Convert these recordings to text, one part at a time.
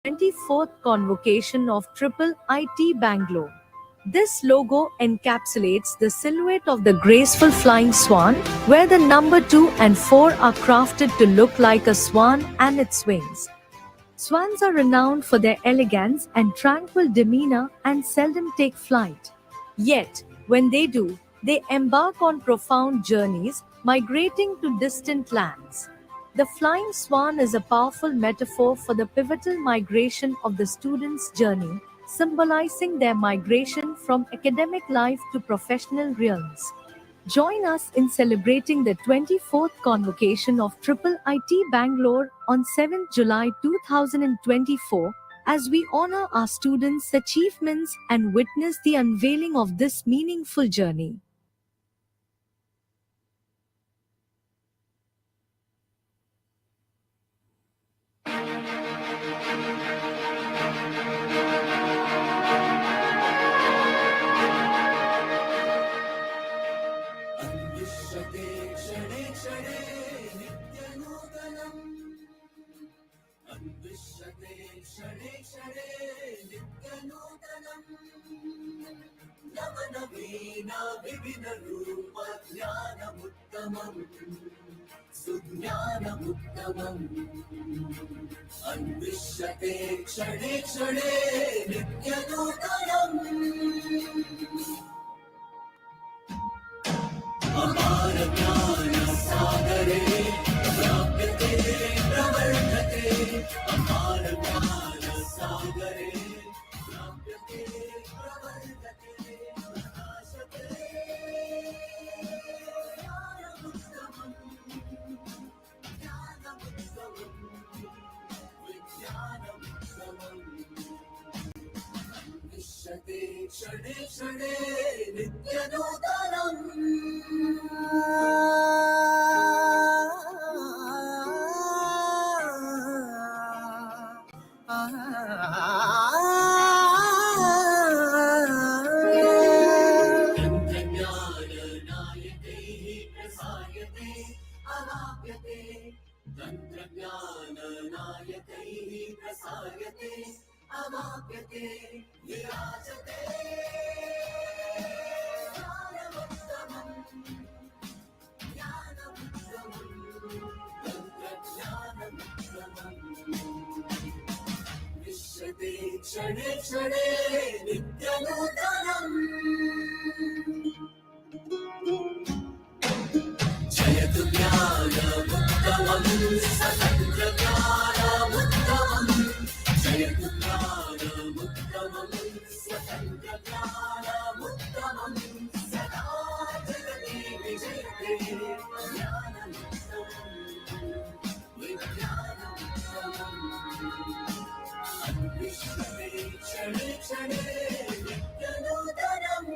24th Convocation of IIIT-Bangalore. This logo encapsulates the silhouette of the graceful flying swan, where the number 2 and 4 are crafted to look like a swan and its wings. Swans are renowned for their elegance and tranquil demeanor and seldom take flight. Yet, when they do, they embark on profound journeys, migrating to distant lands. The flying swan is a powerful metaphor for the pivotal migration of the student's journey, symbolizing their migration from academic life to professional realms. Join us in celebrating the 24th Convocation of IIIT Bangalore on 7th July 2024 as we honor our students' achievements and witness the unveiling of this meaningful journey. अन्विष्यते क्षणे क्षणे नित्यनूतनम् अपार ज्ञानसागरे प्राप्यते प्रवर्धते अपार ज्ञानसागरे प्राप्यते प्रवर्धते प्रकाशते ज्ञानमुत्तमम् विश्यते क्षणे क्षणे नित्यनूतनम् तन्त्रज्ञाननायकैः प्रसार्यते अवाप्यते तन्त्रज्ञाननायकैः प्रसार्यते अवाप्यते विराजते ज्ञानमुत्तमम् तन्त्रज्ञानमुत्तमम् विश्यते क्षणे क्षणे नित्यनूतनम् जयतु ज्ञानमुत्तमम् स्वतन्त्रज्ञानमुत्तमम् जयतु ज्ञानमुत्तमम् स्वतन्त्रज्ञानमुत्तमम् सदा जगति विजयते ज्ञानमुत्तमम् विज्ञानमुत्तमम् अन्विष्यते क्षणे क्षणे नित्यनूतनम्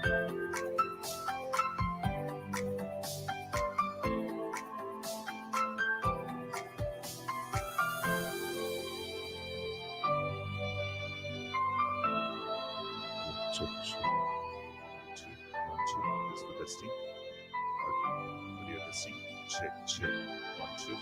Check, check. 2, 1, 2. This for testing. Audio testing. Check, check. 1, 2.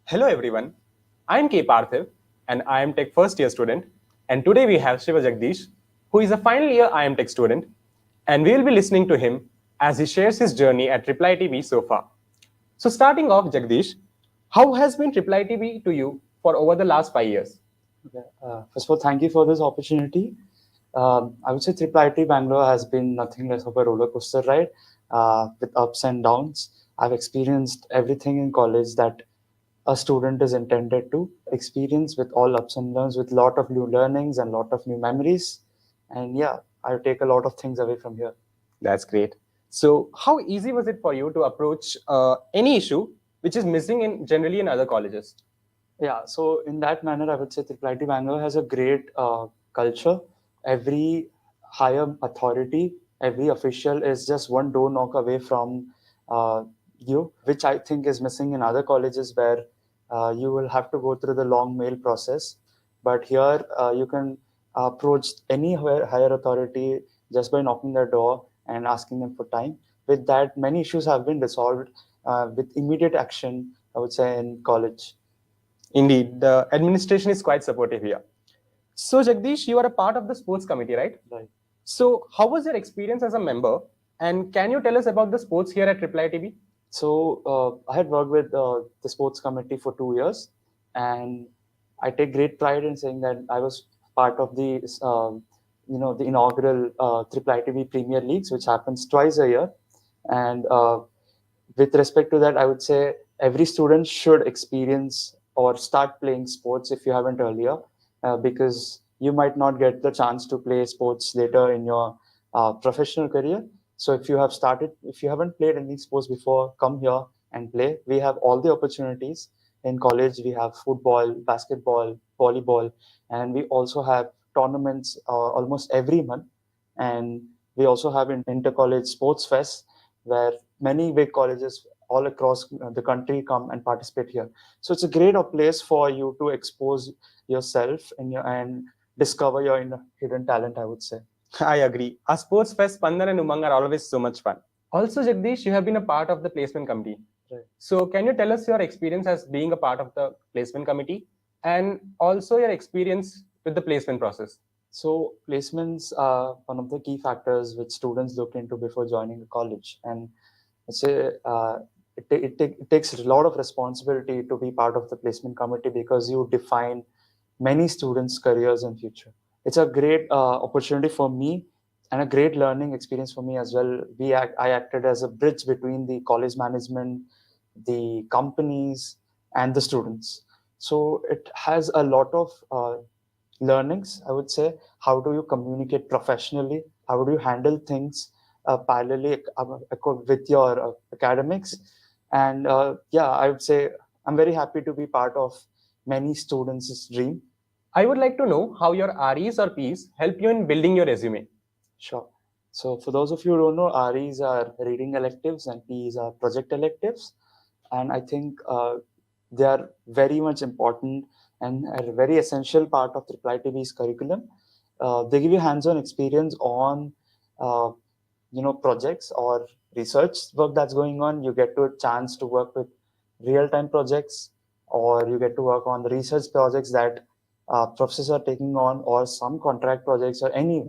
Hello everyone, I am K. Parthiv and I am Tech first year student, and today we have Shiva Jagdish, who is a final year IIM Tech student, and we will be listening to him as he shares his journey at IIIT so far. So starting off, Jagdish, how has been IIIT to you for over the last 5 years? Okay. First of all, thank you for this opportunity. I would say IIIT Bangalore has been nothing less of a roller coaster ride with ups and downs. I've experienced everything in college that a student is intended to experience, with all ups and downs, with a lot of new learnings and a lot of new memories. And yeah, I take a lot of things away from here. That's great. So how easy was it for you to approach any issue which is missing in generally in other colleges? Yeah, so in that manner, I would say IIIT Bangalore has a great culture. Every higher authority, every official is just one door knock away from you, which I think is missing in other colleges where you will have to go through the long mail process. But here, you can approach any higher authority just by knocking their door and asking them for time. With that, many issues have been resolved with immediate action, I would say, in college. Indeed, the administration is quite supportive here. So, Jagdish, you are a part of the sports committee, right? Right. So, how was your experience as a member? And can you tell us about the sports here at IIIT? So I had worked with the sports committee for 2 years, and I take great pride in saying that I was part of the the inaugural IIIT Premier Leagues, which happens twice a year. And with respect to that, I would say every student should experience or start playing sports if you haven't earlier, because you might not get the chance to play sports later in your professional career. So if you haven't played any sports before, come here and play. We have all the opportunities in college. We have football, basketball, volleyball, and we also have tournaments almost every month. And we also have an inter-college sports fest where many big colleges all across the country come and participate here. So it's a great place for you to expose yourself and discover your hidden talent, I would say. I agree. Our sports fest, Pandan and Umang are always so much fun. Also, Jagdish, you have been a part of the placement committee. Right. So, can you tell us your experience as being a part of the placement committee and also your experience with the placement process? So placements are one of the key factors which students look into before joining a college. And I'd say it takes a lot of responsibility to be part of the placement committee because you define many students' careers in future. It's a great opportunity for me and a great learning experience for me as well. I acted as a bridge between the college management, the companies, and the students. So it has a lot of learnings, I would say. How do you communicate professionally? How do you handle things parallelly with your academics? And yeah, I would say I'm very happy to be part of many students' dream. I would like to know how your REs or Ps help you in building your resume. Sure. So for those of you who don't know, REs are reading electives and Ps are project electives. And I think they are very much important and a very essential part of IIIT's curriculum. They give you hands-on experience on projects or research work that's going on. You get to a chance to work with real-time projects, or you get to work on the research projects that professors are taking on, or some contract projects, or any.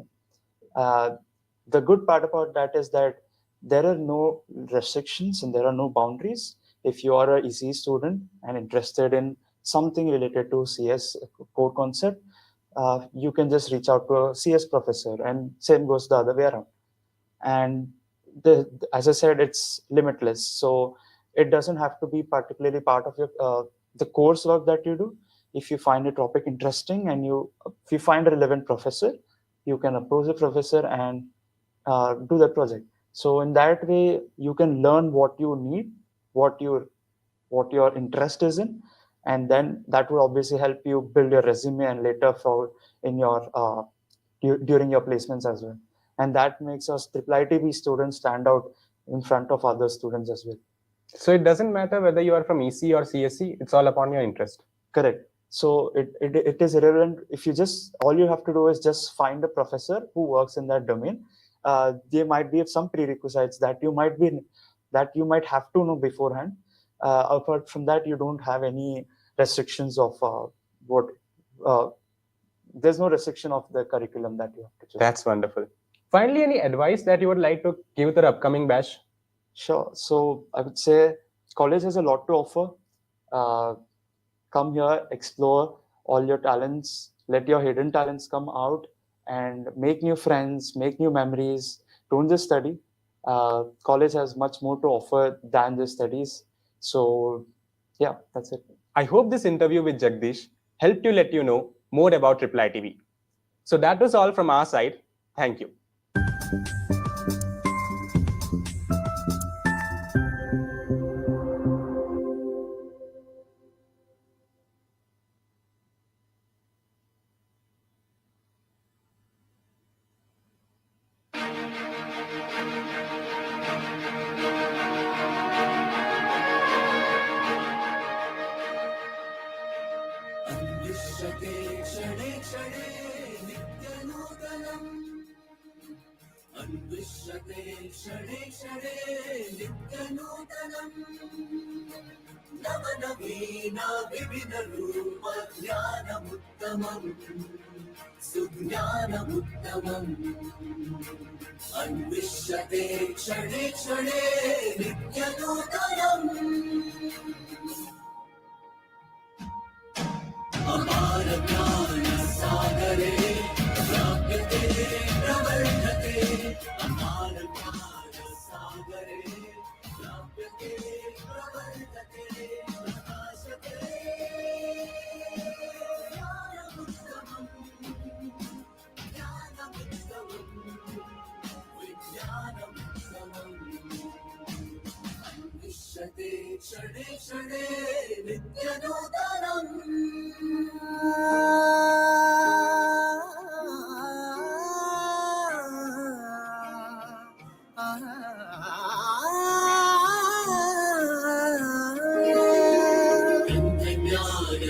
The good part about that is that there are no restrictions and there are no boundaries. If you are an EC student and interested in something related to CS core concept, you can just reach out to a CS professor, and same goes the other way around. And as I said, it's limitless. So it doesn't have to be particularly part of your the coursework that you do. If you find a topic interesting and if you find a relevant professor, you can approach the professor and do that project. So in that way, you can learn what you need, what your interest is in, and then that will obviously help you build your resume and later for in your during your placements as well. And that makes us IIIT students stand out in front of other students as well. So it doesn't matter whether you are from EC or CSC, it's all upon your interest. Correct. So it is irrelevant if you just, all you have to do is just find a professor who works in that domain. There might be some prerequisites that you might have to know beforehand. Apart from that, you don't have any restrictions of what. There's no restriction of the curriculum that you have to choose. That's wonderful. Finally, any advice that you would like to give to the upcoming batch? Sure. So I would say college has a lot to offer. Come here, explore all your talents, let your hidden talents come out, and make new friends, make new memories. Don't just study. College has much more to offer than just studies. So yeah, that's it. I hope this interview with Jagdish helped you let you know more about Reply TV. So that was all from our side. Thank you. अन्विष्यते क्षणे क्षणे नित्यनूतनम् अन्विष्यते क्षणे क्षणे नित्यनूतनम् नवनवीना विविधरूप ज्ञानमुत्तमम् सुज्ञानमुत्तमम् अन्विष्यते क्षणे क्षणे नित्यनूतनम् अपार ज्ञान सागरे प्राप्यते प्रवर्धते अपार ज्ञान सागरे प्राप्यते प्रवर्धते प्रकाशते ज्ञानमुत्तमम् विज्ञानमुत्तमम् अन्विष्यते क्षणे क्षणे नित्यनूतनम्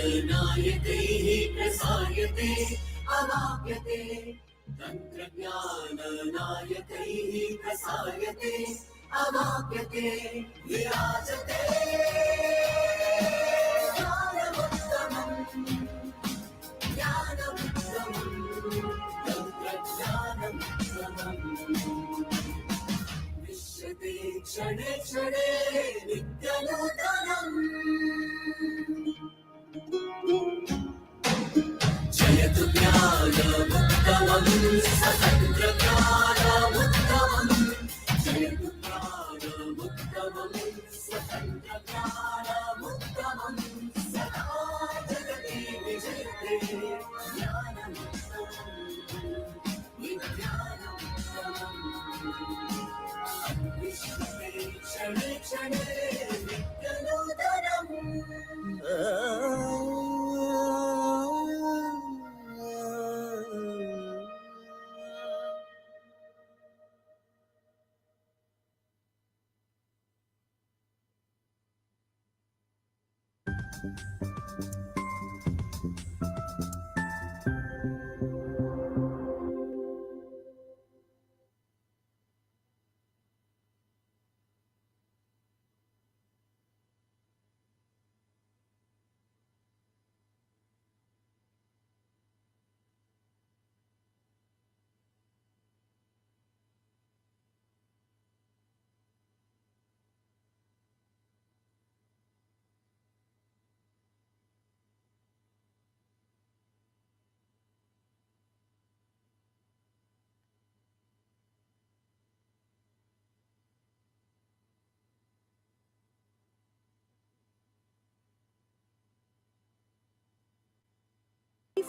तन्त्रज्ञाननायकैः प्रसार्यते अवाप्यते तन्त्रज्ञाननायकैः प्रसार्यते अवाप्यते विराजते ज्ञानमुत्तमम् ज्ञानमुत्तमम् तन्त्रज्ञानमुत्तमम् विश्यते क्षणे क्षणे नित्यनूतनम् जयतु ज्ञानमुत्तमम् स्वतन्त्रज्ञानमुत्तमम् जयतु ज्ञानमुत्तमम् स्वतन्त्रज्ञानमुत्तमम् सदा जगति विजयते ज्ञानमुत्तमम् विज्ञानमुत्तमम् अन्विष्यते क्षणे क्षणे नित्यनूतनम्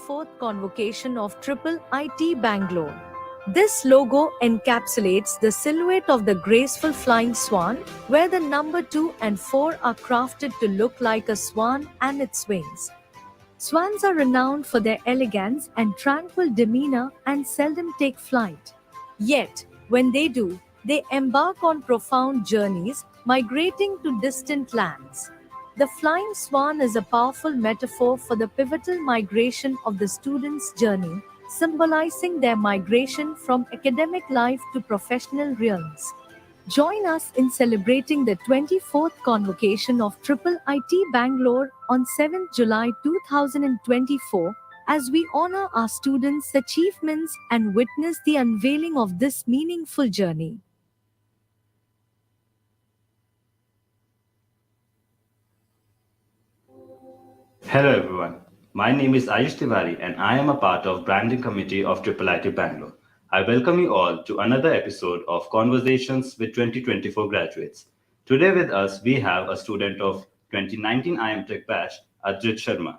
Fourth convocation of IIIT-Bangalore. This logo encapsulates the silhouette of the graceful flying swan, where the number 2 and 4 are crafted to look like a swan and its wings. Swans are renowned for their elegance and tranquil demeanor and seldom take flight. Yet, when they do, they embark on profound journeys, migrating to distant lands. The flying swan is a powerful metaphor for the pivotal migration of the student's journey, symbolizing their migration from academic life to professional realms. Join us in celebrating the 24th convocation of IIIT Bangalore on 7th July 2024 as we honor our students' achievements and witness the unveiling of this meaningful journey. Hello everyone. My name is Ayush Tiwari and I am a part of Branding Committee of IIIT Bangalore. I welcome you all to another episode of Conversations with 2024 graduates. Today with us we have a student of 2019 IM Tech batch, Ajit Sharma.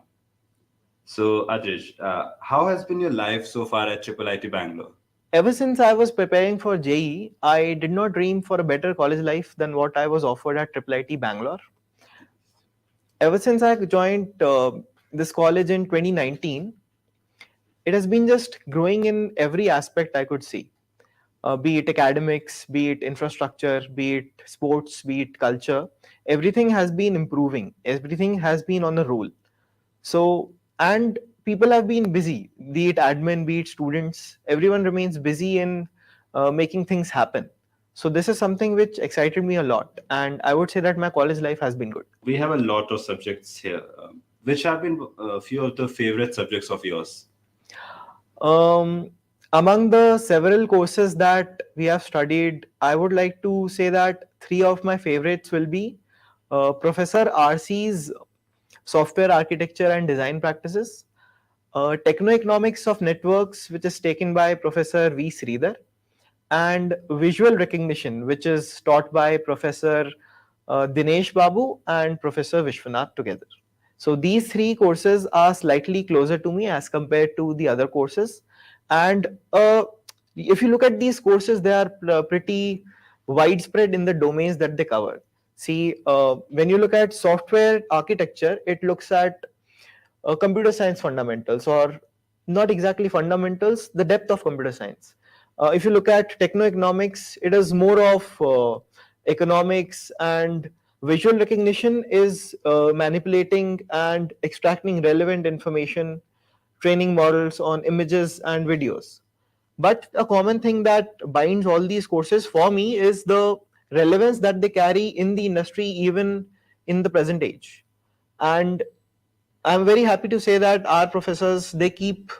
So Ajit, how has been your life so far at IIIT Bangalore? Ever since I was preparing for JEE, I did not dream for a better college life than what I was offered at IIIT Bangalore. Ever since I joined this college in 2019, it has been just growing in every aspect I could see. Be it academics, be it infrastructure, be it sports, be it culture, everything has been improving. Everything has been on a roll. So, and people have been busy, be it admin, be it students, everyone remains busy in making things happen. So, this is something which excited me a lot. And I would say that my college life has been good. We have a lot of subjects here. Which have been a few of the favorite subjects of yours? Among the several courses that we have studied, I would like to say that three of my favorites will be Professor RC's Software Architecture and Design Practices, Techno-Economics of Networks, which is taken by Professor V. Sridhar, and Visual Recognition, which is taught by Professor Dinesh Babu and Professor Vishwanath together. So these three courses are slightly closer to me as compared to the other courses. And if you look at these courses, they are pretty widespread in the domains that they cover. See, when you look at software architecture, it looks at computer science fundamentals, or not exactly fundamentals, the depth of computer science. If you look at techno-economics, it is more of economics, and visual recognition is manipulating and extracting relevant information, training models on images and videos. But a common thing that binds all these courses for me is the relevance that they carry in the industry, even in the present age. And I'm very happy to say that our professors, they keep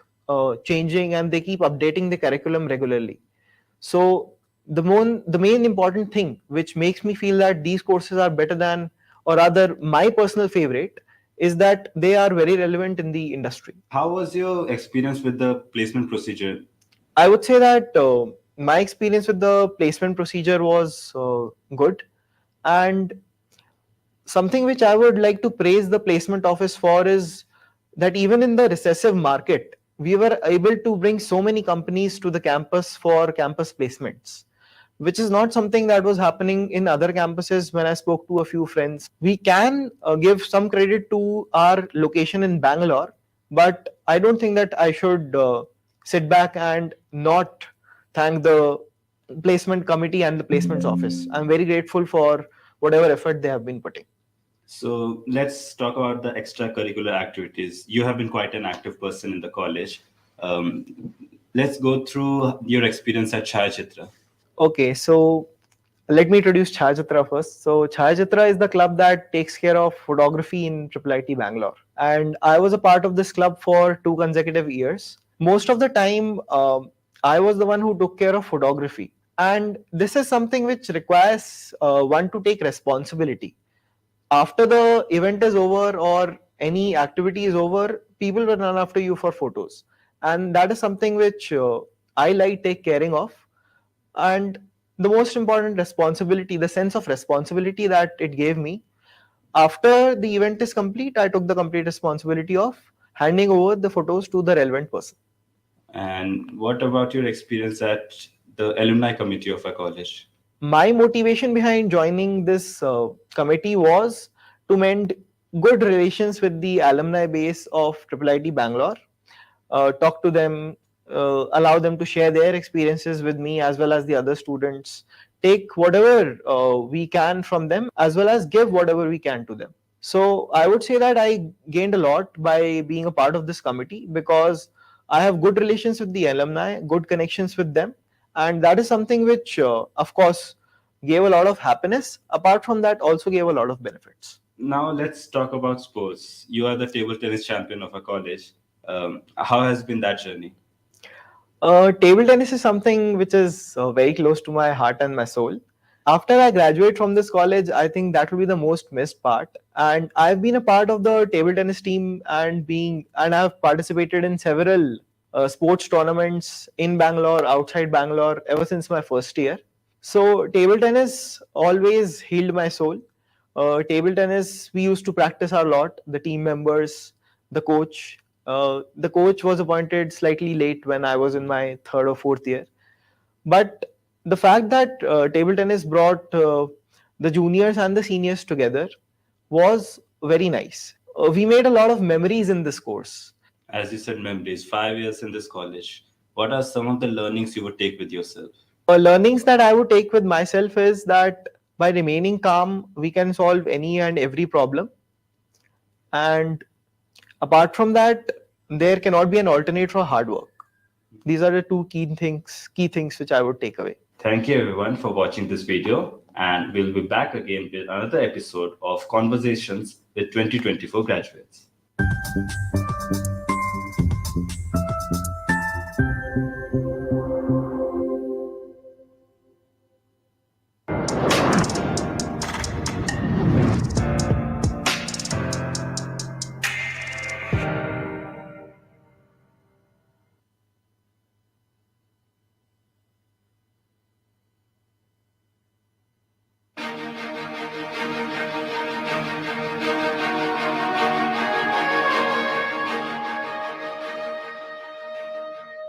changing and they keep updating the curriculum regularly. So the main important thing which makes me feel that these courses are better than, or rather my personal favorite, is that they are very relevant in the industry. How was your experience with the placement procedure? I would say that my experience with the placement procedure was good, and something which I would like to praise the placement office for is that even in the recessive market, we were able to bring so many companies to the campus for campus placements, which is not something that was happening in other campuses. When I spoke to a few friends, we can give some credit to our location in Bangalore, but I don't think that I should sit back and not thank the placement committee and the placements office. I'm very grateful for whatever effort they have been putting. So let's talk about the extracurricular activities. You have been quite an active person in the college. Let's go through your experience at Chayachitra. Okay, so let me introduce Chayachitra first. So Chayachitra is the club that takes care of photography in IIIT Bangalore. And I was a part of this club for 2 consecutive years. Most of the time, I was the one who took care of photography. And this is something which requires one to take responsibility. After the event is over or any activity is over, people will run after you for photos. And that is something which I like take caring of. And the most important responsibility, the sense of responsibility that it gave me, after the event is complete, I took the complete responsibility of handing over the photos to the relevant person. And what about your experience at the alumni committee of a college? My motivation behind joining this committee was to mend good relations with the alumni base of IIIT Bangalore, talk to them, allow them to share their experiences with me as well as the other students, take whatever we can from them as well as give whatever we can to them. So I would say that I gained a lot by being a part of this committee because I have good relations with the alumni, good connections with them, and that is something which, of course, gave a lot of happiness. Apart from that, also gave a lot of benefits. Now let's talk about sports. You are the table tennis champion of our college. How has been that journey? Table tennis is something which is very close to my heart and my soul. After I graduate from this college, I think that will be the most missed part. And I've been a part of the table tennis team and I've participated in several sports tournaments in Bangalore, outside Bangalore, ever since my first year. So table tennis always healed my soul. Table tennis, we used to practice a lot. The team members, the coach. The coach was appointed slightly late when I was in my third or fourth year. But the fact that table tennis brought the juniors and the seniors together was very nice. We made a lot of memories in this course. As you said, memories, 5 years in this college. What are some of the learnings you would take with yourself? Learnings that I would take with myself is that by remaining calm, we can solve any and every problem. And apart from that, there cannot be an alternate for hard work. These are the two key things which I would take away. Thank you everyone for watching this video, and we'll be back again with another episode of Conversations with 2024 graduates.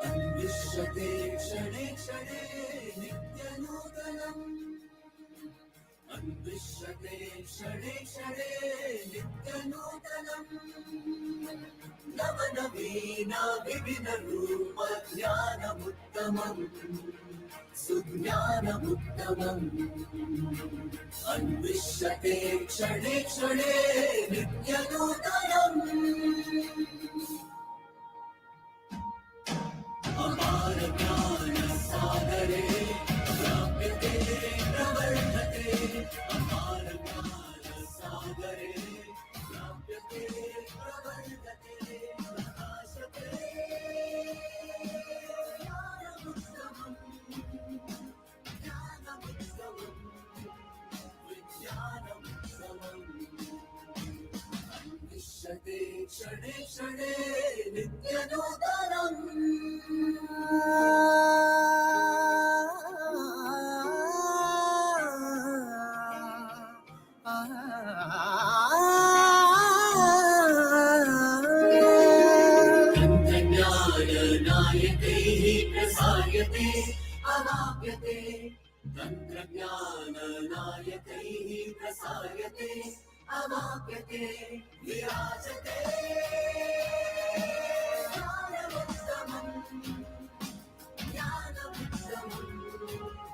अन्विष्यते क्षणे क्षणे नित्यनूतनम् अन्विष्यते क्षणे क्षणे नित्यनूतनम् नवनवीना विभिन्नरूप ज्ञानमुत्तमम् सुज्ञानमुत्तमम् अन्विष्यते क्षणे क्षणे नित्यनूतनम् अपार ज्ञान सागरे प्राप्यते प्रवर्धते अपार ज्ञान सागरे प्राप्यते प्रवर्धते प्रकाशते ज्ञानमुत्तमम् ज्ञानमुत्तमम् विज्ञानमुत्तमम् अन्विष्यते क्षणे क्षणे नित्यनूतनम् तन्त्रज्ञाननायकैः प्रसार्यते अवाप्यते तन्त्रज्ञाननायकैः प्रसार्यते अवाप्यते विराजते ज्ञानमुत्तमम् ज्ञानमुत्तमम्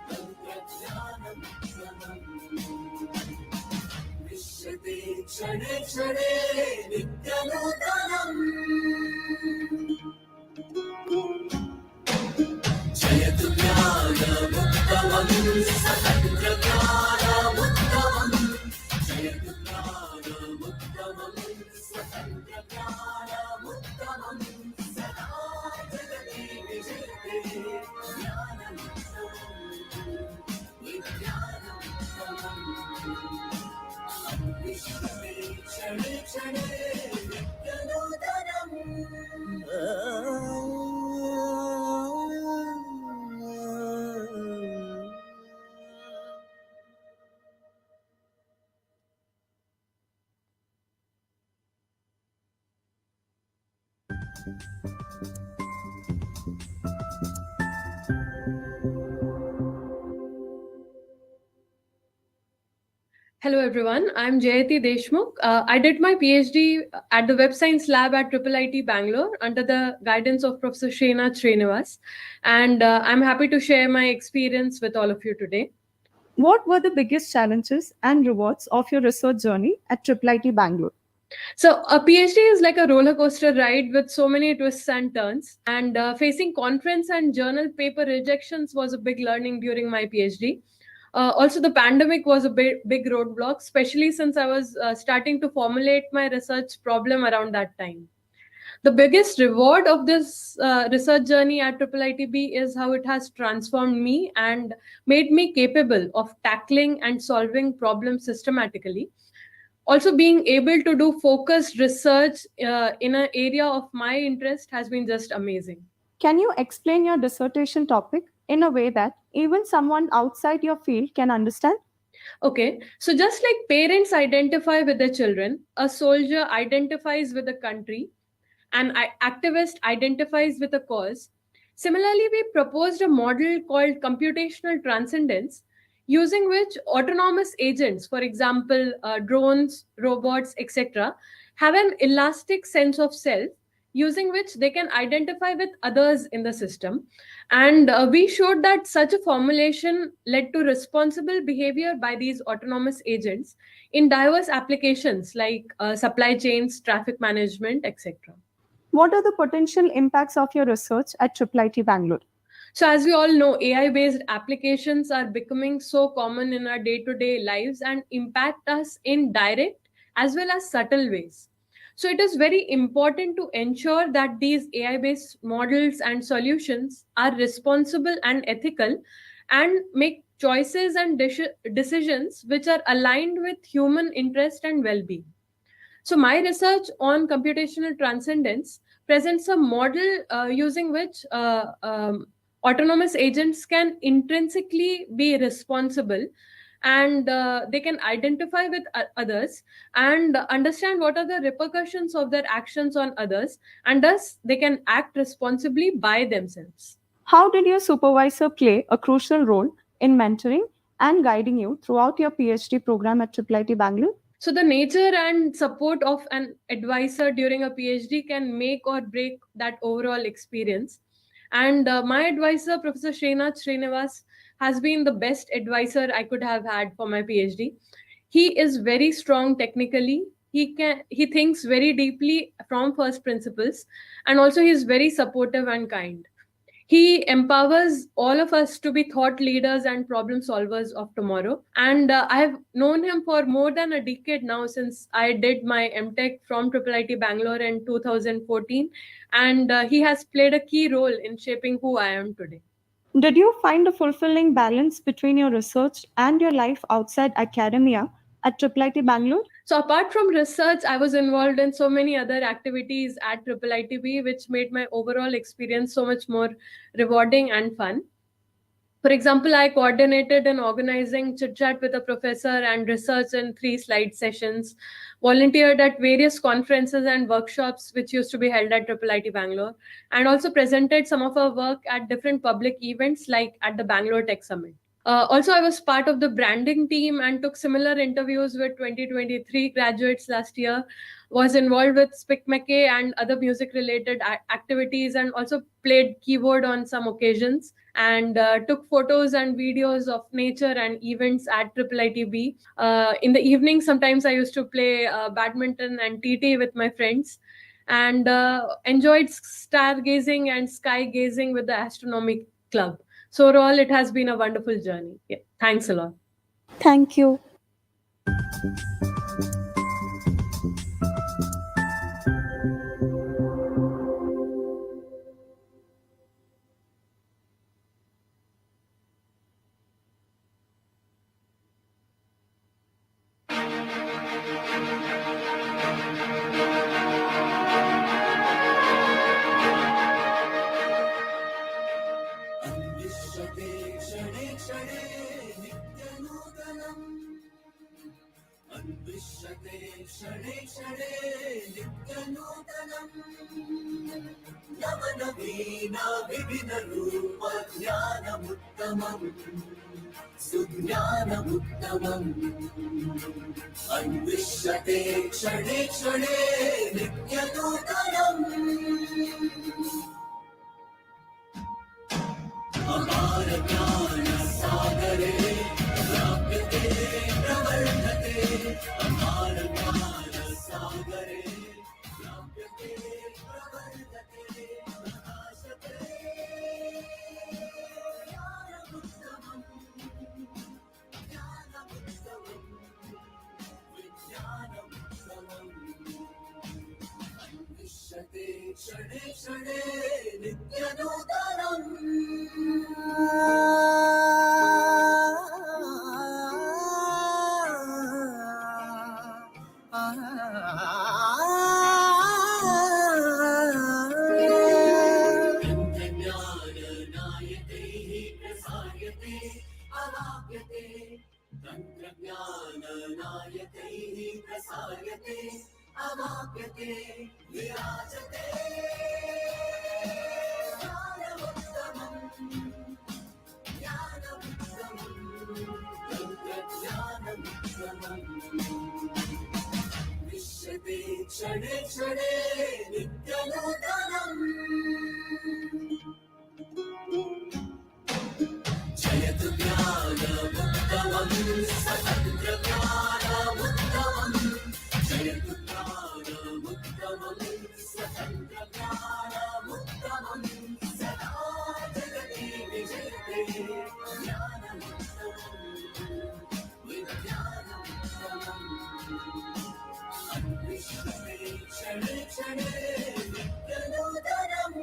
तन्त्रज्ञानमुत्तमम् विश्यते क्षणे क्षणे नित्यनूतनम् जयतु ज्ञानमुत्तमम् स्वतन्त्रज्ञानमुत्तमम् जयतु ज्ञानमुत्तमम् स्वतन्त्रज्ञानमुत्तमम् सदा जगति विजयते ज्ञानमुत्तमम् विज्ञानमुत्तमम् अन्विष्यते क्षणे क्षणे नित्यनूतनम् Hello everyone, I'm Jayati Deshmukh. I did my PhD at the Web Science Lab at IIIT-Bangalore under the guidance of Professor Srinath Srinivas, and I'm happy to share my experience with all of you today. What were the biggest challenges and rewards of your research journey at IIIT Bangalore? So a PhD is like a roller coaster ride with so many twists and turns. And facing conference and journal paper rejections was a big learning during my PhD. Also, the pandemic was a big roadblock, especially since I was starting to formulate my research problem around that time. The biggest reward of this research journey at IIITB is how it has transformed me and made me capable of tackling and solving problems systematically. Also, being able to do focused research in an area of my interest has been just amazing. Can you explain your dissertation topic in a way that even someone outside your field can understand? Okay, so just like parents identify with their children, a soldier identifies with the country, an activist identifies with a cause. Similarly, we proposed a model called computational transcendence, using which autonomous agents, for example, drones, robots, etc., have an elastic sense of self, using which they can identify with others in the system. And we showed that such a formulation led to responsible behavior by these autonomous agents in diverse applications like supply chains, traffic management, etc. What are the potential impacts of your research at IIIT Bangalore? So, as we all know, AI based applications are becoming so common in our day to day lives and impact us in direct as well as subtle ways. So, it is very important to ensure that these AI based models and solutions are responsible and ethical and make choices and decisions which are aligned with human interest and well being. So, my research on computational transcendence presents a model using which autonomous agents can intrinsically be responsible and they can identify with others and understand what are the repercussions of their actions on others, and thus they can act responsibly by themselves. How did your supervisor play a crucial role in mentoring and guiding you throughout your PhD program at IIIT Bangalore? So, the nature and support of an advisor during a PhD can make or break that overall experience. And my advisor, Professor Srinath Srinivas, has been the best advisor I could have had for my PhD. He is very strong technically. He thinks very deeply from first principles, and also he is very supportive and kind. He empowers all of us to be thought leaders and problem solvers of tomorrow. And I've known him for more than a decade now, since I did my MTech from IIIT Bangalore in 2014. And he has played a key role in shaping who I am today. Did you find a fulfilling balance between your research and your life outside academia at IIIT Bangalore? So apart from research, I was involved in so many other activities at IIITB, which made my overall experience so much more rewarding and fun. For example, I coordinated and organizing chit chat with a professor and research in 3 slide sessions, volunteered at various conferences and workshops which used to be held at IIIT Bangalore, and also presented some of our work at different public events like at the Bangalore Tech Summit. Also, I was part of the branding team and took similar interviews with 2023 graduates last year. Was involved with SpickMackey and other music-related activities, and also played keyboard on some occasions. And took photos and videos of nature and events at IIITB. In the evening, sometimes I used to play badminton and TT with my friends, and enjoyed stargazing and sky gazing with the astronomy club. So overall, it has been a wonderful journey. Yeah. Thanks a lot. Thank you. अन्विष्यते क्षणे क्षणे नित्यनूतनम् अन्विष्यते क्षणे क्षणे नित्यनूतनम् नवनवीना विभिन्नरूप ज्ञानमुत्तमम् सुज्ञानमुत्तमम् अन्विष्यते क्षणे क्षणे नित्यनूतनम् अपार ज्ञान सागरे अपार ज्ञानसागरे व्याप्यते प्रवर्तते प्रकाशते ज्ञानमुत्तमम् ज्ञानमुत्तमम् विज्ञानमुत्तमम् अन्विष्यते क्षणे क्षणे तन्त्रज्ञाननायकैः प्रसार्यते अवाप्यते विराजते ज्ञानमुत्तमम् ज्ञानमुत्तमम् तन्त्रज्ञानमुत्तमम् विश्यते क्षणे क्षणे नित्यनूतनम् जयतु ज्ञानमुत्तमम् स्वतन्त्रज्ञानमुत्तमम् जयतु ज्ञानमुत्तमम् स्वतन्त्रज्ञानमुत्तमम् सदा जगति विजयते ज्ञानमुत्तमम् विज्ञानमुत्तमम् अन्विष्यते क्षणे क्षणे नित्यनूतनम्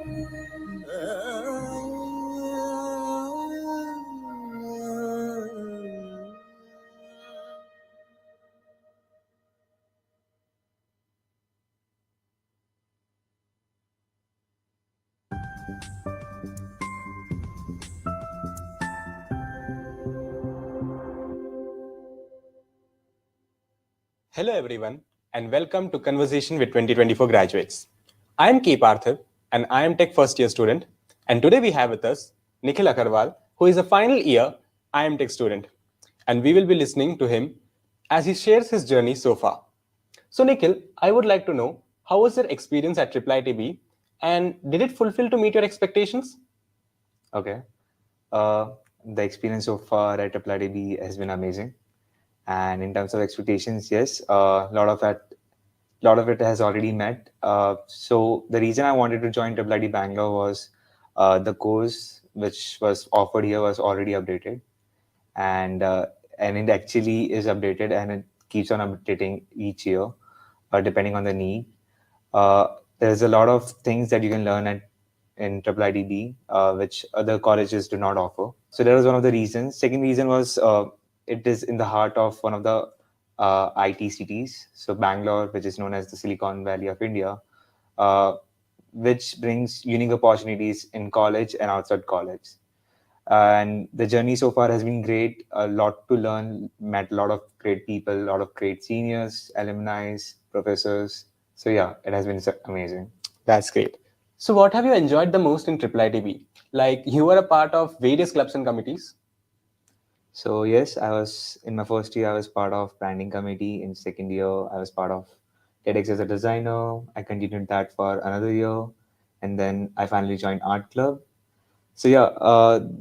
Hello, everyone, and welcome to Conversation with 2024 graduates. I am K. Parthiv, and I am Tech first year student. And today we have with us Nikhil Agarwal, who is a final year I am Tech student. And we will be listening to him as he shares his journey so far. So, Nikhil, I would like to know, how was your experience at IIIT-B, and did it fulfill to meet your expectations? Okay. The experience so far at IIIT-B has been amazing. And in terms of expectations, yes, a lot of it has already met. So the reason I wanted to join IIIT Bangalore was the course which was offered here was already updated, and it actually is updated, and it keeps on updating each year, depending on the need. There's a lot of things that you can learn in IIIT-B, which other colleges do not offer. So that was one of the reasons. Second reason was it is in the heart of one of the IT cities. So Bangalore, which is known as the Silicon Valley of India, which brings unique opportunities in college and outside college. And the journey so far has been great. A lot to learn. Met a lot of great people, a lot of great seniors, alumni, professors. So yeah, it has been amazing. That's great. So, what have you enjoyed the most in IIIT-B? Like, you were a part of various clubs and committees. So yes, I was in my first year. I was part of branding committee. In second year, I was part of TEDx as a designer. I continued that for another year, and then I finally joined art club. So yeah,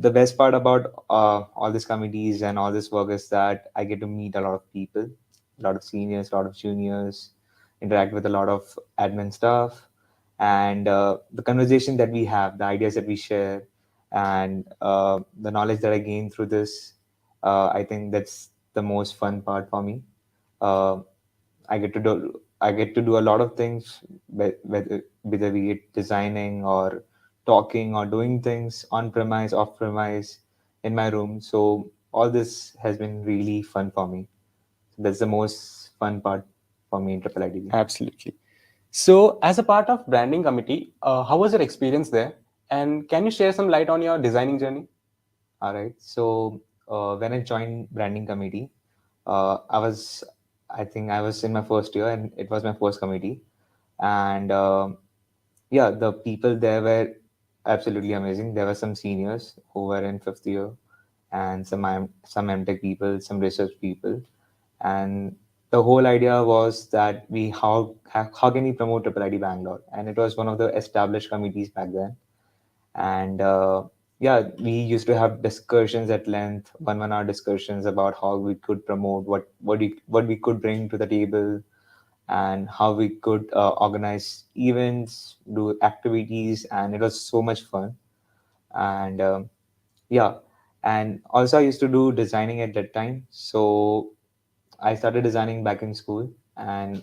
the best part about all these committees and all this work is that I get to meet a lot of people, a lot of seniors, a lot of juniors, interact with a lot of admin staff, and the conversation that we have, the ideas that we share, and the knowledge that I gain through this, I think that's the most fun part for me. Uh, I get to do a lot of things, whether be it designing or talking or doing things on premise, off premise, in my room. So all this has been really fun for me. That's the most fun part for me in IIIT. Absolutely. So, as a part of branding committee, how was your experience there? And can you share some light on your designing journey? All right. So when I joined branding committee, I think I was in my first year, and it was my first committee. And yeah, the people there were absolutely amazing. There were some seniors who were in fifth year, and some MTech people, some research people, and the whole idea was that how can we promote IIIT Bangalore, and it was one of the established committees back then, and yeah, we used to have discussions at length, 1 hour discussions about how we could promote what we could bring to the table, and how we could organize events, do activities, and it was so much fun. And yeah, and also I used to do designing at that time. So I started designing back in school, and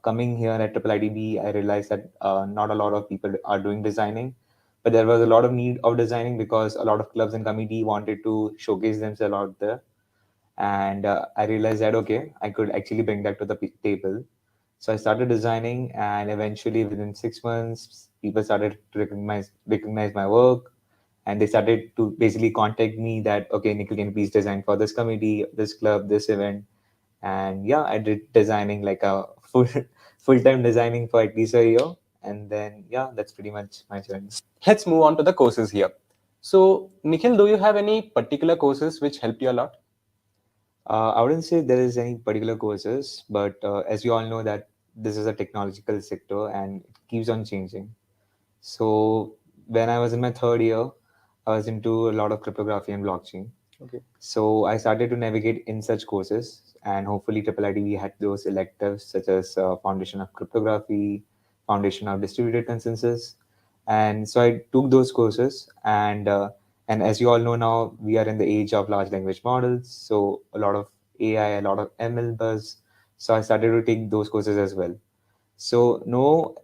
coming here at IIIT-B, I realized that not a lot of people are doing designing, but there was a lot of need of designing because a lot of clubs and committee wanted to showcase themselves out there. And I realized that okay, I could actually bring that to the table. So I started designing, and eventually within 6 months, people started to recognize my work, and they started to basically contact me that okay, Nikhil, can you please design for this committee, this club, this event. And yeah, I did designing like a full-time designing for at least a year. And then yeah, that's pretty much my journey. Let's move on to the courses here. So, Nikhil, do you have any particular courses which helped you a lot? I wouldn't say there is any particular courses, but as you all know that this is a technological sector and it keeps on changing. So when I was in my third year, I was into a lot of cryptography and blockchain. Okay. So I started to navigate in such courses, and hopefully IIIT we had those electives such as Foundation of Cryptography, Foundation of Distributed Consensus, and so I took those courses. And as you all know now, we are in the age of large language models, so a lot of AI, a lot of ML buzz. So I started to take those courses as well. So no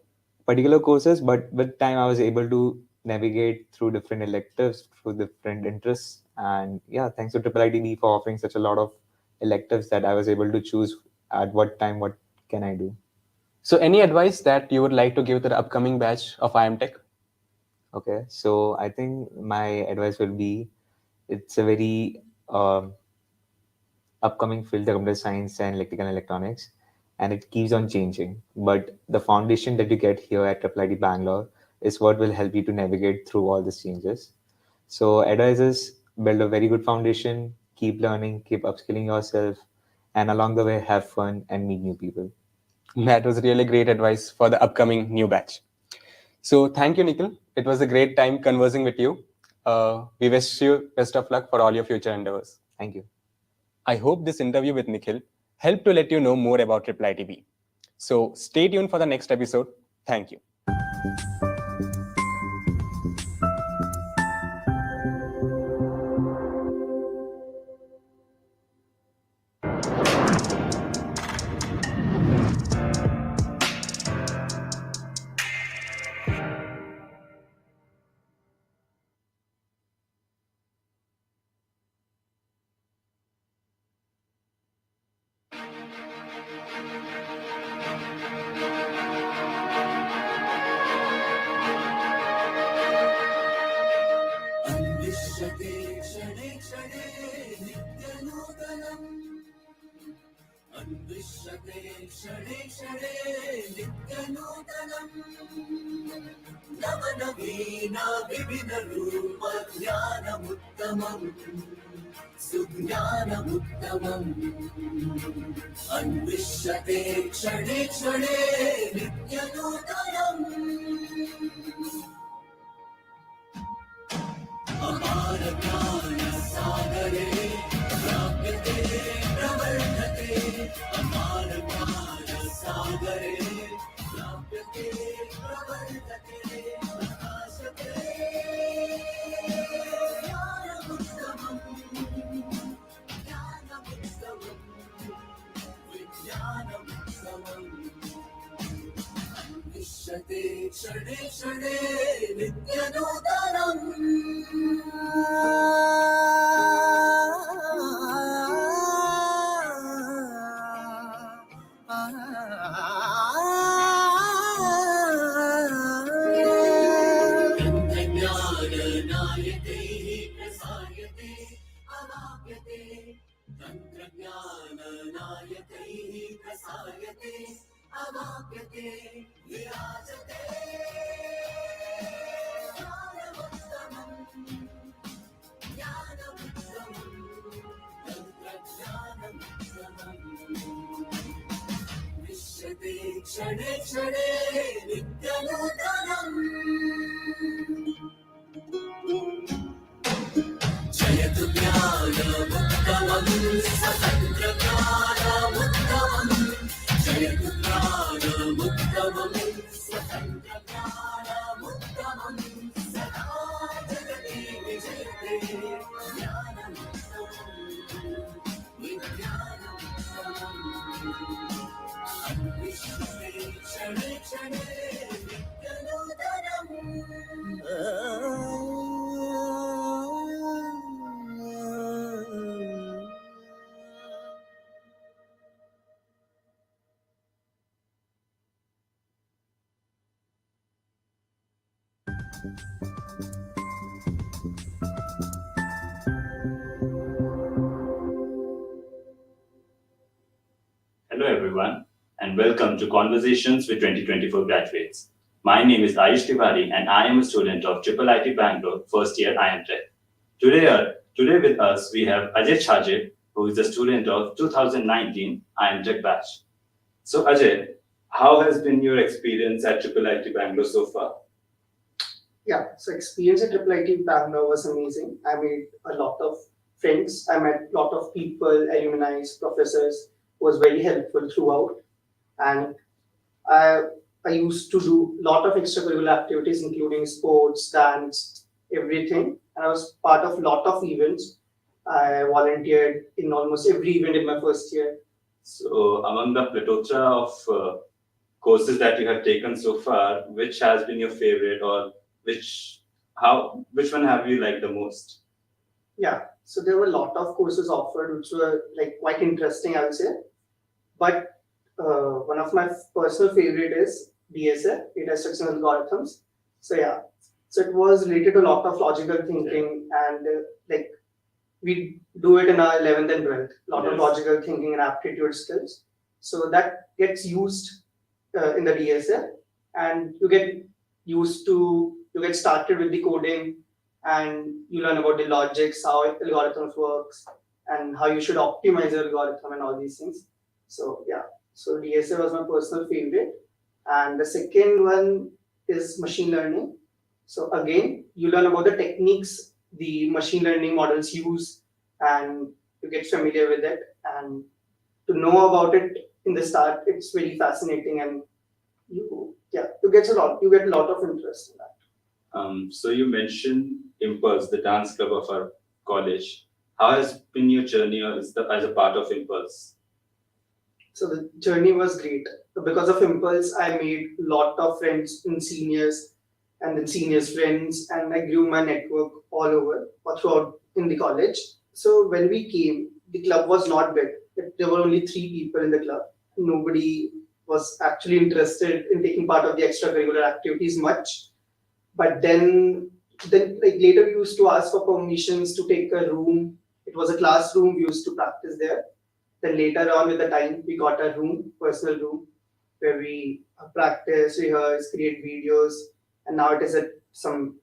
particular courses, but with time I was able to navigate through different electives, through different interests. And yeah, thanks to IIIT for offering such a lot of electives that I was able to choose at what time, what can I do. So, any advice that you would like to give to the upcoming batch of IMTech? Okay, so I think my advice will be it's a very upcoming field, the computer science and electrical and electronics, and it keeps on changing. But the foundation that you get here at IIIT Bangalore is what will help you to navigate through all these changes. So advice is build a very good foundation, keep learning, keep upskilling yourself, and along the way have fun and meet new people. That was really great advice for the upcoming new batch. So, thank you, Nikhil. It was a great time conversing with you. We wish you best of luck for all your future endeavors. Thank you. I hope this interview with Nikhil helped to let you know more about IIIT-B. So, stay tuned for the next episode. Thank you. अन्विष्यते क्षणे क्षणे नित्यनूतनम् अन्विष्यते क्षणे क्षणे नित्यनूतनम् नवनवीनाभिनरूप ज्ञानमुत्तमम् सुज्ञानमुत्तमम् अन्विष्यते क्षणे क्षणे नित्यनूतनम् अपारज्ञानसागरे प्राप्यते प्रवर्धते अपारज्ञानसागरे प्राप्यते प्रवर्धते प्रकाशते ज्ञानमुत्तमम् ज्ञानमुत्तमम् विज्ञानमुत्तमम् अन्विष्यते क्षणे क्षणे तन्त्रज्ञाननायकैः प्रसार्यते अवाप्यते विराजते विश्यते क्षणे क्षणे नित्यनूतनम् Hello, everyone, and welcome to Conversations with 2024 graduates. My name is Ayush Tiwari, and I am a student of IIIT-Bangalore, first year IIT. Today with us, we have Ajay, who is a student of 2019 IIT batch. So, Ajay, how has been your experience at IIIT Bangalore so far? Yeah, so experience at IIIT Bangalore was amazing. I made a lot of friends. I met a lot of people, alumni, professors, who was very helpful throughout. And I used to do a lot of extracurricular activities, including sports, dance, everything. And I was part of a lot of events. I volunteered in almost every event in my first year. So, among the plethora of courses that you have taken so far, which has been your favorite, or which one have you liked the most? Yeah, so there were a lot of courses offered which were like quite interesting, I would say. But one of my personal favorite is DSA, data structure and algorithms. So yeah, so it was related to a lot of logical thinking and like we do it in our 11th and 12th, a lot of logical thinking and aptitude skills. So that gets used in the DSA, and you get started with the coding, and you learn about the logics, how algorithms works, and how you should optimize your algorithm and all these things. So yeah, so DSA was my personal favorite, and the second one is machine learning. So again, you learn about the techniques the machine learning models use, and you get familiar with it. And to know about it in the start, it's very fascinating, and you get a lot of interest in that. So you mentioned Impulse, the dance club of our college. How has been your journey as a part of Impulse? So the journey was great. Because of Impulse, I made a lot of friends in seniors and then seniors friends, and I grew my network all over or throughout in the college. So when we came, the club was not big. There were only 3 people in the club. Nobody was actually interested in taking part of the extracurricular activities much. But then like later we used to ask for permissions to take a room. It was a classroom. We used to practice there. Then later on with the time, we got a room, personal room, where we practice, rehearse, create videos, and now it is at some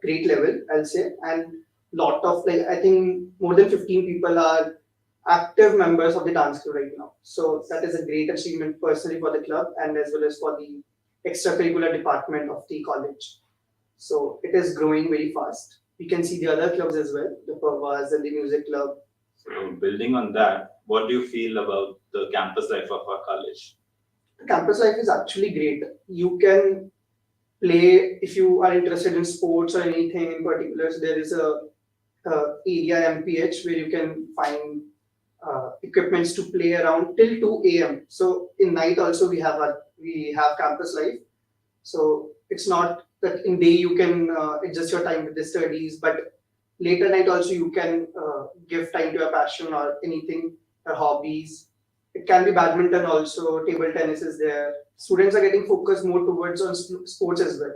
great level, I'll say. And lot of I think more than 15 people are active members of the dance club right now. So that is a great achievement personally for the club and as well as for the extracurricular department of the college. So it is growing very fast. We can see the other clubs as well, the Pavas and the music club. So building on that, what do you feel about the campus life of our college? The campus life is actually great. You can play if you are interested in sports or anything in particular. So there is a area MPH where you can find equipments to play around till 2 a.m. So in night also we have campus life. So it's not that in day you can adjust your time with the studies, but later night also you can give time to your passion or anything, your hobbies. It can be badminton also, table tennis is there. Students are getting focused more towards on sports as well.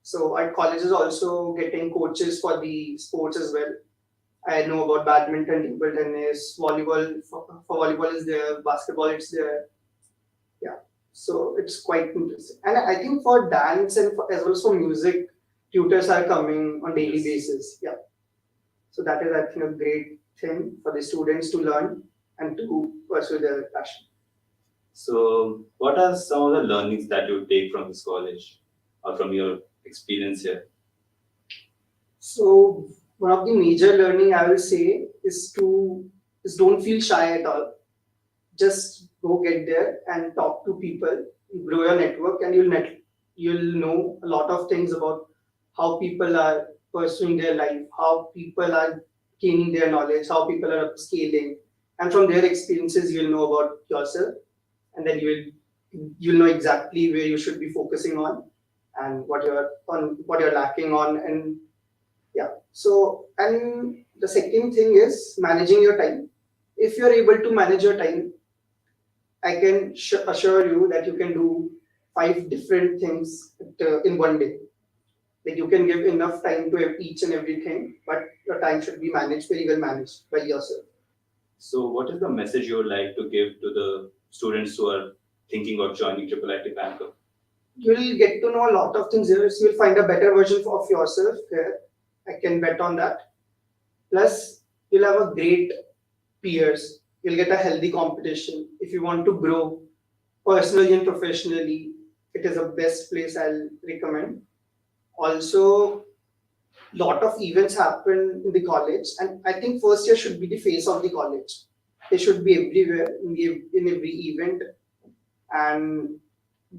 So our college is also getting coaches for the sports as well. I know about badminton, table tennis, volleyball. For volleyball is there, basketball it's there. Yeah, so it's quite interesting. And I think for dance and as well as for music, tutors are coming on daily basis. Yeah, so that is I think a great thing for the students to learn and to pursue their passion. So, what are some of the learnings that you take from this college or from your experience here? So, one of the major learning I will say is Just don't feel shy at all. Just go get there and talk to people, grow your network, and you'll know a lot of things about how people are pursuing their life, how people are gaining their knowledge, how people are upscaling, and from their experiences you'll know about yourself, and then you'll know exactly where you should be focusing on and what you're lacking on. And yeah, so, and the second thing is managing your time. If you're able to manage your time, I can assure you that you can do 5 different things in one day. Like you can give enough time to each and everything, but your time should be managed, very well managed by yourself. So, what is the message you would like to give to the students who are thinking of joining IIIT Bangalore? You'll get to know a lot of things here. So you'll find a better version of yourself here. I can bet on that. Plus, you'll have a great peers. You'll get a healthy competition. If you want to grow personally and professionally, it is the best place I'll recommend. Also, lot of events happen in the college, and I think first year should be the face of the college. They should be everywhere in every event, and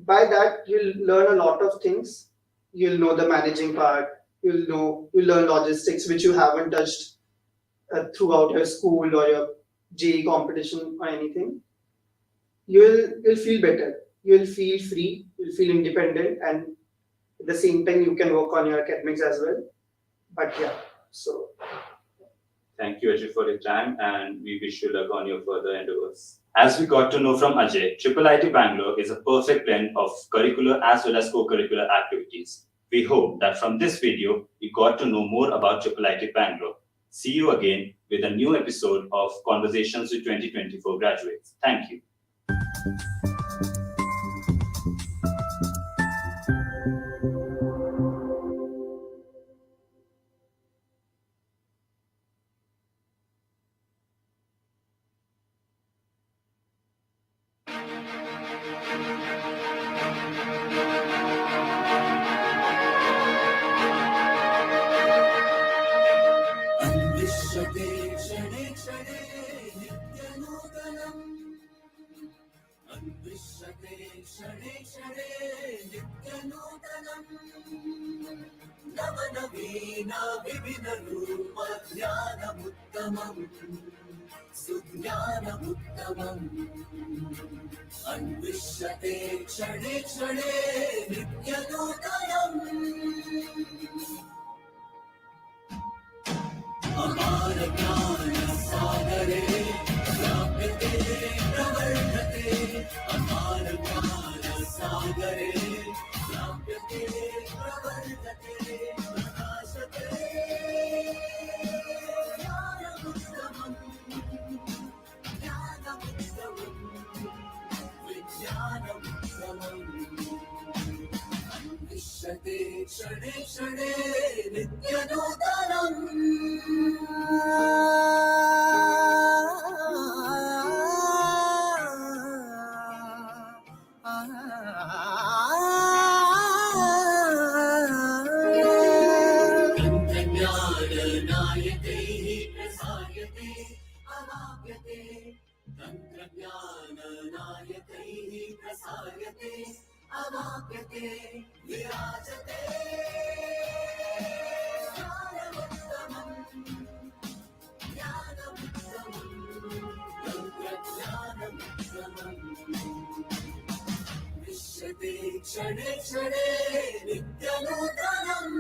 by that you'll learn a lot of things. You'll know the managing part. You'll learn logistics, which you haven't touched throughout your school or your JE competition or anything. You'll feel better. You'll feel free. You'll feel independent, and at the same time you can work on your academics as well. But yeah, so Thank you, Ajay, for your time, and we wish you luck on your further endeavors. As we got to know from Ajay, IIIT Bangalore is a perfect blend of curricular as well as co-curricular activities. We hope that from this video, you got to know more about IIIT Bangalore. See you again with a new episode of Conversations with 2024 Graduates. Thank you. अन्विष्यते क्षणे क्षणे नित्यनूतनम् अन्विष्यते क्षणे क्षणे नित्यनूतनम् नवनवीनाविविधरूप ज्ञानमुत्तमम् सुज्ञानमुत्तमम् अन्विष्यते क्षणे क्षणे नित्यनूतनम् अपार ज्ञानसागरे प्राप्यते प्रवर्धते अपार ज्ञानसागरे प्राप्यते प्रवर्धते प्रकाशते ज्ञानमुत्तमम् ज्ञानमुत्तमम् विज्ञानमुत्तमम् अन्विष्यते क्षणे क्षणे नित्यनूतनम् तन्त्रज्ञाननायकैः प्रसार्यते अवाप्यते तन्त्रज्ञाननायकैः प्रसार्यते अवाप्यते विराजते ज्ञानमुत्तमम् ज्ञानमुत्तमम् तन्त्रज्ञानमुत्तमम् विश्यते क्षणे क्षणे नित्यनूतनम्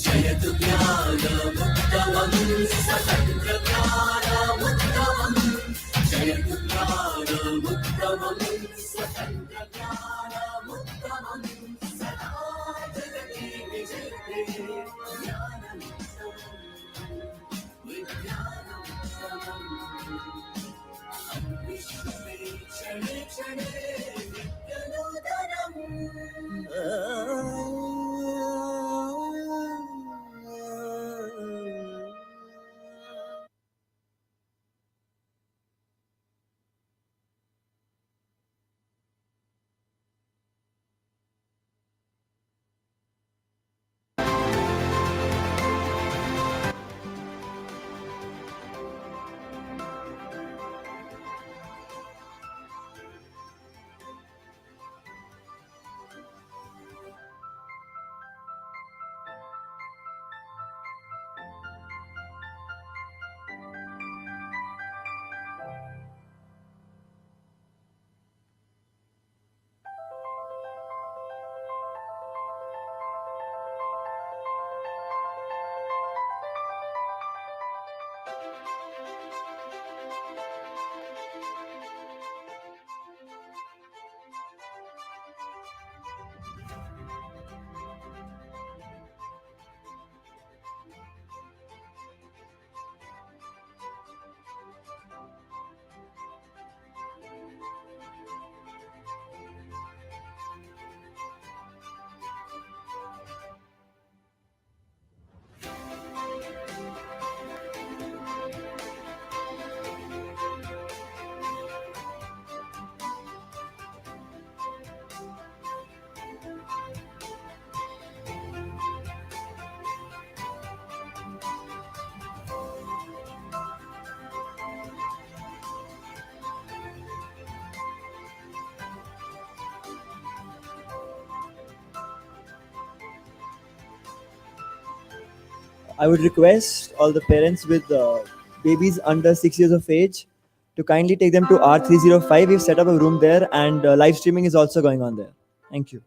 जयतु ज्ञानमुत्तमम् स्वतन्त्रज्ञानमुत्तमम् जयतु ज्ञानमुत्तमम् स्वतन्त्रज्ञानमुत्तमम् सदा जगति विजयते ज्ञानमुत्तमम् विज्ञानमुत्तमम् अन्विष्यते क्षणे क्षणे नित्यनूतनम् I would request all the parents with babies under 6 years of age to kindly take them to R305. We've set up a room there, and live streaming is also going on there. Thank you.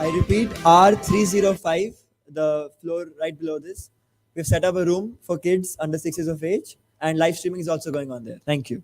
I repeat, R305, the floor right below this. We've set up a room for kids under 6 years of age, and live streaming is also going on there. Thank you.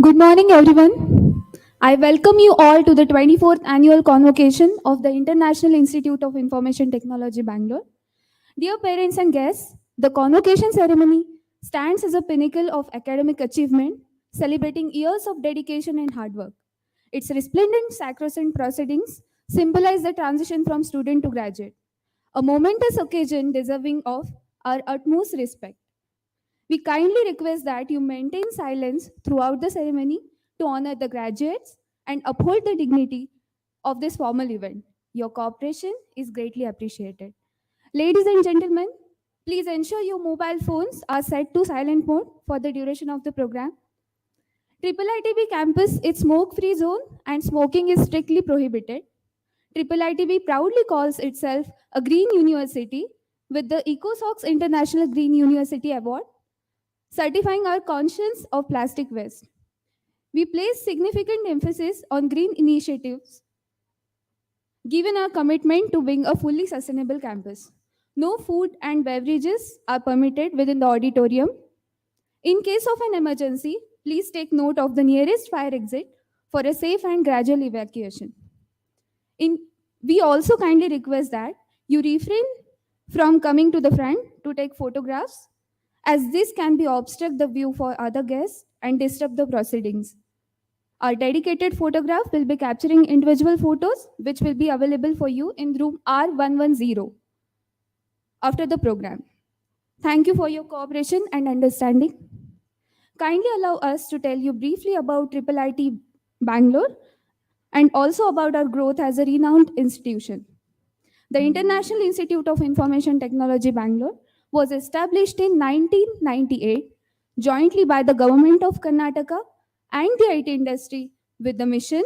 Good morning, everyone. I welcome you all to the 24th annual convocation of the International Institute of Information Technology, Bangalore. Dear parents and guests, the convocation ceremony stands as a pinnacle of academic achievement, celebrating years of dedication and hard work. Its resplendent sacrosanct proceedings symbolize the transition from student to graduate, a momentous occasion deserving of our utmost respect. We kindly request that you maintain silence throughout the ceremony to honor the graduates and uphold the dignity of this formal event. Your cooperation is greatly appreciated. Ladies and gentlemen, please ensure your mobile phones are set to silent mode for the duration of the program. IIITB campus is smoke-free zone and smoking is strictly prohibited. IIITB proudly calls itself a green university with the EcoSox International Green University Award, certifying our conscience of plastic waste. We place significant emphasis on green initiatives, given our commitment to being a fully sustainable campus. No food and beverages are permitted within the auditorium. In case of an emergency, please take note of the nearest fire exit for a safe and gradual evacuation. We also kindly request that you refrain from coming to the front to take photographs, as this can be obstruct the view for other guests and disrupt the proceedings. Our dedicated photograph will be capturing individual photos, which will be available for you in room R110 after the program. Thank you for your cooperation and understanding. Kindly allow us to tell you briefly about IIIT Bangalore and also about our growth as a renowned institution. The International Institute of Information Technology Bangalore was established in 1998 jointly by the Government of Karnataka and the IT industry with the mission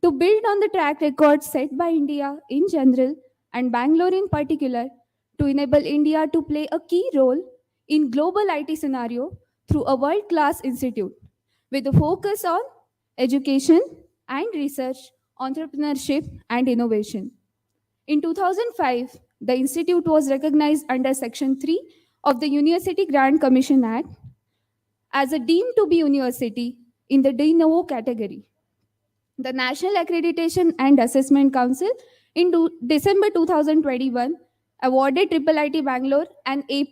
to build on the track record set by India in general and Bangalore in particular to enable India to play a key role in global IT scenario through a world-class institute with a focus on education and research, entrepreneurship, and innovation. In 2005, the institute was recognized under Section 3 of the University Grant Commission Act as a deemed to be university in the de novo category. The National Accreditation and Assessment Council in December 2021 awarded IIIT Bangalore an A+.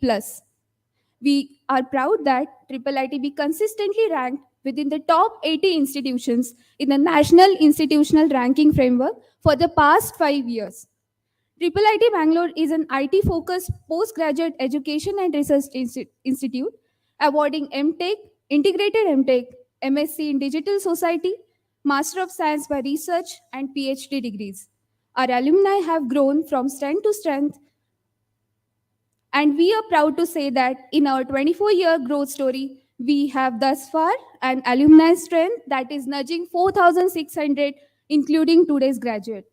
We are proud that IIIT be consistently ranked within the top 80 institutions in the National Institutional Ranking Framework for the past 5 years. IIIT Bangalore is an IT-focused postgraduate education and research institute, awarding MTech, Integrated MTech, MSc in Digital Society, Master of Science by Research, and PhD degrees. Our alumni have grown from strength to strength, and we are proud to say that in our 24-year growth story, we have thus far an alumni strength that is nudging 4,600, including today's graduate.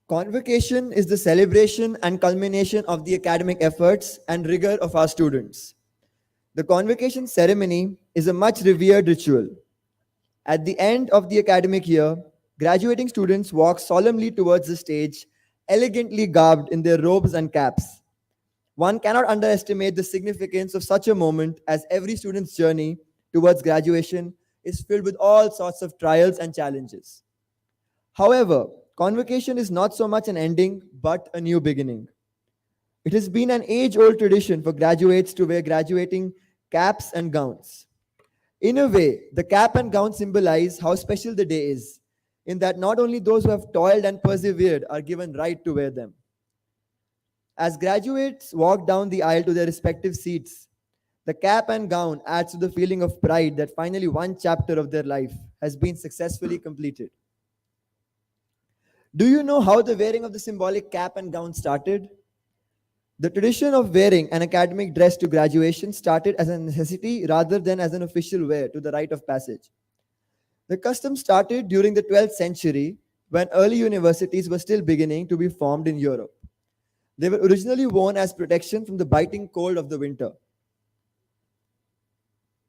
Convocation is the celebration and culmination of the academic efforts and rigor of our students. The convocation ceremony is a much revered ritual. At the end of the academic year, graduating students walk solemnly towards the stage, elegantly garbed in their robes and caps. One cannot underestimate the significance of such a moment, as every student's journey towards graduation is filled with all sorts of trials and challenges. However, convocation is not so much an ending, but a new beginning. It has been an age-old tradition for graduates to wear graduating caps and gowns. In a way, the cap and gown symbolize how special the day is, in that not only those who have toiled and persevered are given right to wear them. As graduates walk down the aisle to their respective seats, the cap and gown adds to the feeling of pride that finally one chapter of their life has been successfully completed. Do you know how the wearing of the symbolic cap and gown started? The tradition of wearing an academic dress to graduation started as a necessity rather than as an official wear to the rite of passage. The custom started during the 12th century when early universities were still beginning to be formed in Europe. They were originally worn as protection from the biting cold of the winter.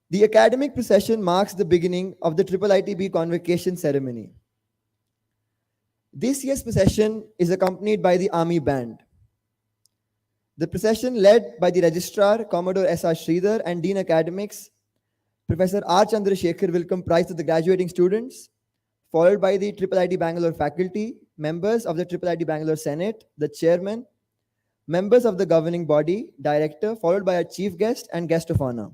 The academic procession marks the beginning of the IIITB convocation ceremony. This year's procession is accompanied by the Army Band. The procession, led by the Registrar, Commodore S.R. Sridhar, and Dean Academics, Professor R. Chandrasekhar, will comprise of the graduating students, followed by the IIIT Bangalore faculty, members of the IIIT Bangalore Senate, the chairman, members of the governing body, director, followed by a chief guest and guest of honor.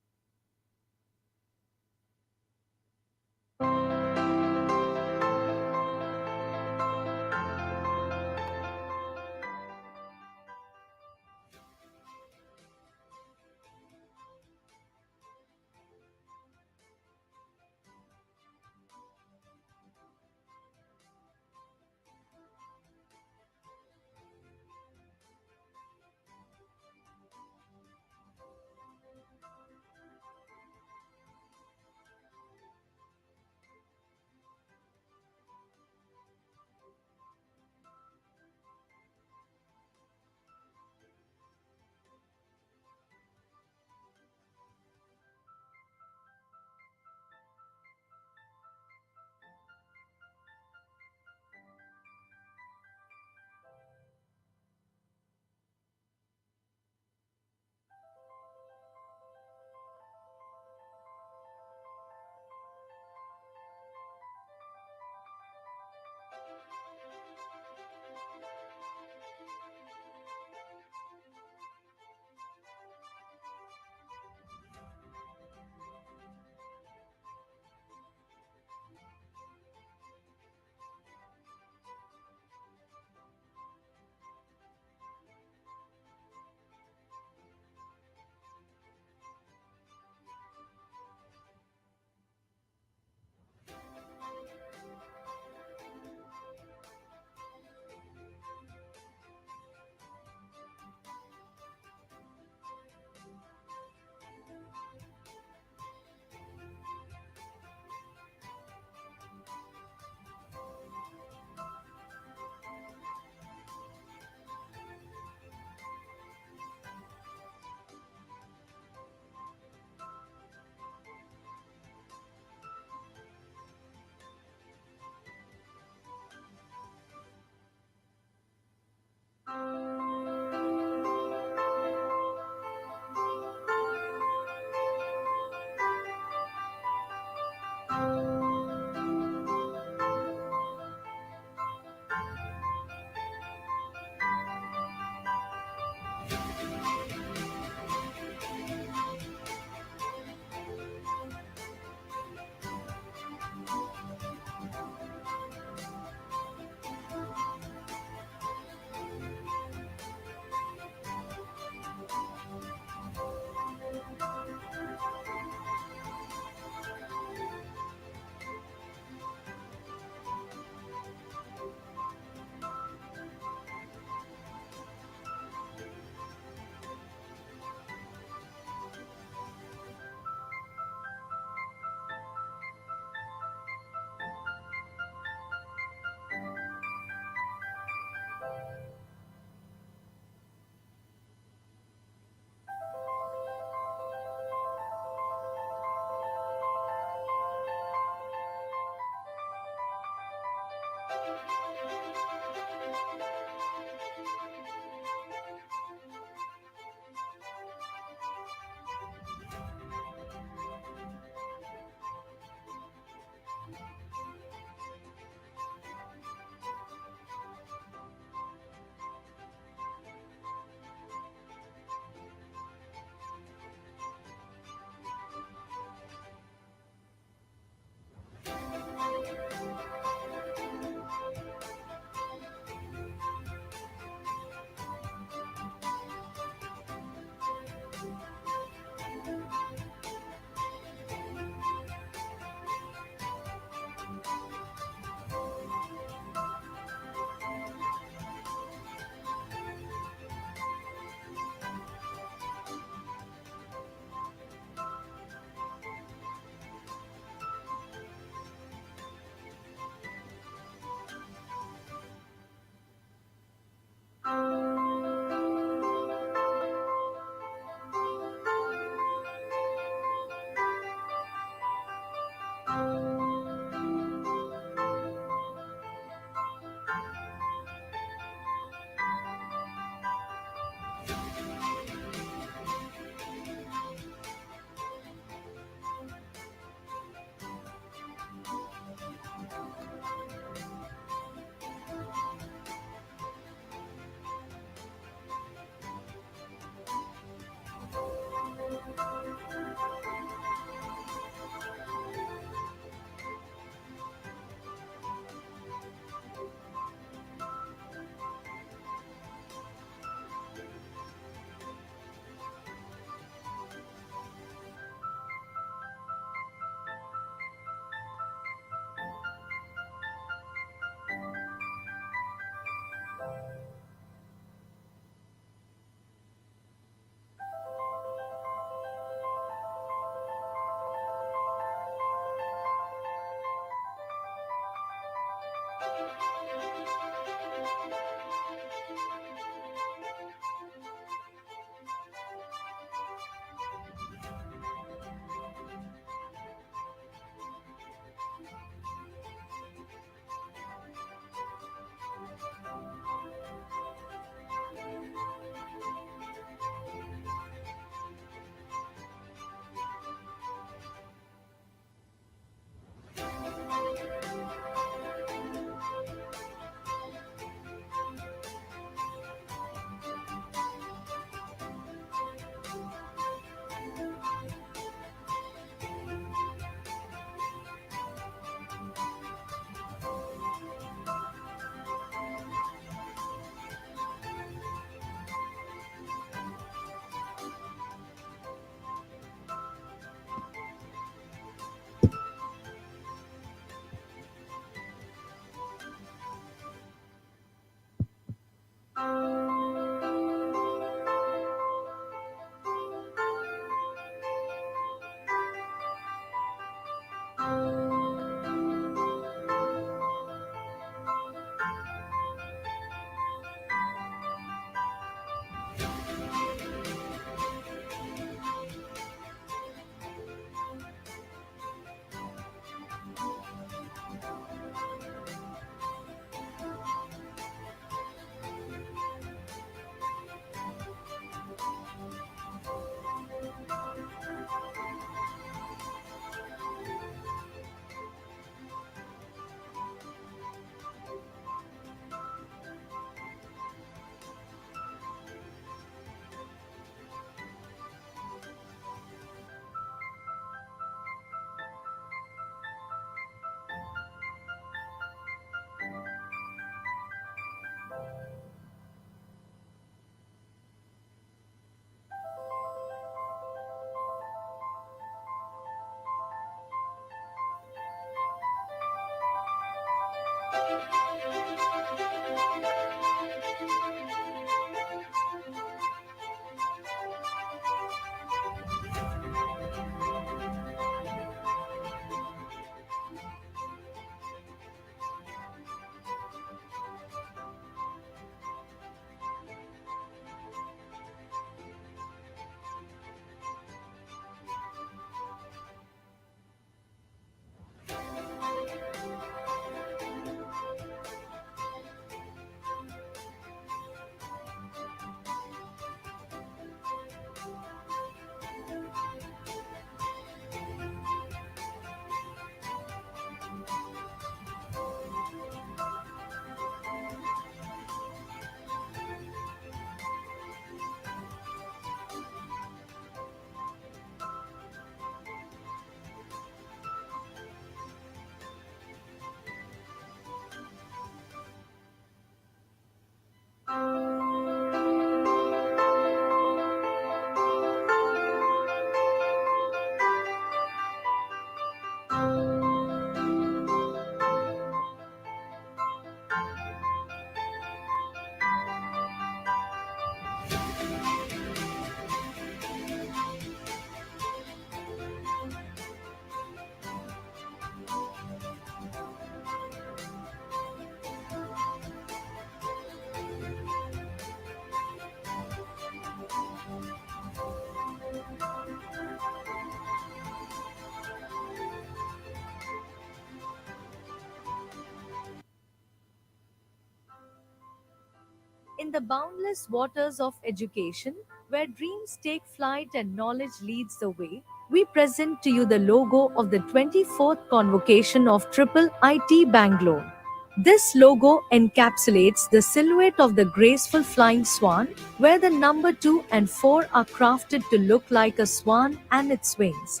In the boundless waters of education, where dreams take flight and knowledge leads the way, we present to you the logo of the 24th Convocation of IIIT-Bangalore. This logo encapsulates the silhouette of the graceful flying swan, where the number 2 and 4 are crafted to look like a swan and its wings.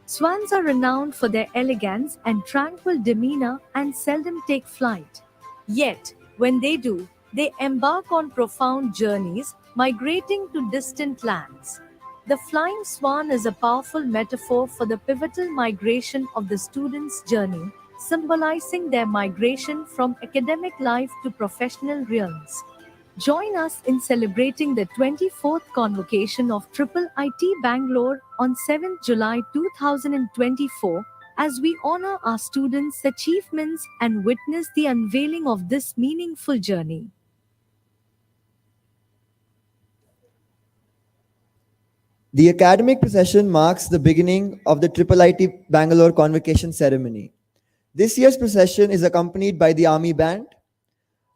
Swans are renowned for their elegance and tranquil demeanor and seldom take flight. Yet, when they do, they embark on profound journeys, migrating to distant lands. The flying swan is a powerful metaphor for the pivotal migration of the student's journey, symbolizing their migration from academic life to professional realms. Join us in celebrating the 24th Convocation of IIIT Bangalore on 7th July 2024 as we honor our students' achievements and witness the unveiling of this meaningful journey. The academic procession marks the beginning of the IIIT Bangalore Convocation ceremony. This year's procession is accompanied by the Army Band.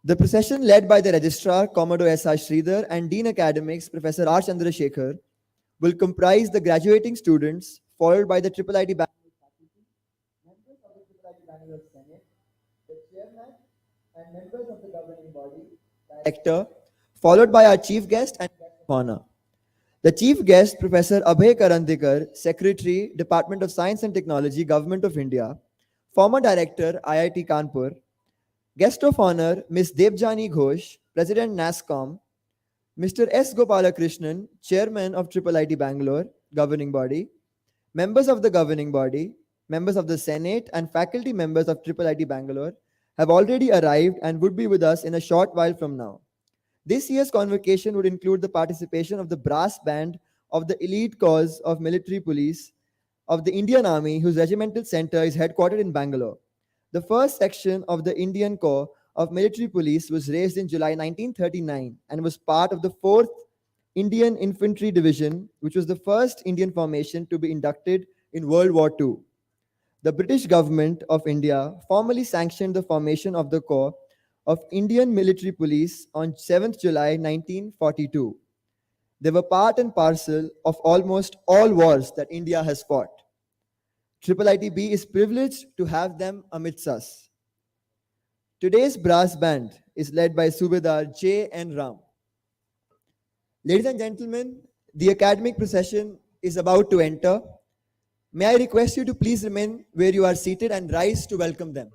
The procession, led by the Registrar, Commodore S.R. Sridhar, and Dean Academics, Professor R. Chandrasekhar, will comprise the graduating students, followed by the IIIT Bangalore faculty, members of the IIIT Bangalore Senate, the chairman, and members of the governing body, director, followed by our chief guest and guest of honor. The chief guest, Professor Abhay Karandikar, Secretary, Department of Science and Technology, Government of India, former Director, IIT Kanpur. Guest of honor, Ms. Debjani Ghosh, President NASCOM, Mr. S. Gopalakrishnan, Chairman of IIIT Bangalore, Governing Body, members of the Governing Body, members of the Senate, and faculty members of IIIT Bangalore have already arrived and would be with us in a short while from now. This year's convocation would include the participation of the brass band of the elite corps of military police of the Indian Army, whose regimental center is headquartered in Bangalore. The first section of the Indian Corps of Military Police was raised in July 1939 and was part of the 4th Indian Infantry Division, which was the first Indian formation to be inducted in World War II. The British government of India formally sanctioned the formation of the Corps of Indian Military Police on 7th July 1942. They were part and parcel of almost all wars that India has fought. IIITB is privileged to have them amidst us. Today's brass band is led by Subedar J. N. Ram. Ladies and gentlemen, the academic procession is about to enter. May I request you to please remain where you are seated and rise to welcome them.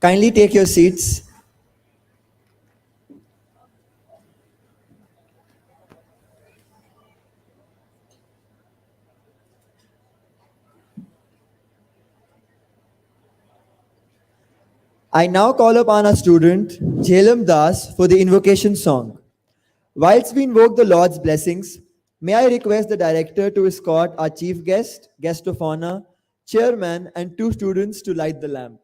Kindly take your seats. I now call upon our student, Jhelam Das, for the invocation song. Whilst we invoke the Lord's blessings, may I request the director to escort our chief guest, guest of honor, chairman, and two students to light the lamp.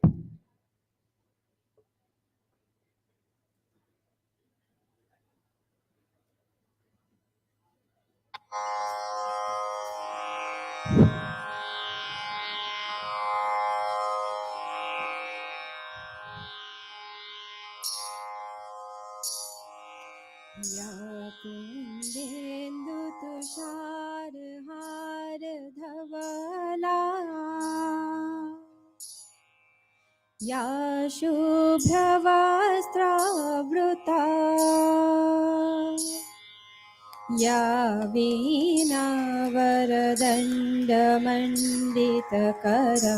या कुन्देन्दु तुषारहार धवला या शुभ्रवस्त्रावृता या वीणावरदण्डमण्डितकरा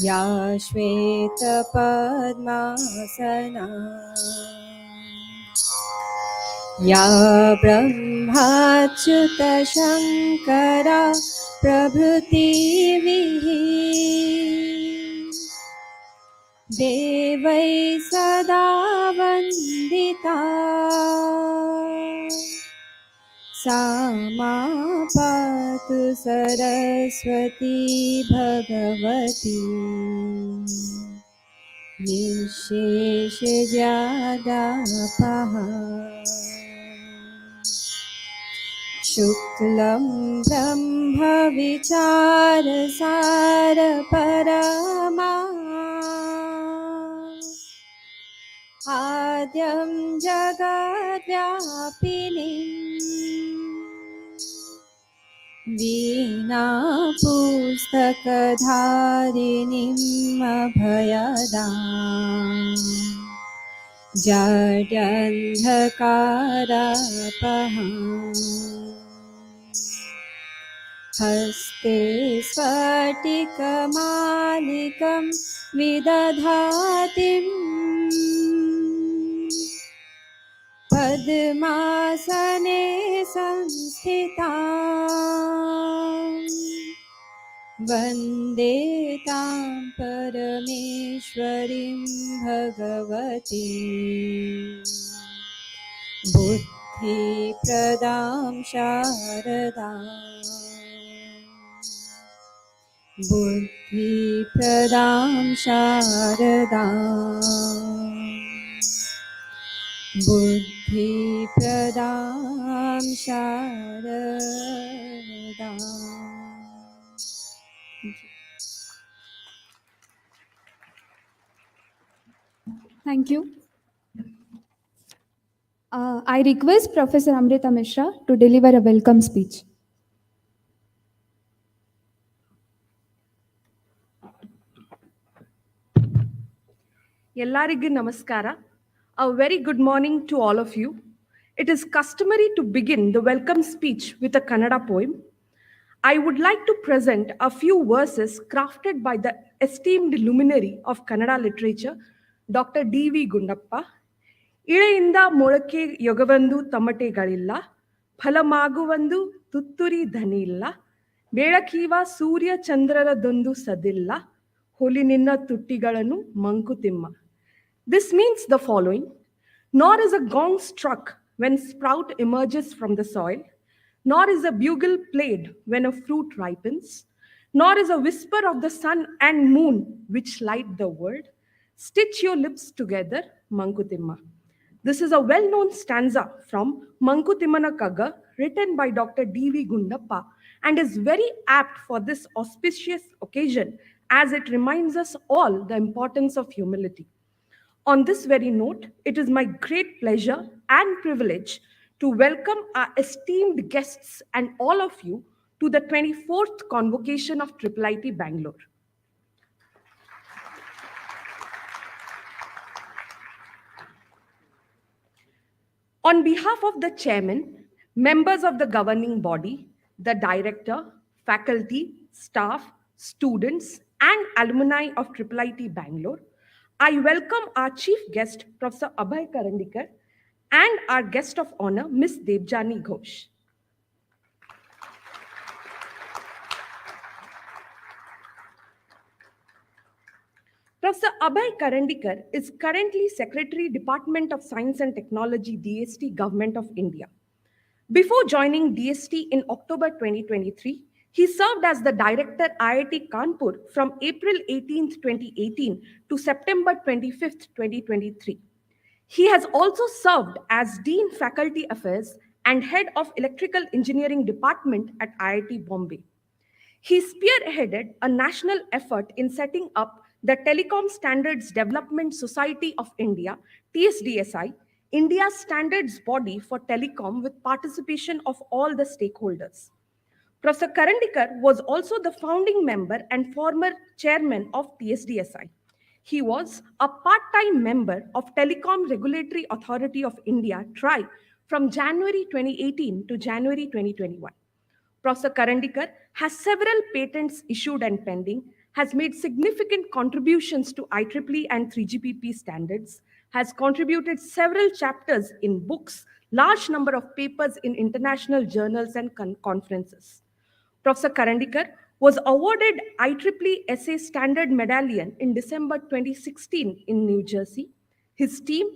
या श्वेतपद्मासना या ब्रह्माच्युतशङ्करा प्रभृतिभिः देवै सदा वन्दिता सा मा पातु सरस्वती भगवती निःशेषज्ञादापः शुक्लं ब्रह्मविचारसारपरमा आद्यं जगद्व्यापिनीं वीणापुस्तकधारिणीम् अभयदाम् जड्यन्धकारापहाम् हस्ते स्फटिकमालिकं विदधातिम् पद्मासने संस्थिता वन्दे तां परमेश्वरीं Bhagwati बुद्धिप्रदां शारदाम् बुद्धिप्रदां शारदाम् बुद्धिप्रदां शारदाम्. Thank you. I request Professor Amrita Mishra to deliver a welcome speech. ಎಲ್ಲರಿಗೂ ನಮಸ್ಕಾರ. A very good morning to all of you. It is customary to begin the welcome speech with a Kannada poem. I would like to present a few verses crafted by the esteemed luminary of Kannada literature, Dr. D.V. Gundappa. ಇಳೆಯಿಂದ ಮೊಳಕೆ ಯೊಗವಂದು ತಮಟೆಗಳಿಲ್ಲ, ಫಲಮಾಗುವಂದು ತುತ್ತುರಿ ಧನಿ ಇಲ್ಲ, ಬೆಳಕೀವ ಸೂರ್ಯ ಚಂದ್ರರದೊಂದು ಸದಿಲ್ಲ, ಹೊಲಿ ನಿನ್ನ ತುಟ್ಟಿಗಳನ್ನು Mankutimma. This means the following: nor is a gong struck when sprout emerges from the soil, nor is a bugle played when a fruit ripens, nor is a whisper of the sun and moon which light the world. Stitch your lips together, Mankutimma. This is a well-known stanza from Mankutimana Kagga, written by Dr. D.V. Gundappa, and is very apt for this auspicious occasion as it reminds us all the importance of humility. On this very note, it is my great pleasure and privilege to welcome our esteemed guests and all of you to the 24th Convocation of IIIT Bangalore. On behalf of the chairman, members of the governing body, the director, faculty, staff, students, and alumni of IIIT Bangalore, I welcome our chief guest, Professor Ajay Karandikar, and our guest of honor, Ms. Debjani Ghosh. Professor Ajay Karandikar is currently Secretary, Department of Science and Technology, DST, Government of India. Before joining DST in October 2023, he served as the Director, IIT Kanpur from April 18, 2018 to September 25, 2023. He has also served as Dean Faculty Affairs and Head of Electrical Engineering Department at IIT Bombay. He spearheaded a national effort in setting up the Telecom Standards Development Society of India, TSDSI, India's standards body for telecom with participation of all the stakeholders. Professor Karandikar was also the founding member and former chairman of TSDSI. He was a part-time member of Telecom Regulatory Authority of India, TRAI, from January 2018 to January 2021. Professor Karandikar has several patents issued and pending, has made significant contributions to IEEE and 3GPP standards, has contributed several chapters in books, large number of papers in international journals and conferences. Professor Karandikar was awarded IEEE SA Standard Medallion in December 2016 in New Jersey. His team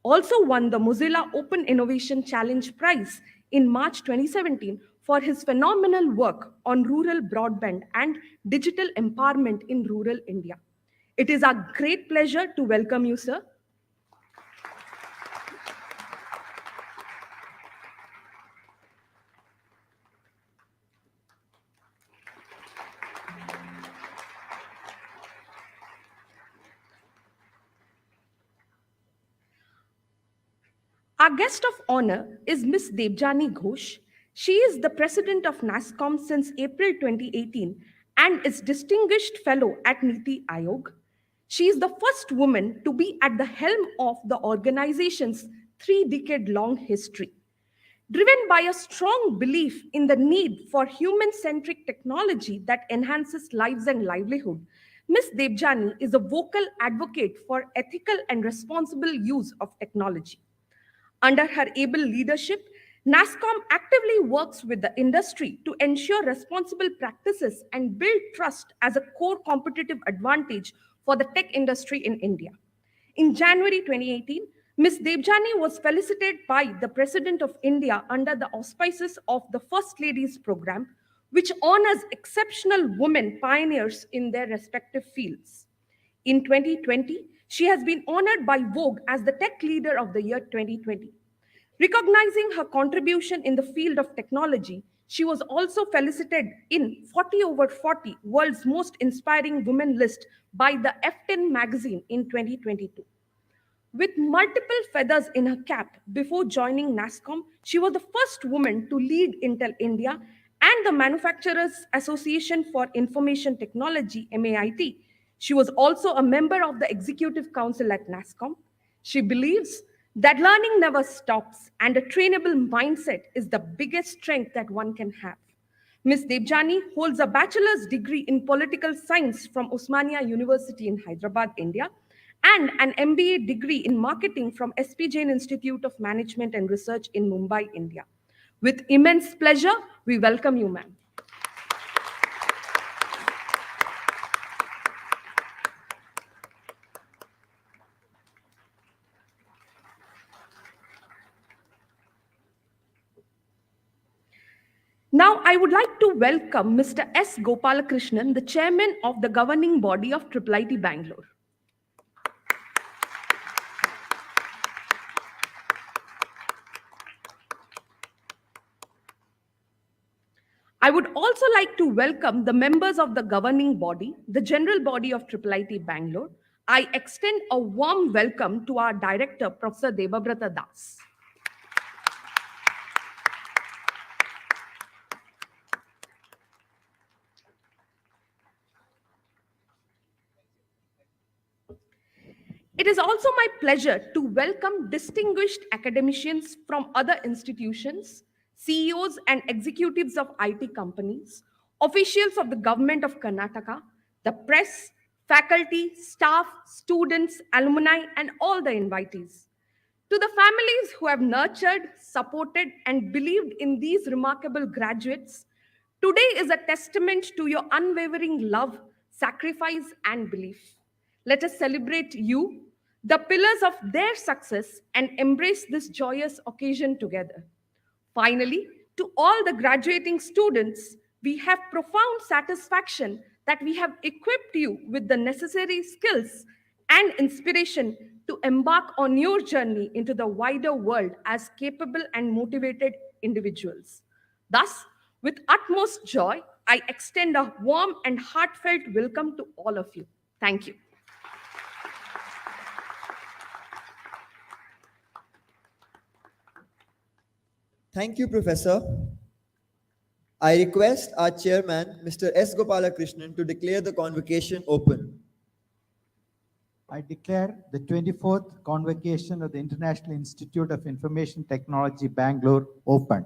also won the Mozilla Open Innovation Challenge Prize in March 2017 for his phenomenal work on rural broadband and digital empowerment in rural India. It is our great pleasure to welcome you, sir. Our guest of honor is Ms. Debjani Ghosh. She is the president of NASSCOM since April 2018 and is distinguished fellow at Niti Aayog. She is the first woman to be at the helm of the organization's 3-decade-long history. Driven by a strong belief in the need for human-centric technology that enhances lives and livelihood, Ms. Debjani is a vocal advocate for ethical and responsible use of technology. Under her able leadership, NASSCOM actively works with the industry to ensure responsible practices and build trust as a core competitive advantage for the tech industry in India. In January 2018, Ms. Debjani was felicitated by the President of India under the auspices of the First Ladies Program, which honors exceptional women pioneers in their respective fields. In 2020, she has been honored by Vogue as the Tech Leader of the Year 2020. Recognizing her contribution in the field of technology, she was also felicitated in 40 over 40 World's Most Inspiring Women list by the F10 magazine in 2022. With multiple feathers in her cap before joining NASSCOM, she was the first woman to lead Intel India and the Manufacturers Association for Information Technology, MAIT. She was also a member of the Executive Council at NASSCOM. She believes that learning never stops and a trainable mindset is the biggest strength that one can have. Ms. Debjani holds a bachelor's degree in political science from Osmania University in Hyderabad, India, and an MBA degree in marketing from SP Jain Institute of Management and Research in Mumbai, India. With immense pleasure, we welcome you, ma'am. Now, I would like to welcome Mr. S. Gopalakrishnan, the chairman of the governing body of IIIT Bangalore. I would also like to welcome the members of the governing body, the general body of IIIT Bangalore. I extend a warm welcome to our director, Professor Debabrata Das. It is also my pleasure to welcome distinguished academicians from other institutions, CEOs and executives of IT companies, officials of the government of Karnataka, the press, faculty, staff, students, alumni, and all the invitees. To the families who have nurtured, supported, and believed in these remarkable graduates, today is a testament to your unwavering love, sacrifice, and belief. Let us celebrate you, the pillars of their success, and embrace this joyous occasion together. Finally, to all the graduating students, we have profound satisfaction that we have equipped you with the necessary skills and inspiration to embark on your journey into the wider world as capable and motivated individuals. Thus, with utmost joy, I extend a warm and heartfelt welcome to all of you. Thank you. Thank you, Professor. I request our chairman, Mr. S. Gopalakrishnan, to declare the convocation open. I declare the 24th Convocation of the International Institute of Information Technology, Bangalore, open.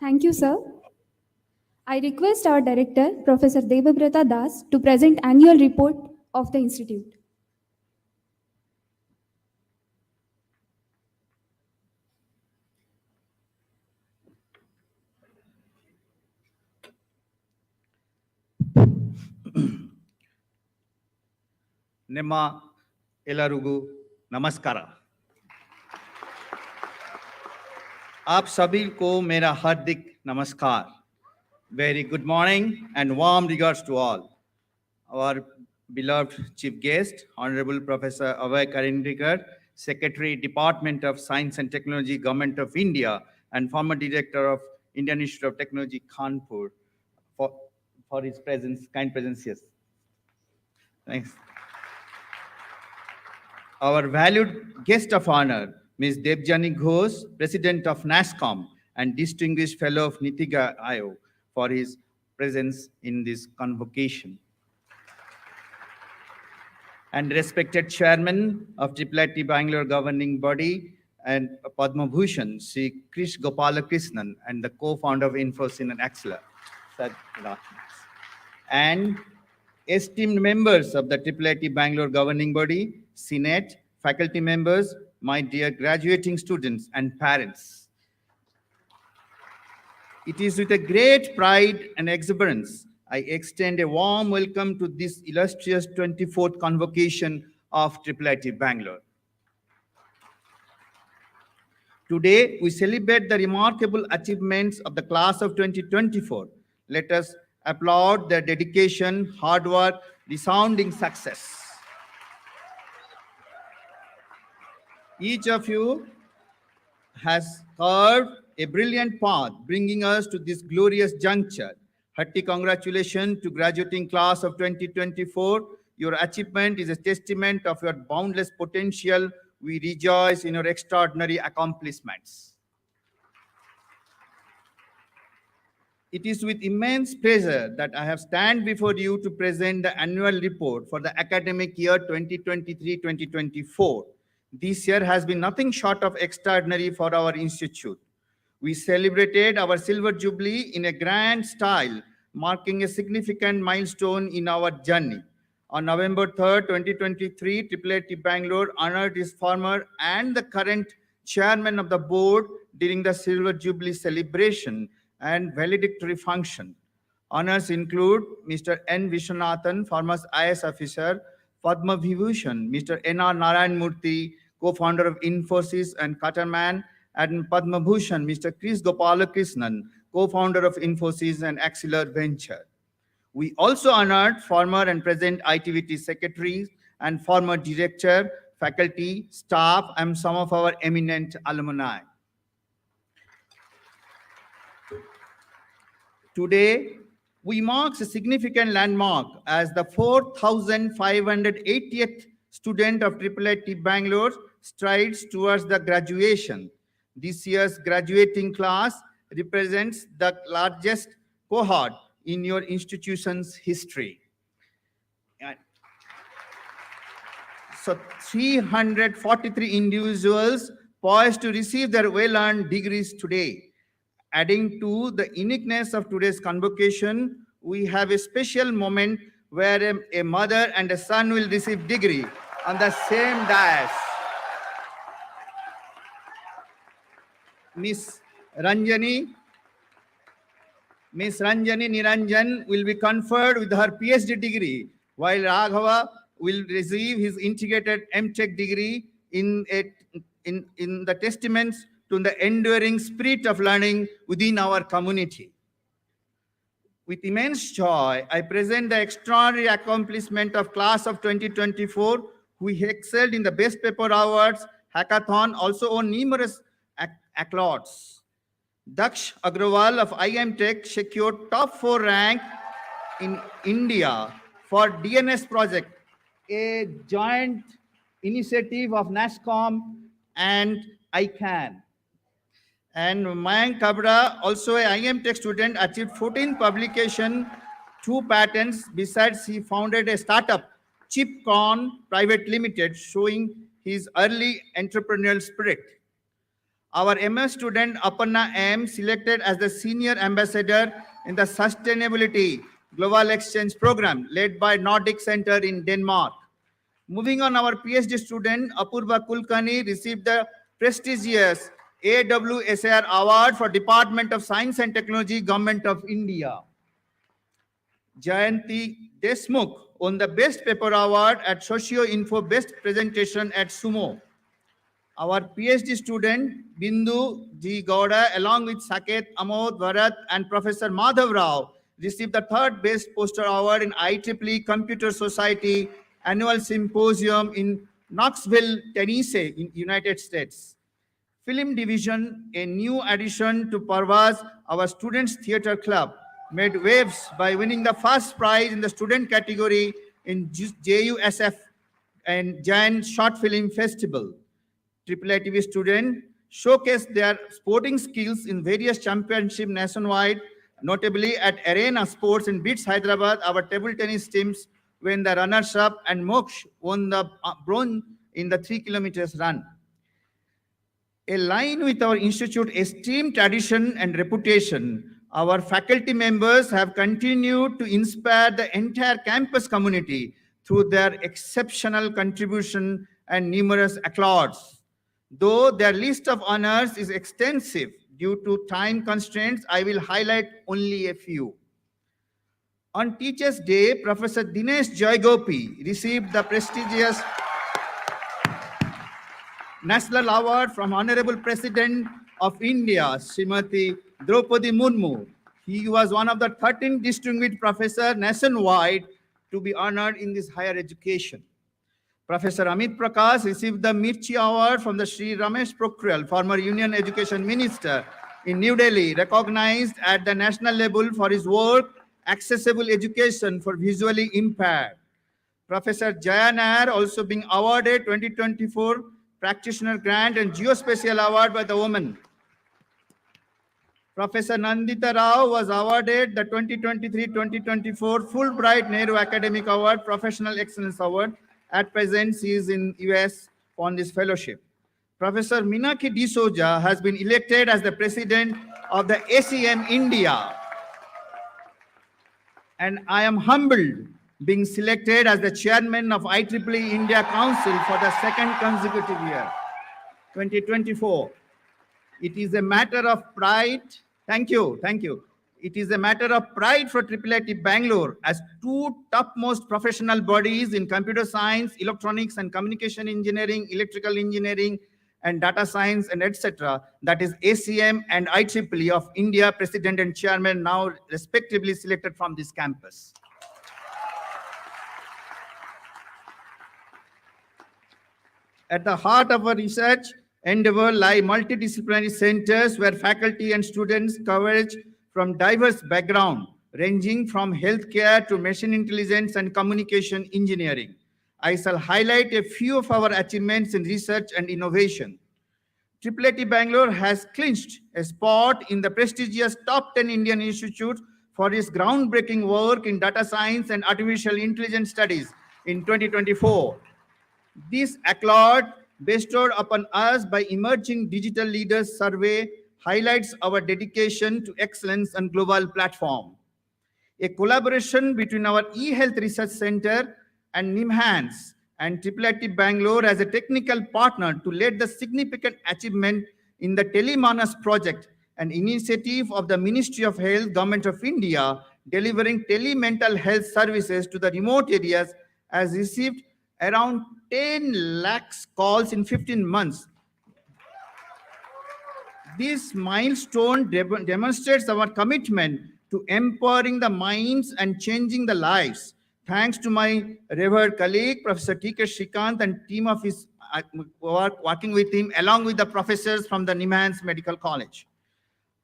Thank you, sir. I request our director, Professor Debabrata Das, to present annual report of the institute. ನಿಮ್ಮ ಎಲ್ಲರಿಗೂ नमस्कार। आप सभी को मेरा हार्दिक नमस्कार। Very good morning and warm regards to all. Our beloved chief guest, Honorable Professor Ajay Interview, Secretary, Department of Science and Technology, Government of India, and former Director of Indian Institute of Technology, Kanpur, for his presence, kind presence. Yes. Thanks. Our valued guest of honor, Ms. Debjani Ghosh, President of NASCOM and Distinguished Fellow of Niti Aayog, for his presence in this convocation. And respected Chairman of IIIT Bangalore Governing Body and Padma Bhushan, Sri Krish Gopalakrishnan, and the co-founder of Invocation and Axla. And esteemed members of the IIIT Bangalore Governing Body, Senate, faculty members, my dear graduating students and parents. It is with a great pride and exuberance I extend a warm welcome to this illustrious 24th convocation of IIIT Bangalore. Today, we celebrate the remarkable achievements of the class of 2024. Let us applaud their dedication, hard work, resounding success. Each of you has carved a brilliant path, bringing us to this glorious juncture. Hearty congratulations to graduating class of 2024. Your achievement is a testament of your boundless potential. We rejoice in your extraordinary accomplishments. It is with immense pleasure that I have stand before you to present the annual report for the academic year 2023-2024. This year has been nothing short of extraordinary for our institute. We celebrated our silver jubilee in a grand style, marking a significant milestone in our journey. On November 3rd, 2023, IIIT Bangalore honored its former and the current chairman of the board during the silver jubilee celebration and valedictory function. Honors include Mr. N. Vishwanathan, former IAS officer, Padma Vibhushan, Mr. N.R. Narayan Murthy, co-founder of Infosys and Caterman, and Padma Bhushan, Mr. Krish Gopalakrishnan, co-founder of Infosys and Axelar Venture. We also honored former and present ITVT secretaries and former director, faculty, staff, and some of our eminent alumni. Today, we mark a significant landmark as the 4,580th student of IIIT Bangalore strides towards the graduation. This year's graduating class represents the largest cohort in your institution's history. So 343 individuals poised to receive their well-earned degrees today. Adding to the uniqueness of today's convocation, we have a special moment where a mother and a son will receive degree on the same dais. Miss Ranjani Niranjan will be conferred with her PhD degree, while Raghava will receive his integrated MTech degree in the testaments to the enduring spirit of learning within our community. With immense joy, I present the extraordinary accomplishment of class of 2024, who excelled in the Best Paper Awards, Hackathon, also won numerous accolades. Daksh Agrawal of IIM Tech secured top 4 rank in India for DNS project, a joint initiative of NASCOM and ICANN. And Mayank Kabra, also a IIM Tech student, achieved 14 publication, 2 patents. Besides, he founded a startup, ChipCon Private Limited, showing his early entrepreneurial spirit. Our MS student Aparna M selected as the senior ambassador in the Sustainability Global Exchange Program led by Nordic Center in Denmark. Moving on, our PhD student Apurva Kulkarni received the prestigious AWSAR Award for Department of Science and Technology, Government of India. Jayanti Desmukh won the Best Paper Award at Socio Info Best Presentation at Sumo. Our PhD student Bindu G. Gowda, along with Saket, Amod, Bharat, and Professor Madhav Rao, received the 3rd Best Poster Award in IEEE Computer Society Annual Symposium in Knoxville, Tennessee, in United States. Film Division, a new addition to Parvaz, our Students Theatre Club, made waves by winning the first prize in the student category in JUSF and Giant Short Film Festival. IIIT students showcased their sporting skills in various championships nationwide, notably at Arena Sports in BITS Hyderabad. Our table tennis teams won the runners-up and Moksh won the bronze in the 3 kilometers run. Aligned with our institute esteemed tradition and reputation, our faculty members have continued to inspire the entire campus community through their exceptional contribution and numerous accolades. Though their list of honors is extensive due to time constraints, I will highlight only a few. On Teachers' Day, Professor Dinesh Joygopi received the prestigious National Award from Honorable President of India, Srimati Draupadi Murmu. He was one of the 13 distinguished professors nationwide to be honored in this higher education. Professor Amit Prakash received the Mirchi Award from the Sri Ramesh Pokhriyal, former Union Education Minister in New Delhi, recognized at the national level for his work, accessible education for visually impaired. Professor Jaya Nair also being awarded 2024 Practitioner Grant and Geospatial Award by the woman. Professor Nandita Rao was awarded the 2023-2024 Fulbright Nehru Academic Award, Professional Excellence Award. At present, she is in US on this fellowship. Professor Minaki D'Souza has been elected as the president of the ACM India. And I am humbled being selected as the chairman of IEEE India Council for the 2nd consecutive year, 2024. It is a matter of pride. Thank you. It is a matter of pride for IIIT Bangalore as 2 topmost professional bodies in computer science, electronics and communication engineering, electrical engineering, and data science, and etc. That is ACM and IEEE of India, President and Chairman, now respectively selected from this campus. At the heart of our research endeavor lie multidisciplinary centers where faculty and students coverage from diverse backgrounds, ranging from healthcare to machine intelligence and communication engineering. I shall highlight a few of our achievements in research and innovation. IIIT Bangalore has clinched a spot in the prestigious top 10 Indian institutes for its groundbreaking work in data science and artificial intelligence studies in 2024. This accolade bestowed upon us by Emerging Digital Leaders Survey highlights our dedication to excellence and global platform. A collaboration between our eHealth Research Center and NIMHANS and IIIT Bangalore as a technical partner to lead the significant achievement in the Telemanas project, an initiative of the Ministry of Health, Government of India, delivering telemental health services to the remote areas, has received around 10 lakhs calls in 15 months. This milestone demonstrates our commitment to empowering the minds and changing the lives. Thanks to my revered colleague, Professor T.K. Shrikant, and team of his working with him, along with the professors from the NIMHANS Medical College.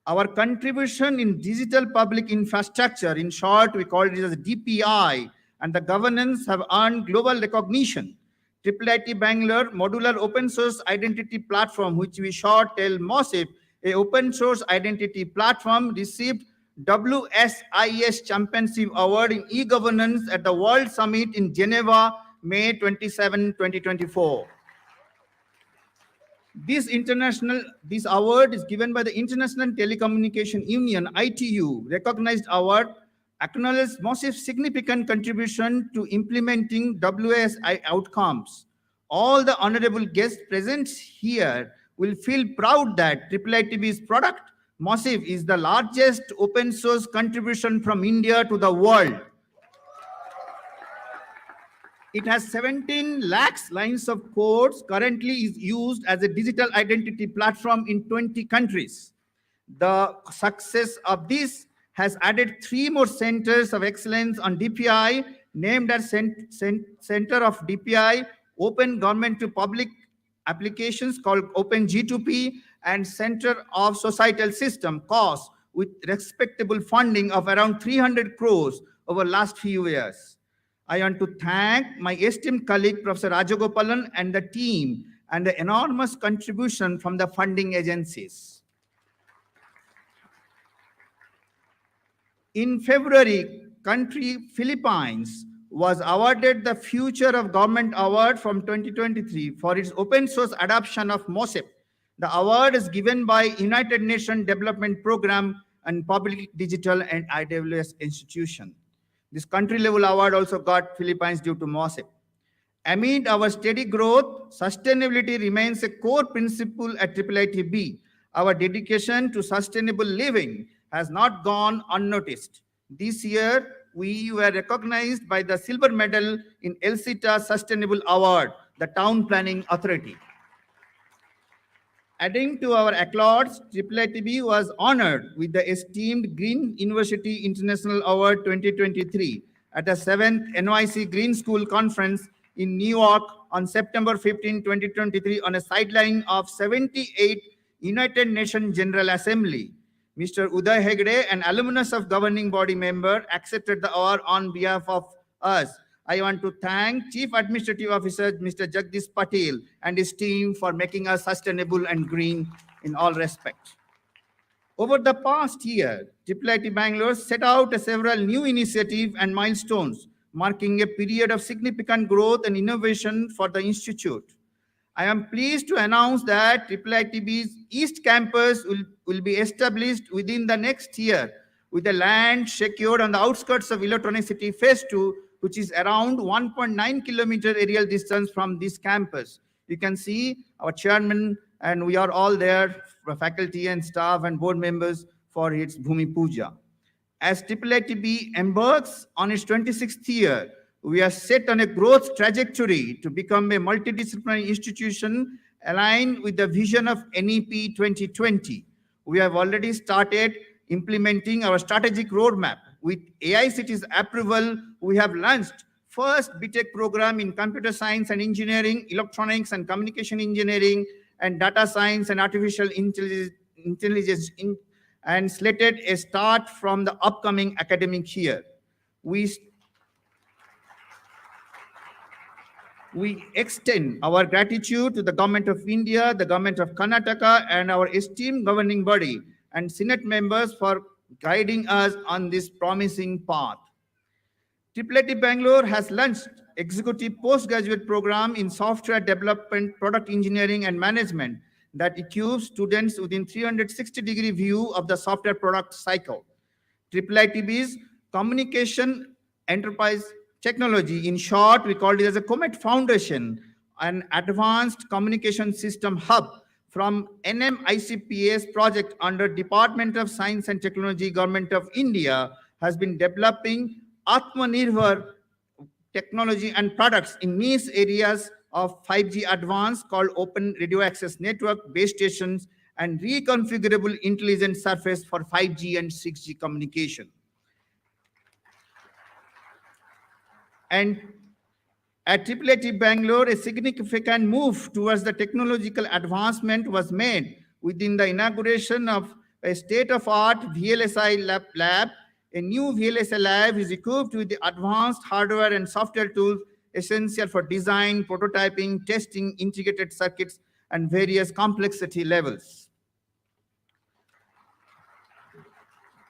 Our contribution in digital public infrastructure, in short, we call it as DPI, and the governance have earned global recognition. IIIT Bangalore Modular Open Source Identity Platform, which we short tell MOSIP, a open source identity platform, received WSIS Championship Award in e-governance at the World Summit in Geneva, May 27, 2024. This award is given by the International Telecommunication Union, ITU, recognized award, acknowledges MOSIF's significant contribution to implementing WSI outcomes. All the honorable guests present here will feel proud that IIITB's product, MOSIF, is the largest open source contribution from India to the world. It has 17 lakhs lines of code, currently is used as a digital identity platform in 20 countries. The success of this has added 3 more centers of excellence on DPI, named as Center of DPI, Open Government to Public Applications called Open G2P, and Center of Societal System, COS, with respectable funding of around 300 crores over last few years. I want to thank my esteemed colleague, Professor Rajagopalan, and the team, and the enormous contribution from the funding agencies. In February, country Philippines was awarded the Future of Government Award from 2023 for its open source adoption of MOSIP. The award is given by United Nations Development Program and Public Digital and IWS Institution. This country-level award also got Philippines due to MOSIP. Amid our steady growth, sustainability remains a core principle at IIIT-B. Our dedication to sustainable living has not gone unnoticed. This year, we were recognized by the silver medal in ELSITA Sustainable Award, the Town Planning Authority. Adding to our accolades, IIIT-B was honored with the esteemed Green University International Award 2023 at the 7th NYC Green School Conference in New York on September 15, 2023 on a sideline of 78 United Nations General Assembly. Mr. Uday Hegde, an alumnus of governing body member, accepted the award on behalf of us. I want to thank Chief Administrative Officer Mr. Jagdish Patel and his team for making us sustainable and green in all respects. Over the past year, IIIT Bangalore set out several new initiatives and milestones, marking a period of significant growth and innovation for the institute. I am pleased to announce that IIITB's East Campus will be established within the next year, with the land secured on the outskirts of Electronic City Phase 2, which is around 1.9 kilometer aerial distance from this campus. You can see our chairman, and we are all there, faculty and staff and board members, for its Bhumi Puja. As IIIT-B embarks on its 26th year, we are set on a growth trajectory to become a multidisciplinary institution aligned with the vision of NEP 2020. We have already started implementing our strategic roadmap. With AICT's approval, we have launched first BTech program in computer science and engineering, electronics and communication engineering, and data science and artificial intelligence, and slated a start from the upcoming academic year. We extend our gratitude to the Government of India, the Government of Karnataka, and our esteemed governing body and Senate members for guiding us on this promising path. IIIT Bangalore has launched executive postgraduate program in software development, product engineering, and management that equips students within 360-degree view of the software product cycle. IIITB's Communication Enterprise Technology, in short, we call it as a COMET Foundation, an advanced communication system hub from NMICPS project under Department of Science and Technology, Government of India, has been developing Atmanirbhar technology and products in niche areas of 5G advanced called Open Radio Access Network, base stations, and reconfigurable intelligent surface for 5G and 6G communication. And at IIIT Bangalore, a significant move towards the technological advancement was made within the inauguration of a state-of-art VLSI lab. A new VLSI lab is equipped with the advanced hardware and software tools essential for design, prototyping, testing, integrated circuits, and various complexity levels.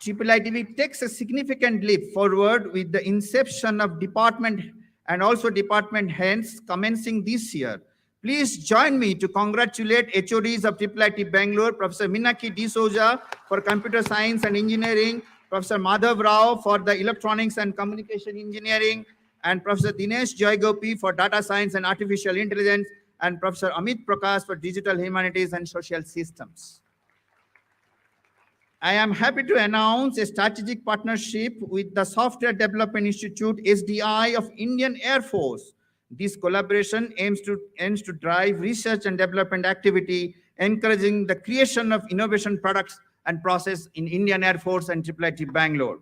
IIIT takes a significant leap forward with the inception of department and also department heads commencing this year. Please join me to congratulate HODs of IIIT Bangalore, Professor Minaki D'Souza for Computer Science and Engineering, Professor Madhav Rao for the Electronics and Communication Engineering, and Professor Dinesh Joygopi for Data Science and Artificial Intelligence, and Professor Amit Prakash for Digital Humanities and Social Systems. I am happy to announce a strategic partnership with the Software Development Institute, SDI, of Indian Air Force. This collaboration aims to drive research and development activity, encouraging the creation of innovation products and process in Indian Air Force and IIIT Bangalore.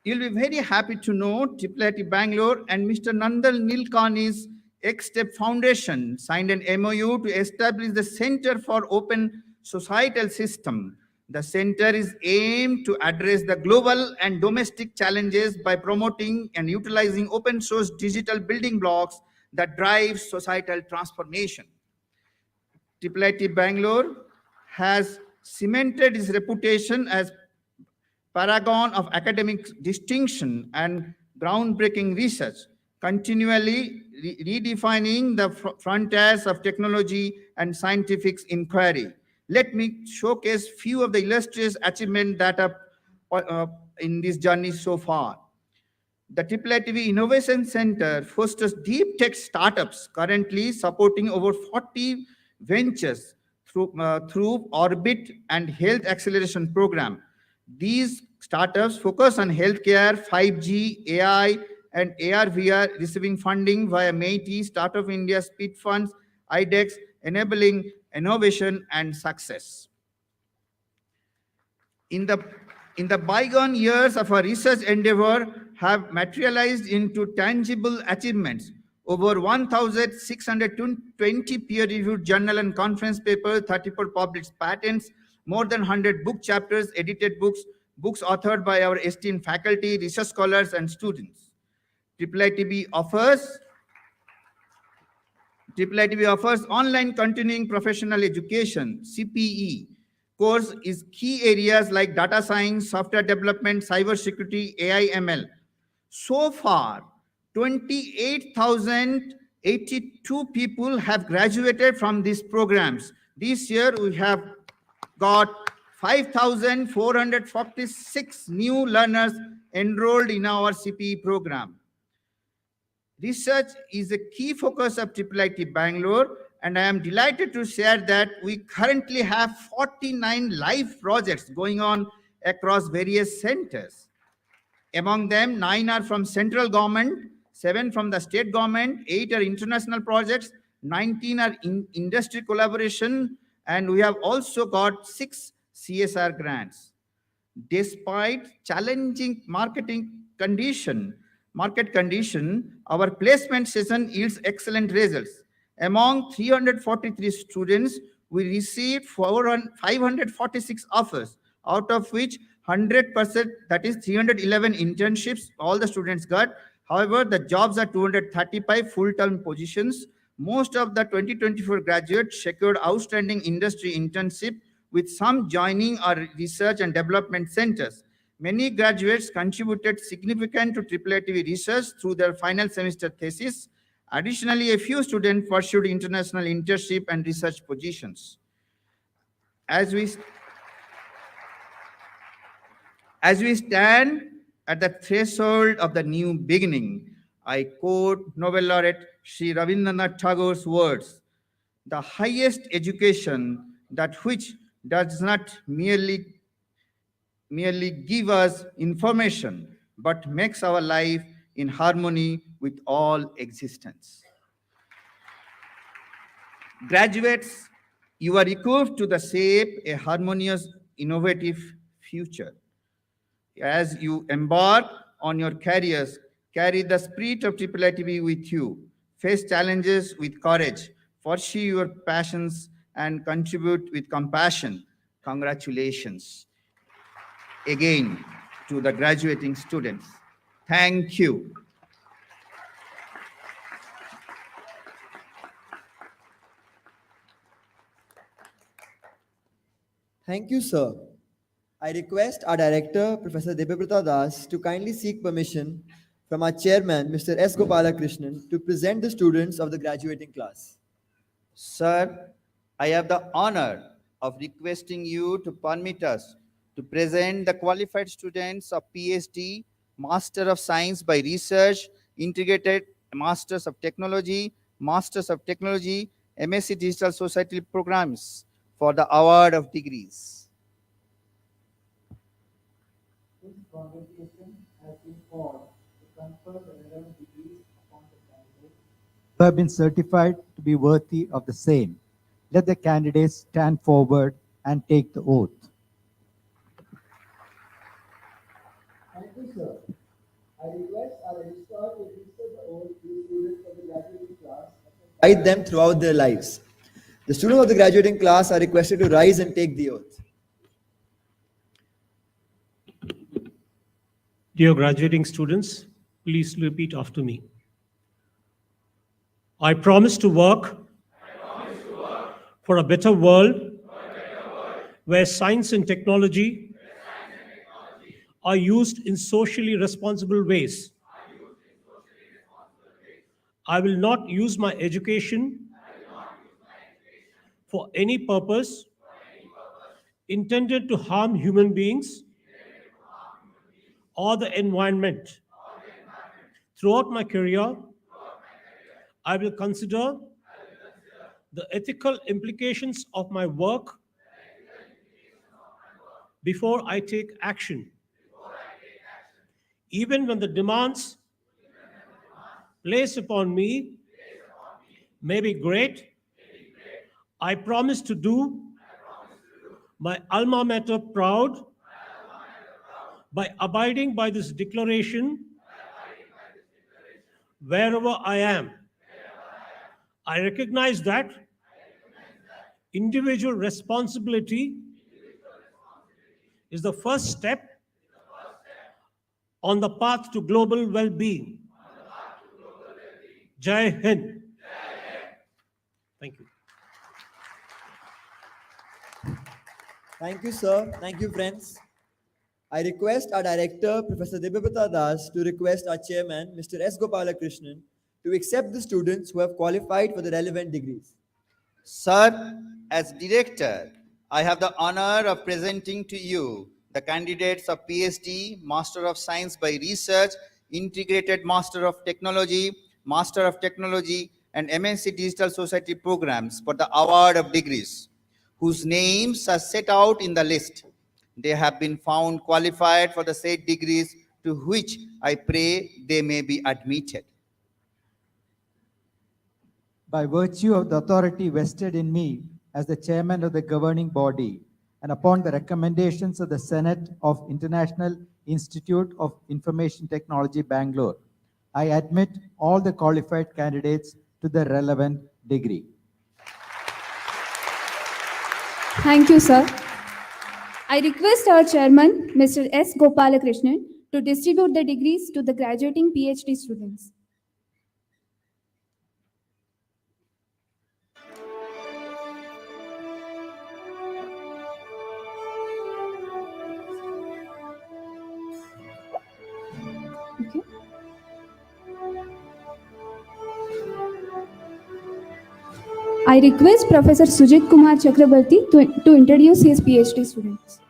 You'll be very happy to know IIIT Bangalore and Mr. Nandal Nilekani's X-Step Foundation signed an MOU to establish the Center for Open Societal System. The center is aimed to address the global and domestic challenges by promoting and utilizing open source digital building blocks that drive societal transformation. IIIT Bangalore has cemented its reputation as paragon of academic distinction and groundbreaking research, continually redefining the frontiers of technology and scientific inquiry. Let me showcase few of the illustrious achievements that are in this journey so far. The IIIT Innovation Center fosters deep tech startups, currently supporting over 40 ventures through Orbit and Health Acceleration Program. These startups focus on healthcare, 5G, AI, and AR/VR, receiving funding via MeitY, Startup India, Speed Funds, IDEX, enabling innovation and success. In the bygone years of our research endeavor have materialized into tangible achievements. Over 1,620 peer-reviewed journal and conference papers, 34 published patents, more than 100 book chapters, edited books, books authored by our esteemed faculty, research scholars, and students. IIIT offers online continuing professional education, CPE, course is key areas like data science, software development, cybersecurity, AI, ML. So far, 28,082 people have graduated from these programs. This year, we have got 5,446 new learners enrolled in our CPE program. Research is a key focus of IIIT Bangalore, and I am delighted to share that we currently have 49 live projects going on across various centers. Among them, 9 are from central government, 7 from the state government, 8 are international projects, 19 are in industry collaboration, and we have also got 6 CSR grants. Despite challenging market condition, our placement session yields excellent results. Among 343 students, we received 546 offers, out of which 100%, that is 311 internships, all the students got. However, the jobs are 235 full-time positions. Most of the 2024 graduates secured outstanding industry internship, with some joining our research and development centers. Many graduates contributed significant to IIIT research through their final semester thesis. Additionally, a few students pursued international internship and research positions. As we stand at the threshold of the new beginning, I quote Nobel laureate Sri Rabindranath Tagore's words: "The highest education, that which does not merely give us information, but makes our life in harmony with all existence." Graduates, you are equipped to shape a harmonious, innovative future. As you embark on your careers, carry the spirit of IIIT with you. Face challenges with courage. Pursue your passions and contribute with compassion. Congratulations again to the graduating students. Thank you. Thank you, sir. I request our director, Professor Debabrata Das, to kindly seek permission from our chairman, Mr. S. Gopalakrishnan, to present the students of the graduating class. Sir, I have the honor of requesting you to permit us to present the qualified students of PhD, Master of Science by Research, Integrated Masters of Technology, MSc Digital Society programs for the award of degrees. This convocation has been called to confer the relevant degrees upon the candidates who have been certified to be worthy of the same. Let the candidates stand forward and take the oath. Thank you, sir. I request our registrar to administer the oath to the students of the graduating class and guide them throughout their lives. The students of the graduating class are requested to rise and take the oath. Dear graduating students, please repeat after me. I promise to work for a better world where science and technology are used in socially responsible ways. I will not use my education for any purpose intended to harm human beings or the environment. Throughout my career, I will consider the ethical implications of my work before I take action. Even when the demands placed upon me may be great, I promise to do my alma mater proud by abiding by this declaration wherever I am. I recognize that individual responsibility is the first step on the path to global well-being. Jai Hind. Thank you. Thank you, sir. Thank you, friends. I request our director, Professor Debabrata Das, to request our chairman, Mr. S. Gopalakrishnan, to accept the students who have qualified for the relevant degrees. Sir, as director, I have the honor of presenting to you the candidates of PhD, Master of Science by Research, Integrated Master of Technology, and MSc Digital Society programs for the award of degrees, whose names are set out in the list. They have been found qualified for the said degrees, to which I pray they may be admitted. By virtue of the authority vested in me as the chairman of the governing body, and upon the recommendations of the Senate of International Institute of Information Technology, Bangalore, I admit all the qualified candidates to the relevant degree. Thank you, sir. I request our chairman, Mr. S. Gopalakrishnan, to distribute the degrees to the graduating PhD students. Okay. I request Professor Sujit Kumar Chakrabarti to introduce his PhD students.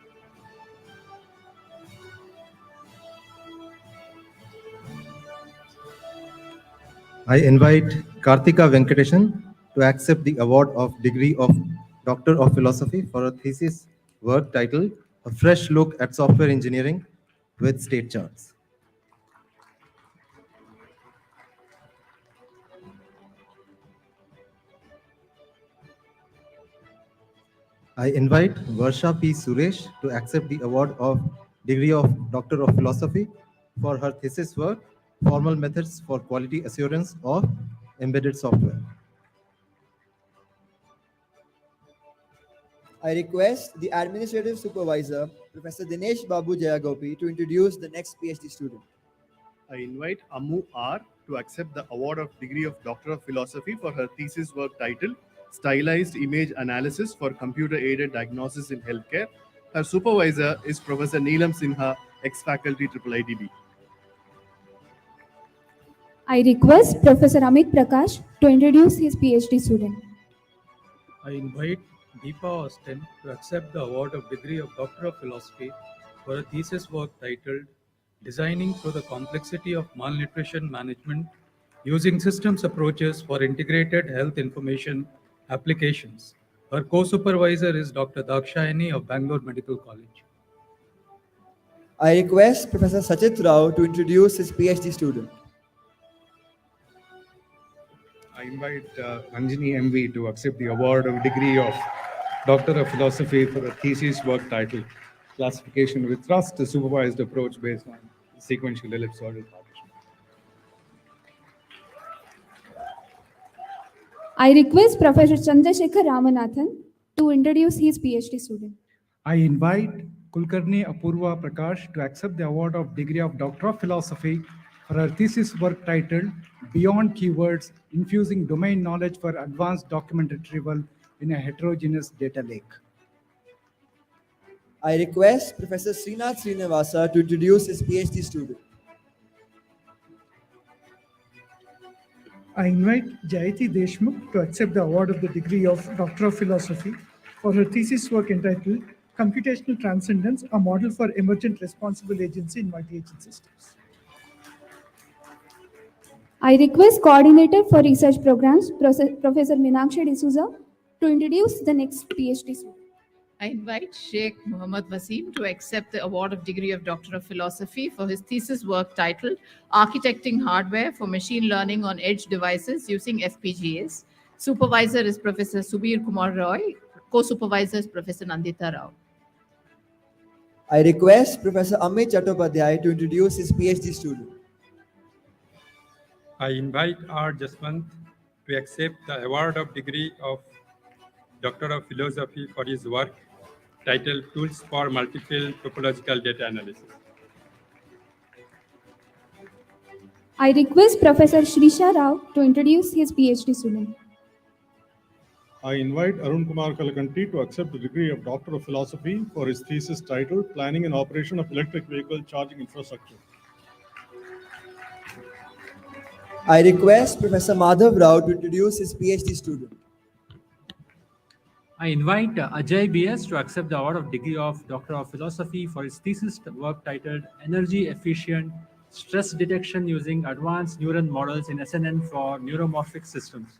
I invite Karthika Venkatesan to accept the award of degree of Doctor of Philosophy for a thesis work titled A Fresh Look at Software Engineering with State Charts. I invite Varsha P. Suresh to accept the award of degree of Doctor of Philosophy for her thesis work, Formal Methods for Quality Assurance of Embedded Software. I request the Administrative Supervisor, Professor Dinesh Babu Jayagopi, to introduce the next PhD student. I invite Ammu R to accept the award of degree of Doctor of Philosophy for her thesis work titled Stylized Image Analysis for Computer-Aided Diagnosis in Healthcare. Her supervisor is Professor Neelam Sinha, ex-faculty IIIT-B. I request Professor Amit Prakash to introduce his PhD student. I invite Deepa Austin to accept the award of degree of Doctor of Philosophy for a thesis work titled Designing through the Complexity of Malnutrition Management Using Systems Approaches for Integrated Health Information Applications. Her co-supervisor is Dr. Dakshayani of Bangalore Medical College. I request Professor Sachit Rao to introduce his PhD student. I invite Anjani MV to accept the award of degree of Doctor of Philosophy for a thesis work titled Classification with Trust, a supervised approach based on sequential ellipsoidal partition. I request Professor Chandrasekhar Ramanathan to introduce his PhD student. I invite Kulkarni Apurva Prakash to accept the award of degree of Doctor of Philosophy for her thesis work titled Beyond Keywords, Infusing Domain Knowledge for Advanced Document Retrieval in a Heterogeneous Data Lake. I request Professor Srinath Srinivasa to introduce his PhD student. I invite Jayati Deshmukh to accept the award of the degree of Doctor of Philosophy for her thesis work entitled Computational Transcendence, a Model for Emergent Responsible Agency in Multi-Agent Systems. I request Coordinator for Research Programs, Professor Meenakshi D'Souza, to introduce the next PhD student. I invite Sheikh Muhammad Wasim to accept the award of degree of Doctor of Philosophy for his thesis work titled Architecting Hardware for Machine Learning on Edge Devices Using FPGAs. Supervisor is Professor Subir Kumar Roy. Co-supervisor is Professor Nandita Rao. I request Professor Amit Chattopadhyay to introduce his PhD student. I invite R. Jaswant to accept the award of degree of Doctor of Philosophy for his work titled Tools for Multiple Topological Data Analysis. I request Professor Shrisha Rao to introduce his PhD student. I invite Arun Kumar Kalakanti to accept the degree of Doctor of Philosophy for his thesis titled Planning and Operation of Electric Vehicle Charging Infrastructure. I request Professor Madhav Rao to introduce his PhD student. I invite Ajay BS to accept the award of degree of Doctor of Philosophy for his thesis work titled Energy Efficient Stress Detection Using Advanced Neuron Models in SNN for Neuromorphic Systems.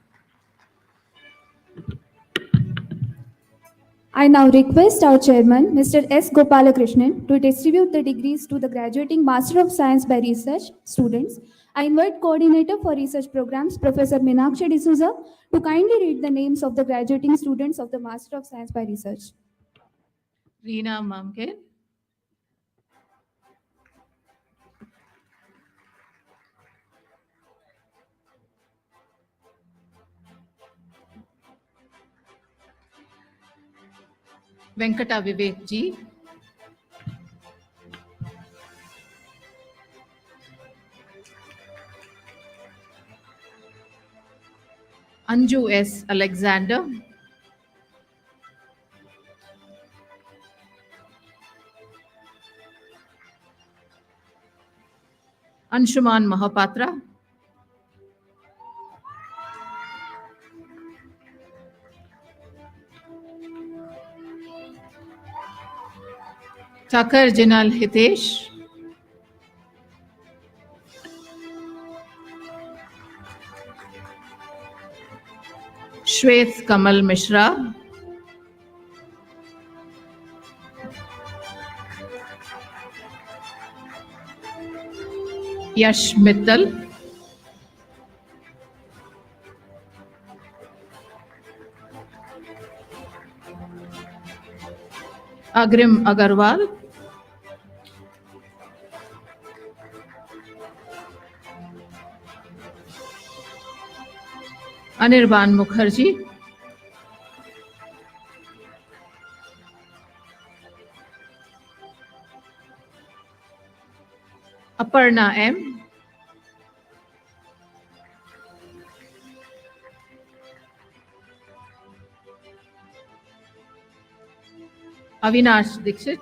I now request our chairman, Mr. S. Gopalakrishnan, to distribute the degrees to the graduating Master of Science by Research students. I invite Coordinator for Research Programs, Professor Meenakshi D'Souza, to kindly read the names of the graduating students of the Master of Science by Research. Reena Mamken. Venkata Vivek Ji. Anju S. Alexander. Anshuman Mahapatra. Takar Jinal Hitesh. Shwet Kamal Mishra. Yash Mittal. Agrim Agarwal. Anirban Mukherjee. Aparna M. Avinash Dixit.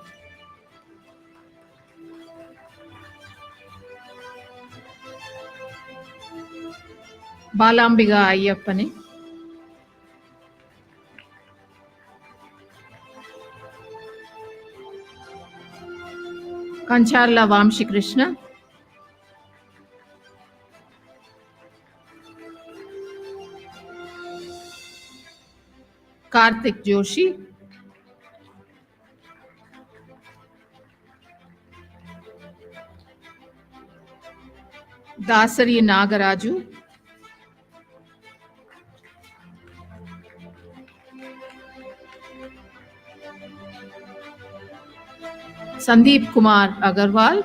Balambiga Ayyappani. Kancharla Vamshi Krishna. Karthik Joshi. Dasari Nagaraju. Sandeep Kumar Agarwal.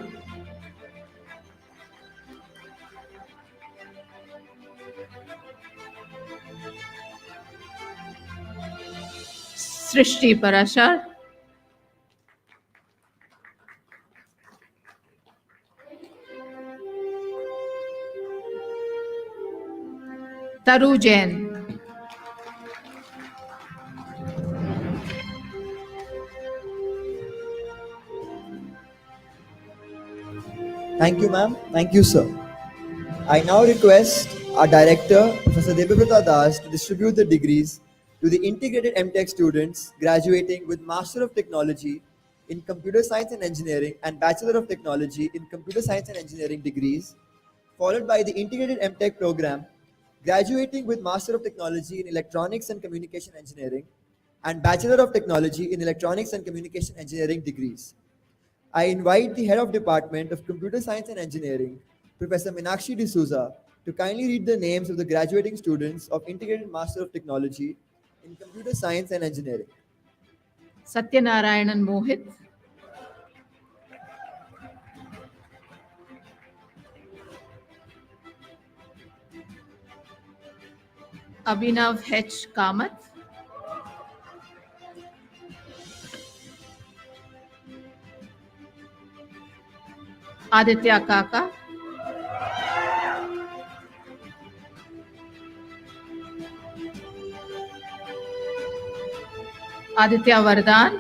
Srishti Parashar. Taru Jain. Thank you, ma'am. Thank you, sir. I now request our director, Professor Debabrata Das, to distribute the degrees to the integrated MTech students graduating with Master of Technology in Computer Science and Engineering and Bachelor of Technology in Computer Science and Engineering degrees, followed by the integrated MTech program graduating with Master of Technology in Electronics and Communication Engineering and Bachelor of Technology in Electronics and Communication Engineering degrees. I invite the Head of Department of Computer Science and Engineering, Professor Meenakshi D'Souza, to kindly read the names of the graduating students of Integrated Master of Technology in Computer Science and Engineering. Satyanarayanan Mohit. Abhinav H. Kamath. Aditya Kaka. Aditya Vardhan.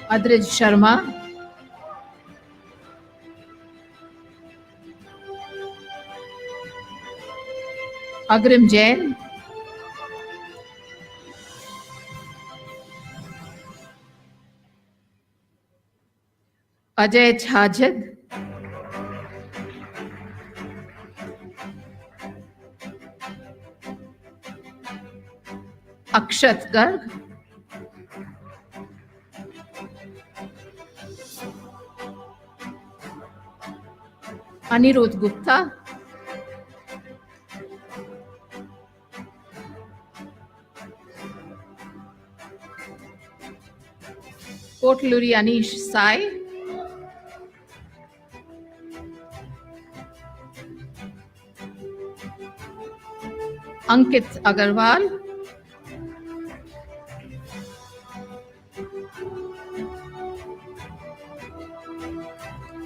Adrij Sharma. Agrim Jain. Ajay Chhajed. Akshat Garg. Anirudh Gupta. Kotluri Anish Sai. Ankit Agarwal.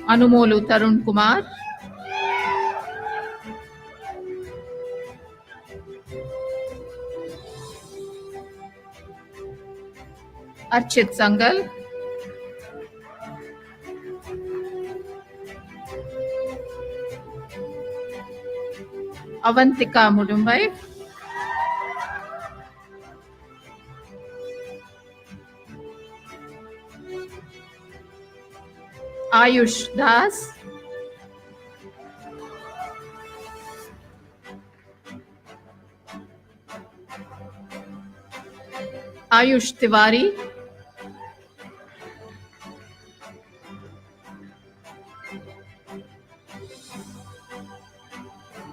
Anumolu Tarun Kumar. Archit Sangal. Avantika Mudumbai. Ayush Das. Ayush Tiwari.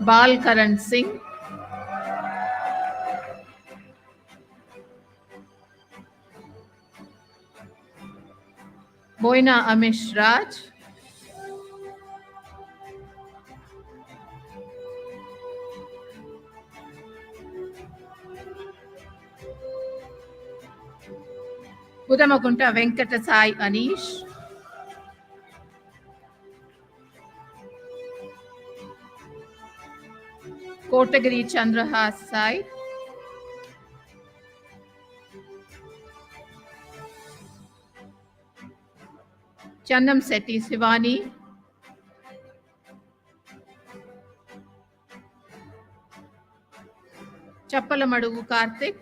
Bal Karan Singh. Boina Amish Raj. Udamagunta Venkatasai Anish, Kotagiri Chandrahas Sai, Chandam Setti Sivani, Chappalamadugu Karthik,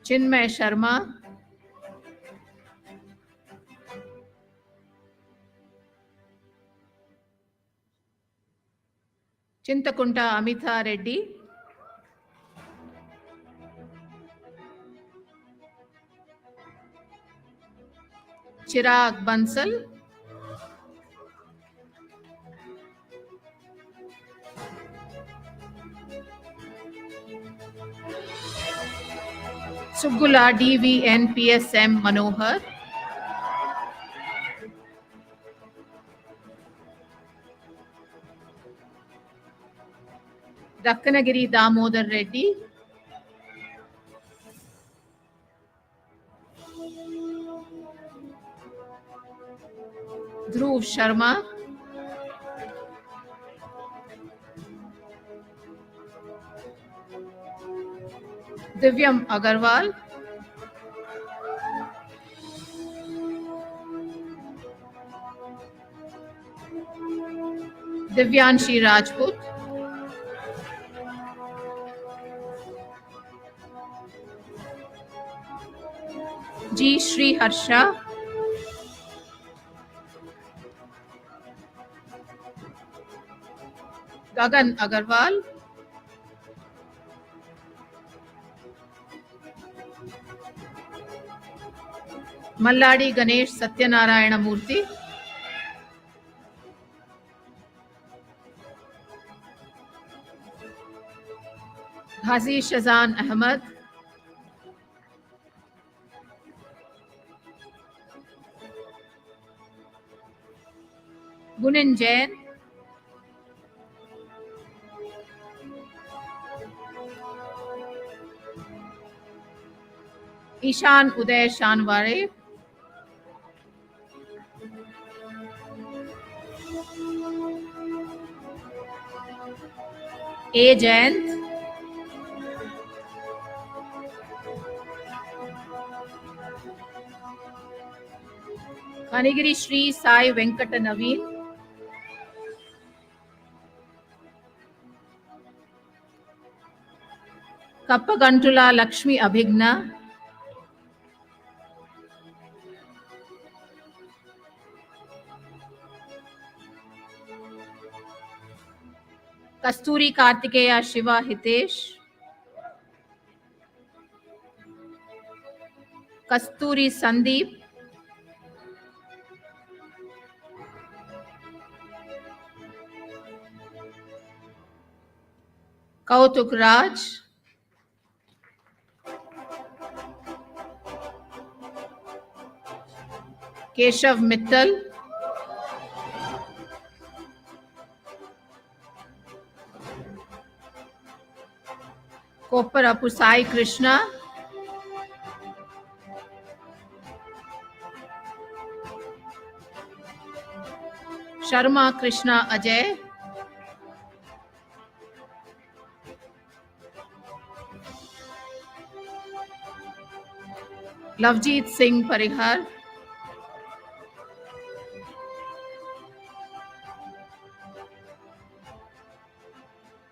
Chinmay Sharma, Chintakunta Amitha Reddy, Chirag Bansal, Sugula DVN PSM Manohar, Dakkanagiri Damodar Reddy, Dhruv Sharma, Divyam Agarwal, Divyanshi Rajput, G. Sri Harsha, Gagan Agarwal, Malladi Ganesh Satyanarayana Murthy, Ghazi Shazan Ahmad, Gunin Jain, Ishan Uday Shanware, A. Jayant, Kanigiri Sri Sai Venkata Naveen, Kappagantula Lakshmi Abhigna, Kasturi Kartikeya Shiva Hitesh, Kasturi Sandeep, Kautuk Raj, Keshav Mittal, Kopar Apu Sai Krishna, Sharma Krishna Ajay, Lavjeet Singh Parihar,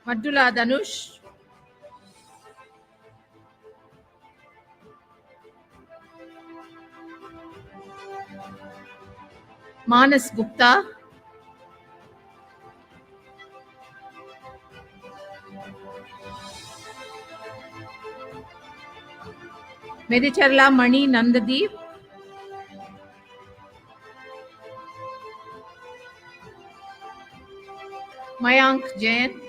Maddula Danush, Manas Gupta, Medicharla Mani Nandadeep, Mayank Jain,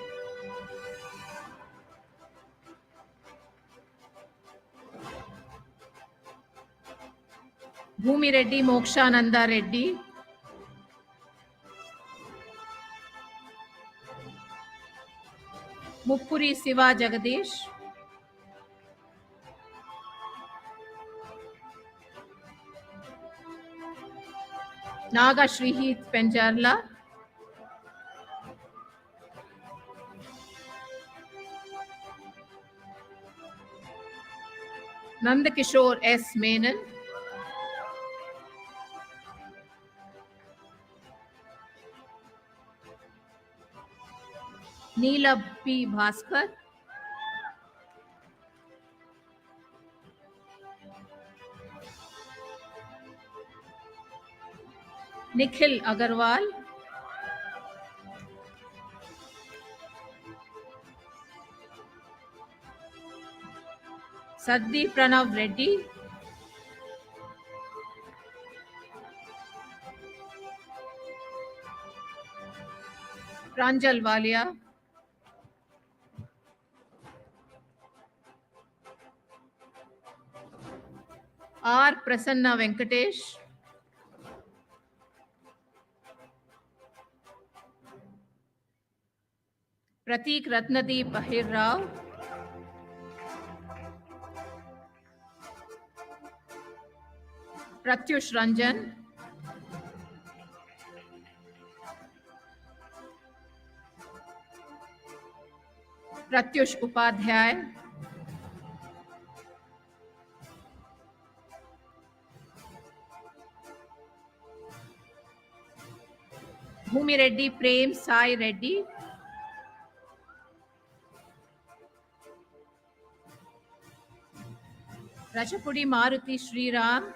Bhumi Reddy Mokshananda Reddy, Muppuri Siva Jagdish, Naga Shrihit Penjarla, Nandakishore S. Menon, Neela P. Bhaskar, Nikhil Agarwal, Saddi Pranav Reddy, Pranjal Walia, R. Prasanna Venkatesh, Pratik Ratnadeep Ahir Rao, Pratyush Ranjan, Pratyush Upadhyay, Bhumi Reddy Prem Sai Reddy, Rachapudi Maruti Sriram,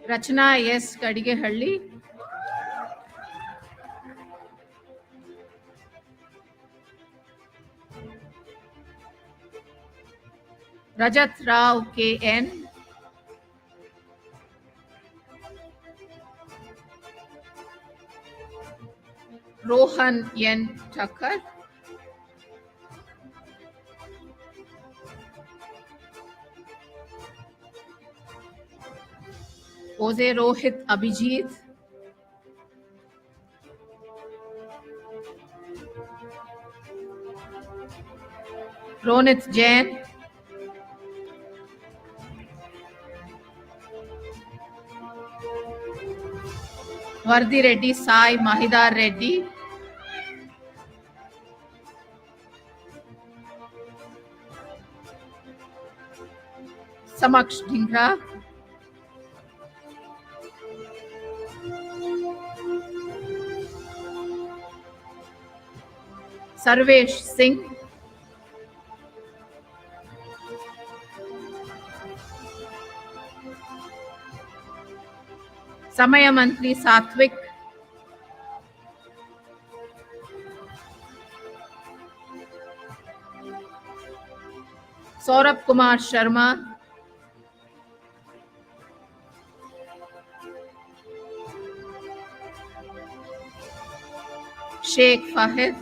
Rachna S. Kadigehalli, Rajat Rao K.N., Rohan N. Thakkar, Oze Rohit Abhijit, Ronit Jain, Vardi Reddy Sai Mahidar Reddy, Samaksh Dhingra, Sarvesh Singh, Samaya Mantri Satvik, Saurabh Kumar Sharma, Sheikh Fahid,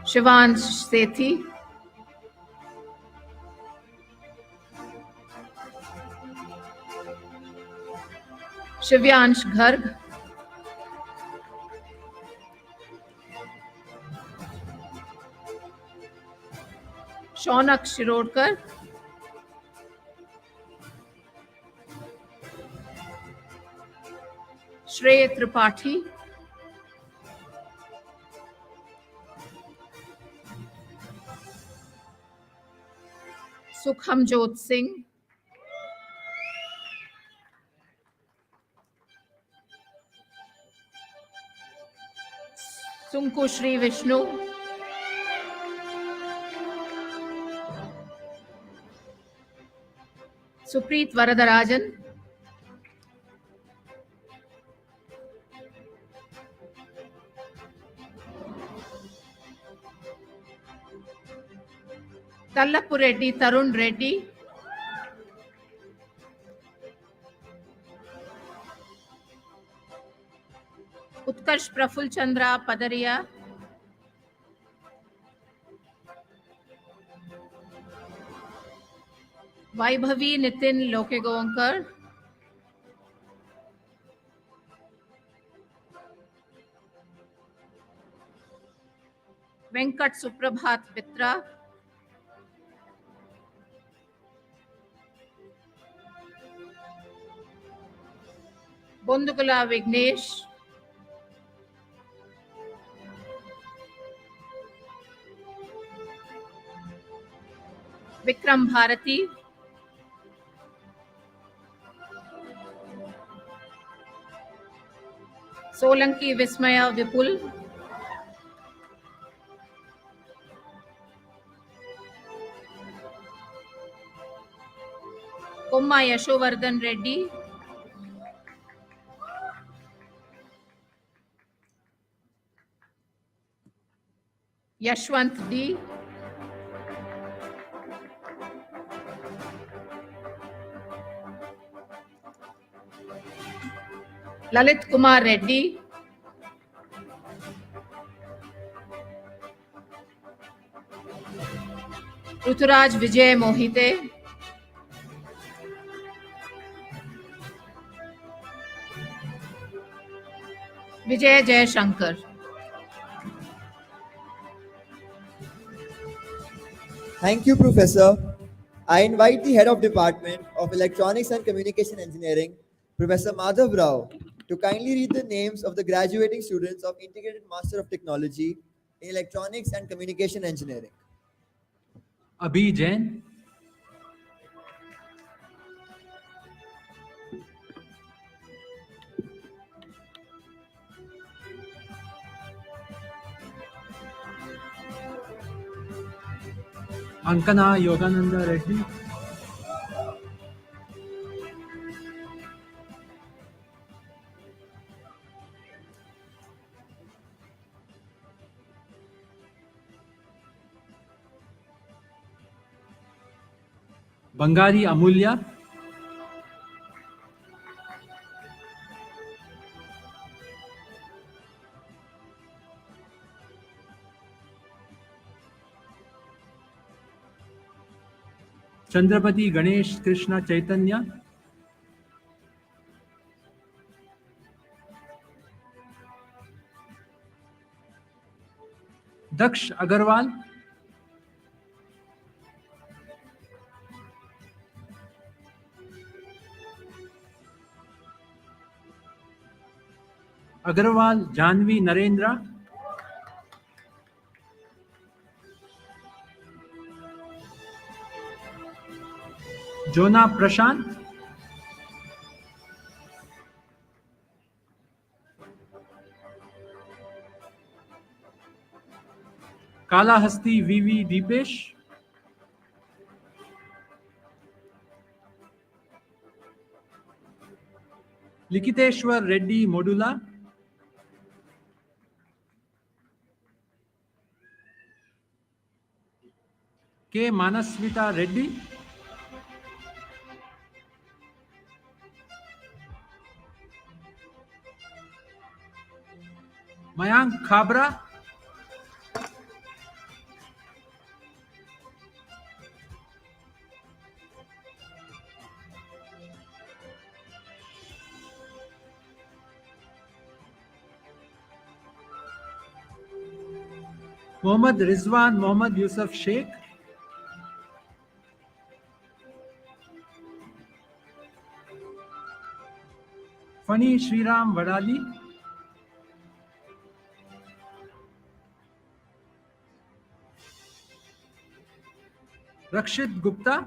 Shivansh Sethi, Shivyansh Garg, Shaunak Shirodkar, Shrey Tripathi, Sukhamjot Singh, Sunku Shri Vishnu, Supreet Varadarajan, Tallapu Reddy Tarun Reddy, Utkarsh Praful Chandra Padaria, Vaibhavi Nitin Lokegonkar, Venkat Suprabhat Bitra, Bondukula Vignesh, Vikram Bharati, Solanki Vismaya Vipul, Komma Yashovardhan Reddy, Yashwant D, Lalit Kumar Reddy, Ruturaj Vijay Mohite, Vijay Jayashankar. Thank you, Professor. I invite the Head of Department of Electronics and Communication Engineering, Professor Madhav Rao, to kindly read the names of the graduating students of Integrated Master of Technology in Electronics and Communication Engineering. Abhi Jain, Ankana Yogananda Reddy, Bangari Amulya, Chandrapati Ganesh Krishna Chaitanya, Daksh Agarwal, Agarwal Janvi Narendra, Jona Prashant, Kalahasti VV Deepesh, Likiteshwar Reddy Modula, K. Manasvita Reddy, Mayank Khabra, Mohammad Rizwan Mohammad Yusuf Sheikh, Fani Shriram Vadali, Rakshit Gupta,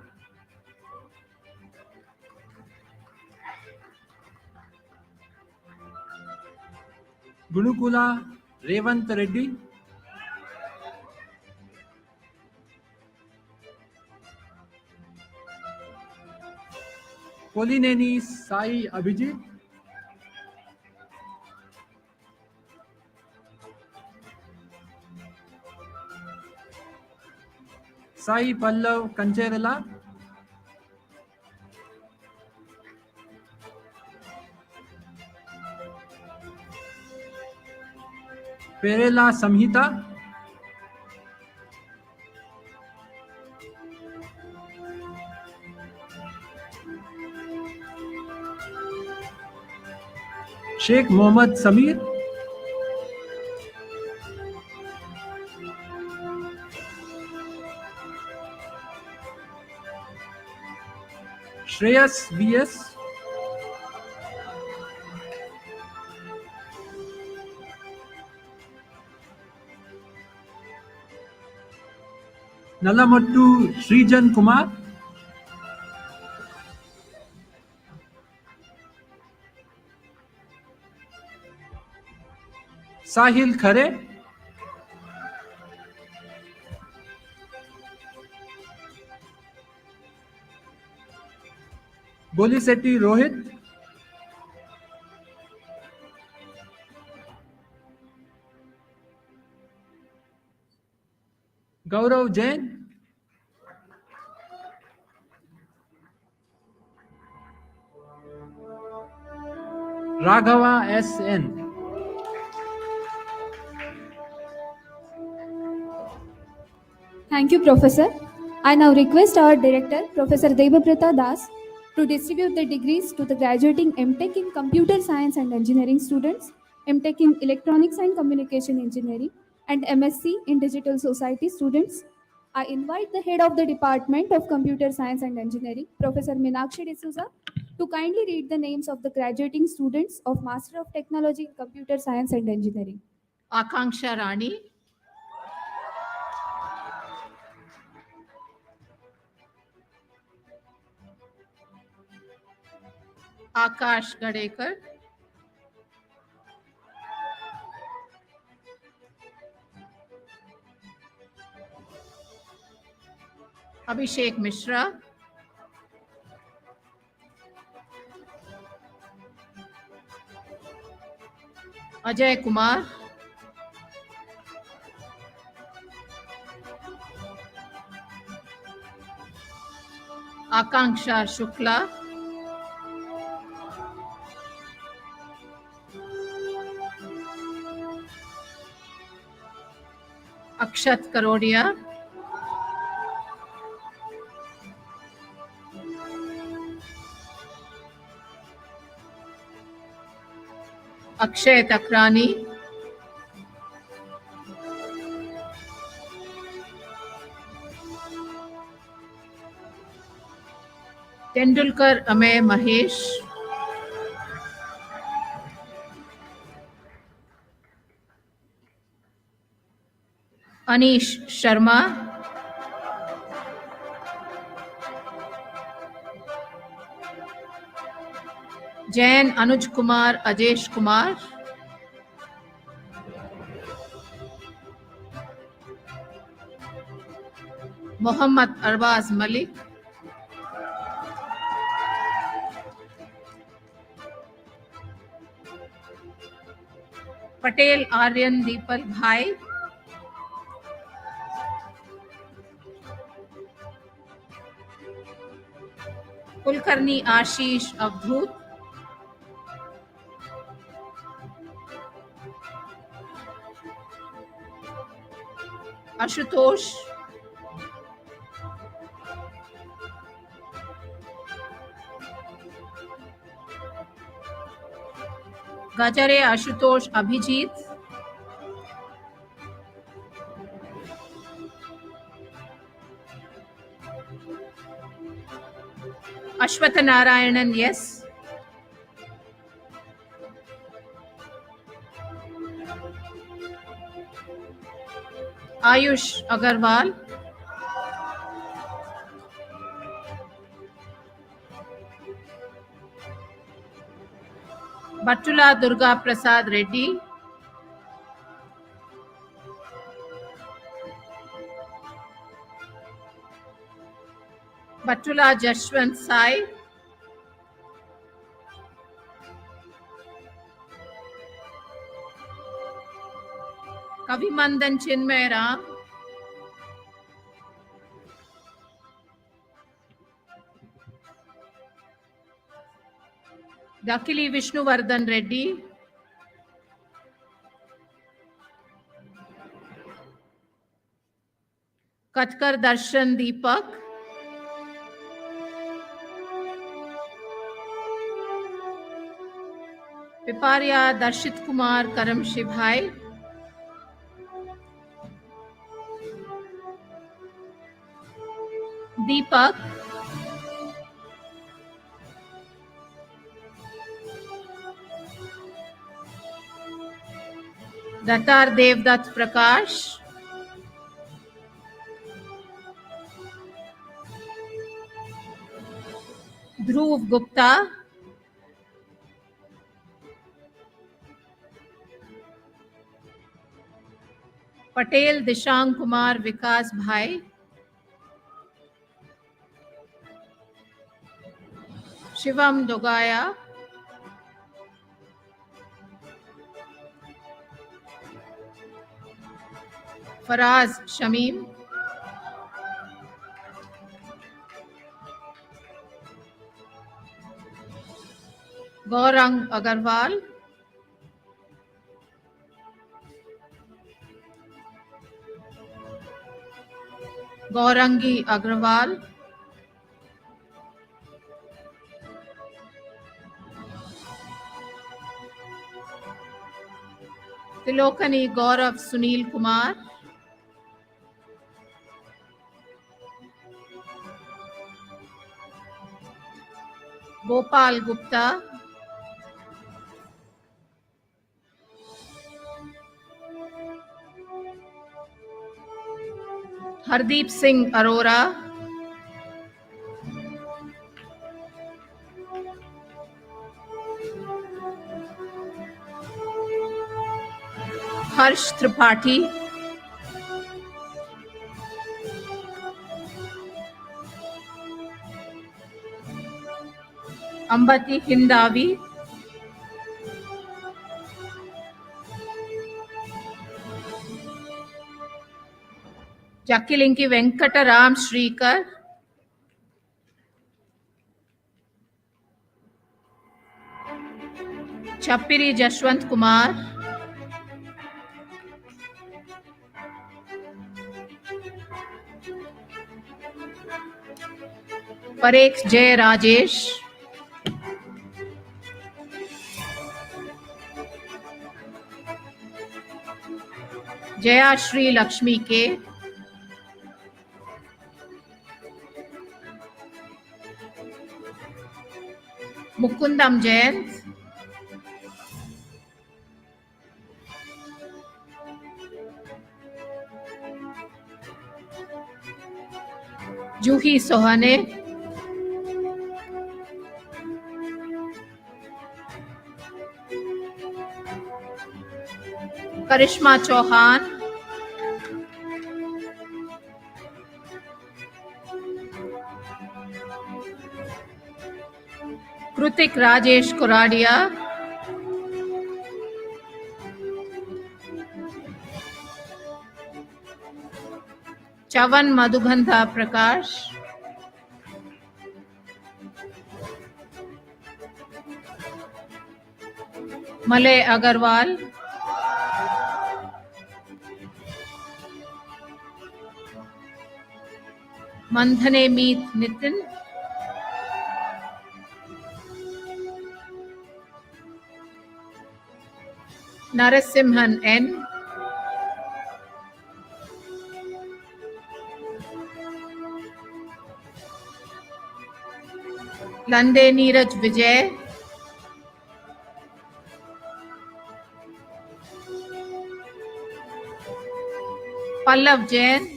Gunukula Revant Reddy, Polineni Sai Abhijit, Sai Pallav Kancherala, Perela Samhita, Sheikh Mohammad Samir, Shreyas VS, Nalamattu Srijan Kumar, Sahil Khare, Bolisetti Rohit, Gaurav Jain, Raghava SN. Thank you, Professor. I now request our Director, Professor Debabrata Das, to distribute the degrees to the graduating MTech in Computer Science and Engineering students, MTech in Electronics and Communication Engineering, and MSc in Digital Society students. I invite the Head of the Department of Computer Science and Engineering, Professor Meenakshi D'Souza, to kindly read the names of the graduating students of Master of Technology in Computer Science and Engineering. Akanksha Rani, Akash Gadekar, Abhishek Mishra, Ajay Kumar, Akanksha Shukla, Akshat Karodia, Akshay Takrani, Tendulkar Amey Mahesh, Anish Sharma, Jain Anuj Kumar Ajesh Kumar, Mohammad Arbaz Malik, Patel Aryan Deepal Bhai, Kulkarni Ashish Avdhut, Ashutosh, Gajare Ashutosh Abhijit, Ashwatha Narayanan, yes. Ayush Agarwal, Battula Durga Prasad Reddy, Battula Jashwant Sai, Kavimandan Chinmay Ram, Dakili Vishnuvardhan Reddy, Katkar Darshan Deepak, Piparia दर्शित कुमार करमशी भाई, दीपक, दत्तार देवदत्त प्रकाश, ध्रुव गुप्ता, पटेल दिशांग कुमार विकास भाई, शिवम दोगाया, फराज शमीम, गौरंग अग्रवाल, गौरंगी अग्रवाल, तिलोकनी गौरव सुनील कुमार, गोपाल गुप्ता, हरदीप सिंह अरोरा, हर्ष त्रिपाठी, अंबती हिंदावी, जक्किलिंकी वेंकटराम श्रीकर, छप्पिरी जशवंत कुमार, परेख जय राजेश, जया श्री लक्ष्मी के, मुकुंदम जयंत, जूही सोहाने, करिश्मा चौहान, कृतिक Rajesh Coradia, Chyavan मधुगंधा प्रकाश, Malay Agarwal, मंथने मीत Nitin, Narasimhan N, लंदे Neeraj विजय, पल्लव जैन,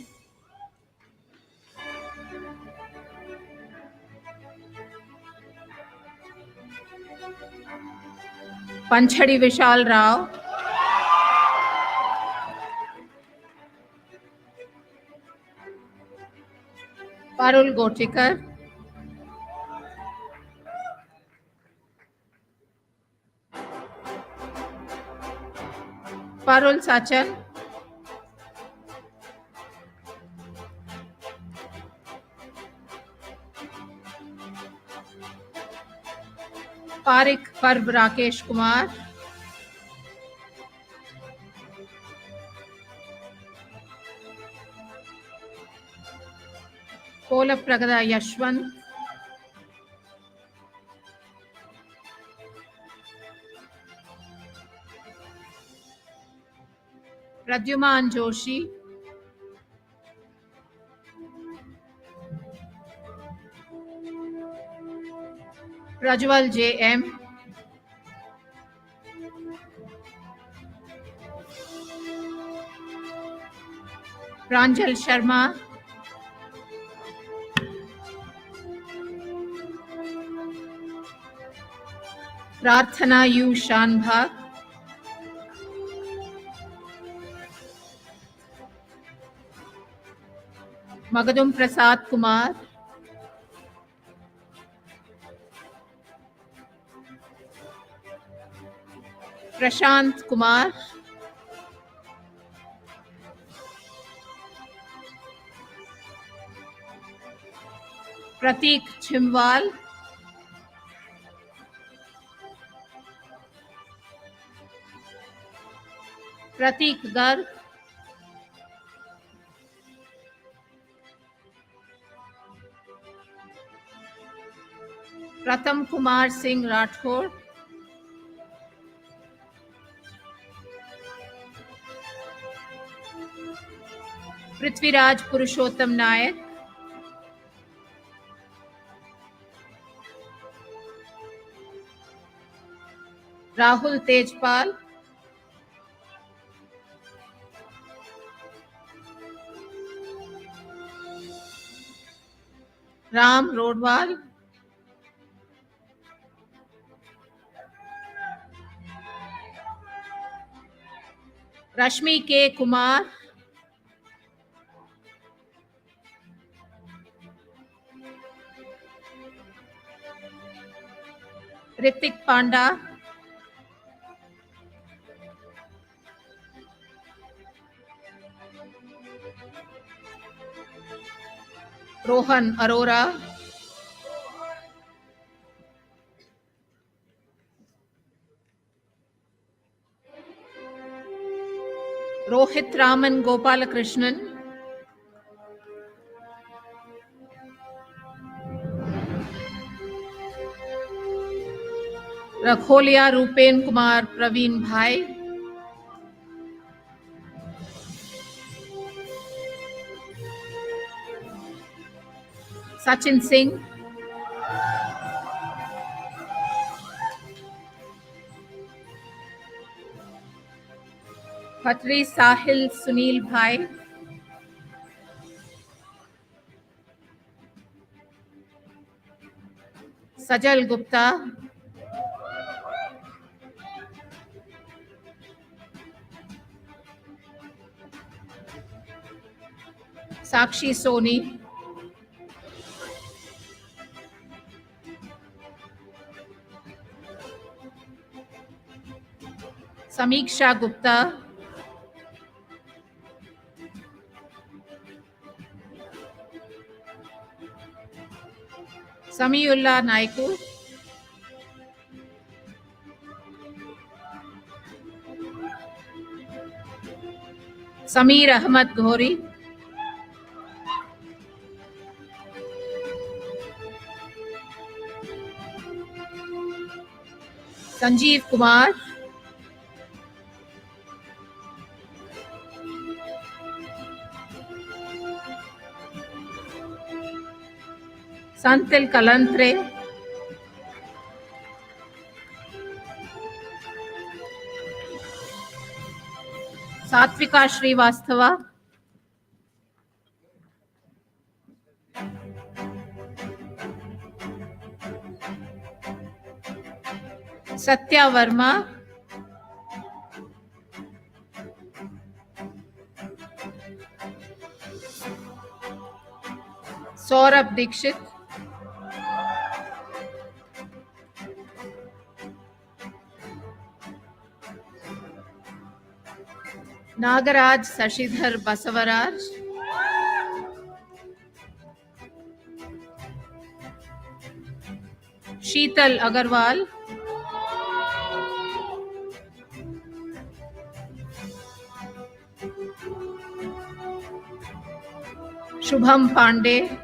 पंछड़ी विशाल राव, पारुल गोटिकर, पारुल साचन, पारिक पर्व राकेश कुमार, कोल प्रगदा Yashwant, Pradyuman Joshi, Prajwal J.M., Pranjal Sharma, Prarthana U. Shanbhag, Magadum Prasad Kumar, Prashant Kumar, Pratik Chimwal, Pratik Garg, Pratham Kumar Singh Rathore, Prithviraj Purushottam Nayak, Rahul Tejpal, Ram Rodwal, Rashmi K. Kumar, Ritik Panda, Rohan Arora, Rohit Raman Gopalakrishnan, Rakholia Rupen Kumar Praveen Bhai, Sachin Singh, Khatri Sahil Sunil Bhai, Sajal Gupta, Sakshi Soni, Samiksha Gupta, Samiullah Naiku, Sameer Ahmad Ghori, Sanjeev Kumar, Santil Kalantre, Satvika Srivastava, Satya Verma, Saurabh Dikshit, Nagaraj Sashidhar Basavaraj, Sheetal Agarwal, Shubham Pandey,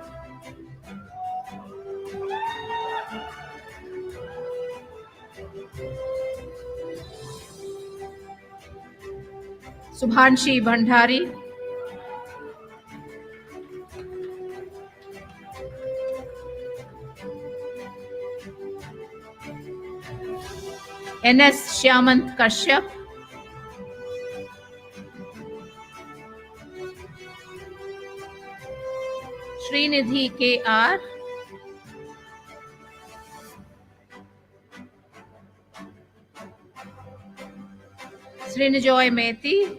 Subhanshi Bhandari, NS Shyamant Kashyap, Srinidhi KR, Srinijoy Mehti,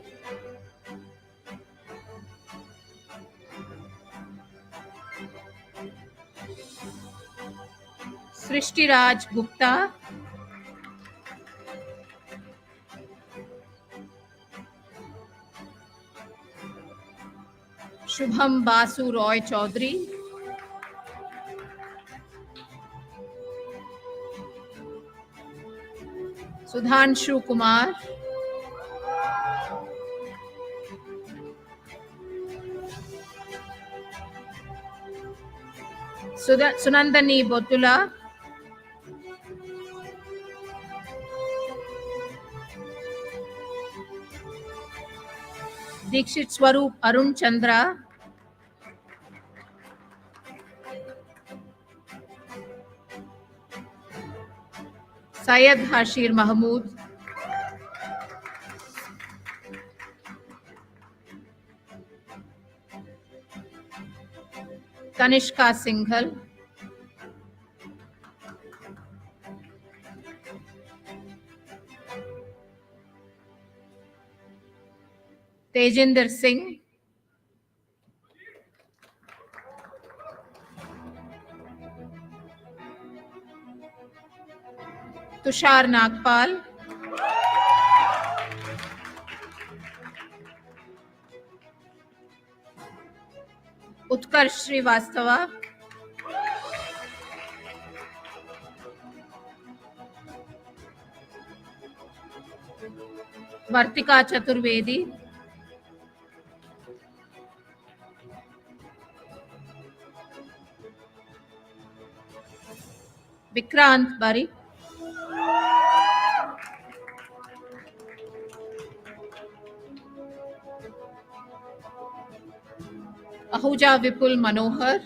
Srishti Raj Gupta, Shubham Basu Roy Chaudhary, Sudhanshu Kumar, Sunandani Botula, Dikshit Swaroop Arun Chandra, Syed Hashir Mahmood, Kanishka Singhal, Tejinder Singh, Tushar Nagpal, Utkarsh Srivastava, Vartika Chaturvedi, Vikrant Bari, Ahuja Vipul Manohar,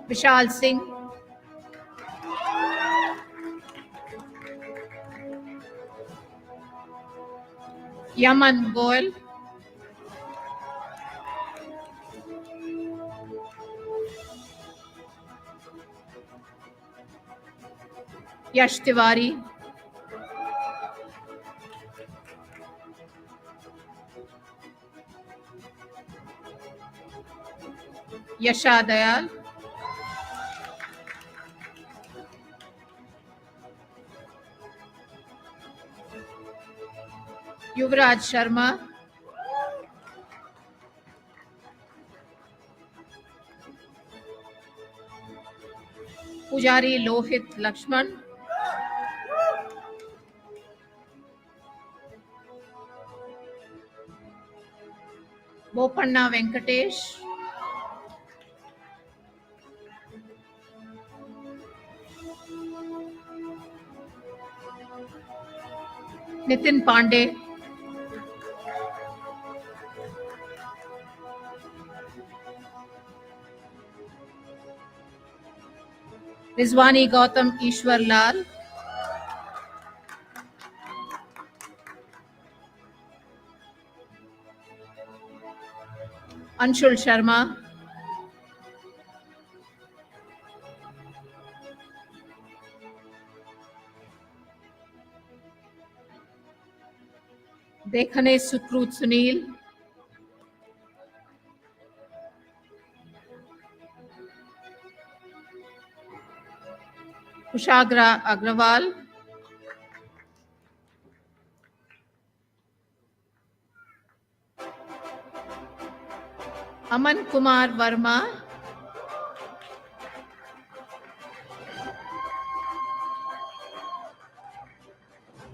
Vishal Singh, Yaman Goel, Yash Tiwari, Yasha Dayal, Yuvraj Sharma, Pujari Lohit Lakshman, Bopanna Venkatesh, Nitin Pandey, Rizwani Gautam Ishwar Lal, Anshul Sharma, Dekhane Sukrut Sunil, Kushagra Agrawal, Aman Kumar Verma,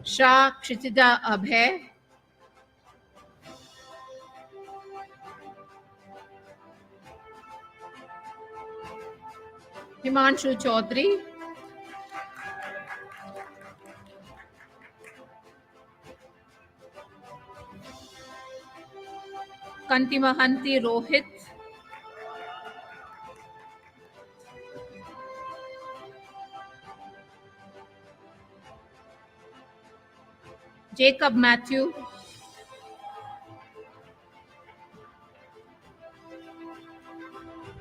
Shah Kshitida Abhay, Himanshu Chaudhary, Kantimahanti Rohit, Jacob Matthew,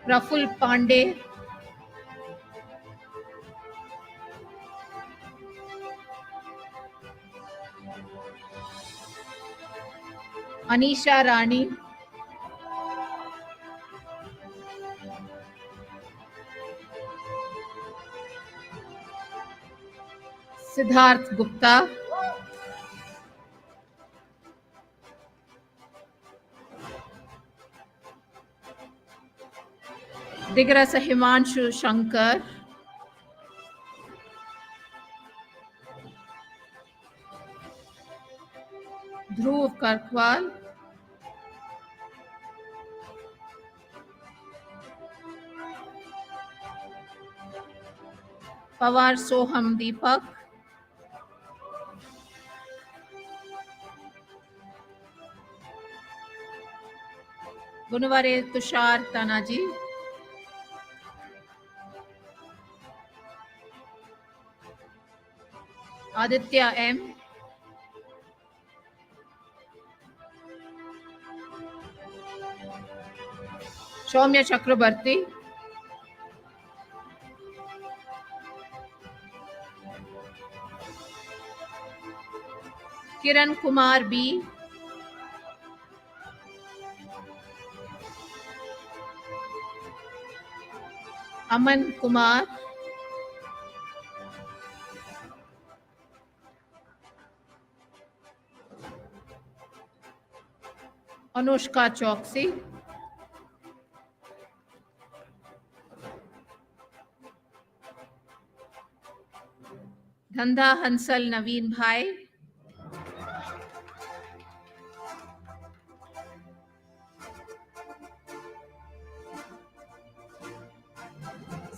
Raful Pandey, Anisha Rani, Siddharth Gupta, Digrasa Himanshu Shankar, Dhruv Karkwal, Pawar Soham Deepak, Gunware Tushar Tanaji, Aditya M, Soumya Chakrabarti, Kiran Kumar B, Aman Kumar, Anushka Choksi, Dhanda Hansal Naveen Bhai,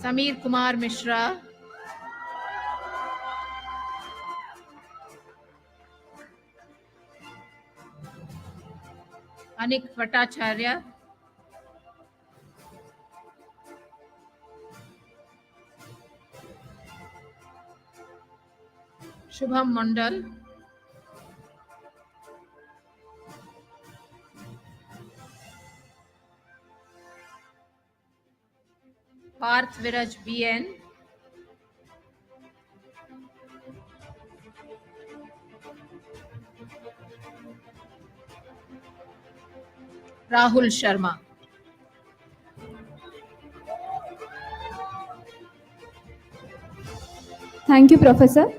Samir Kumar Mishra, Anik Bhattacharya, Shubham Mandal, Parth Viraj BN, Rahul Sharma. Thank you, Professor.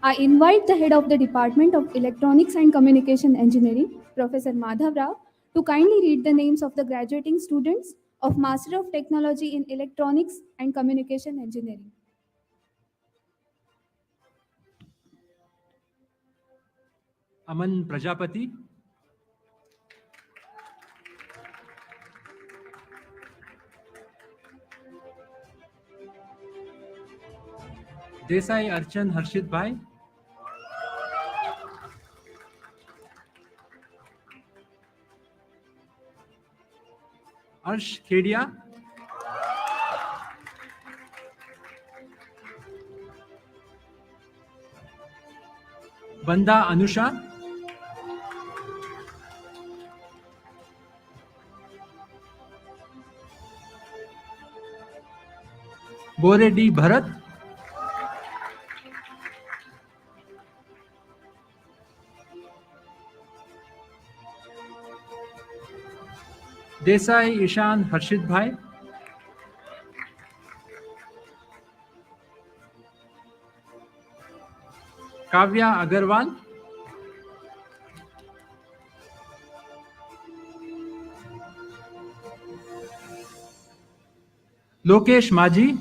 I invite the head of the Department of Electronics and Communication Engineering, Professor Madhav Rao, to kindly read the names of the graduating students of Master of Technology in Electronics and Communication Engineering. Aman Prajapati, Desai Archan Harshit Bhai, Arsh Kedia, Banda Anusha, Boredi Bharat, Desai Ishan Harshit Bhai, Kavya Agarwal, Lokesh Maji,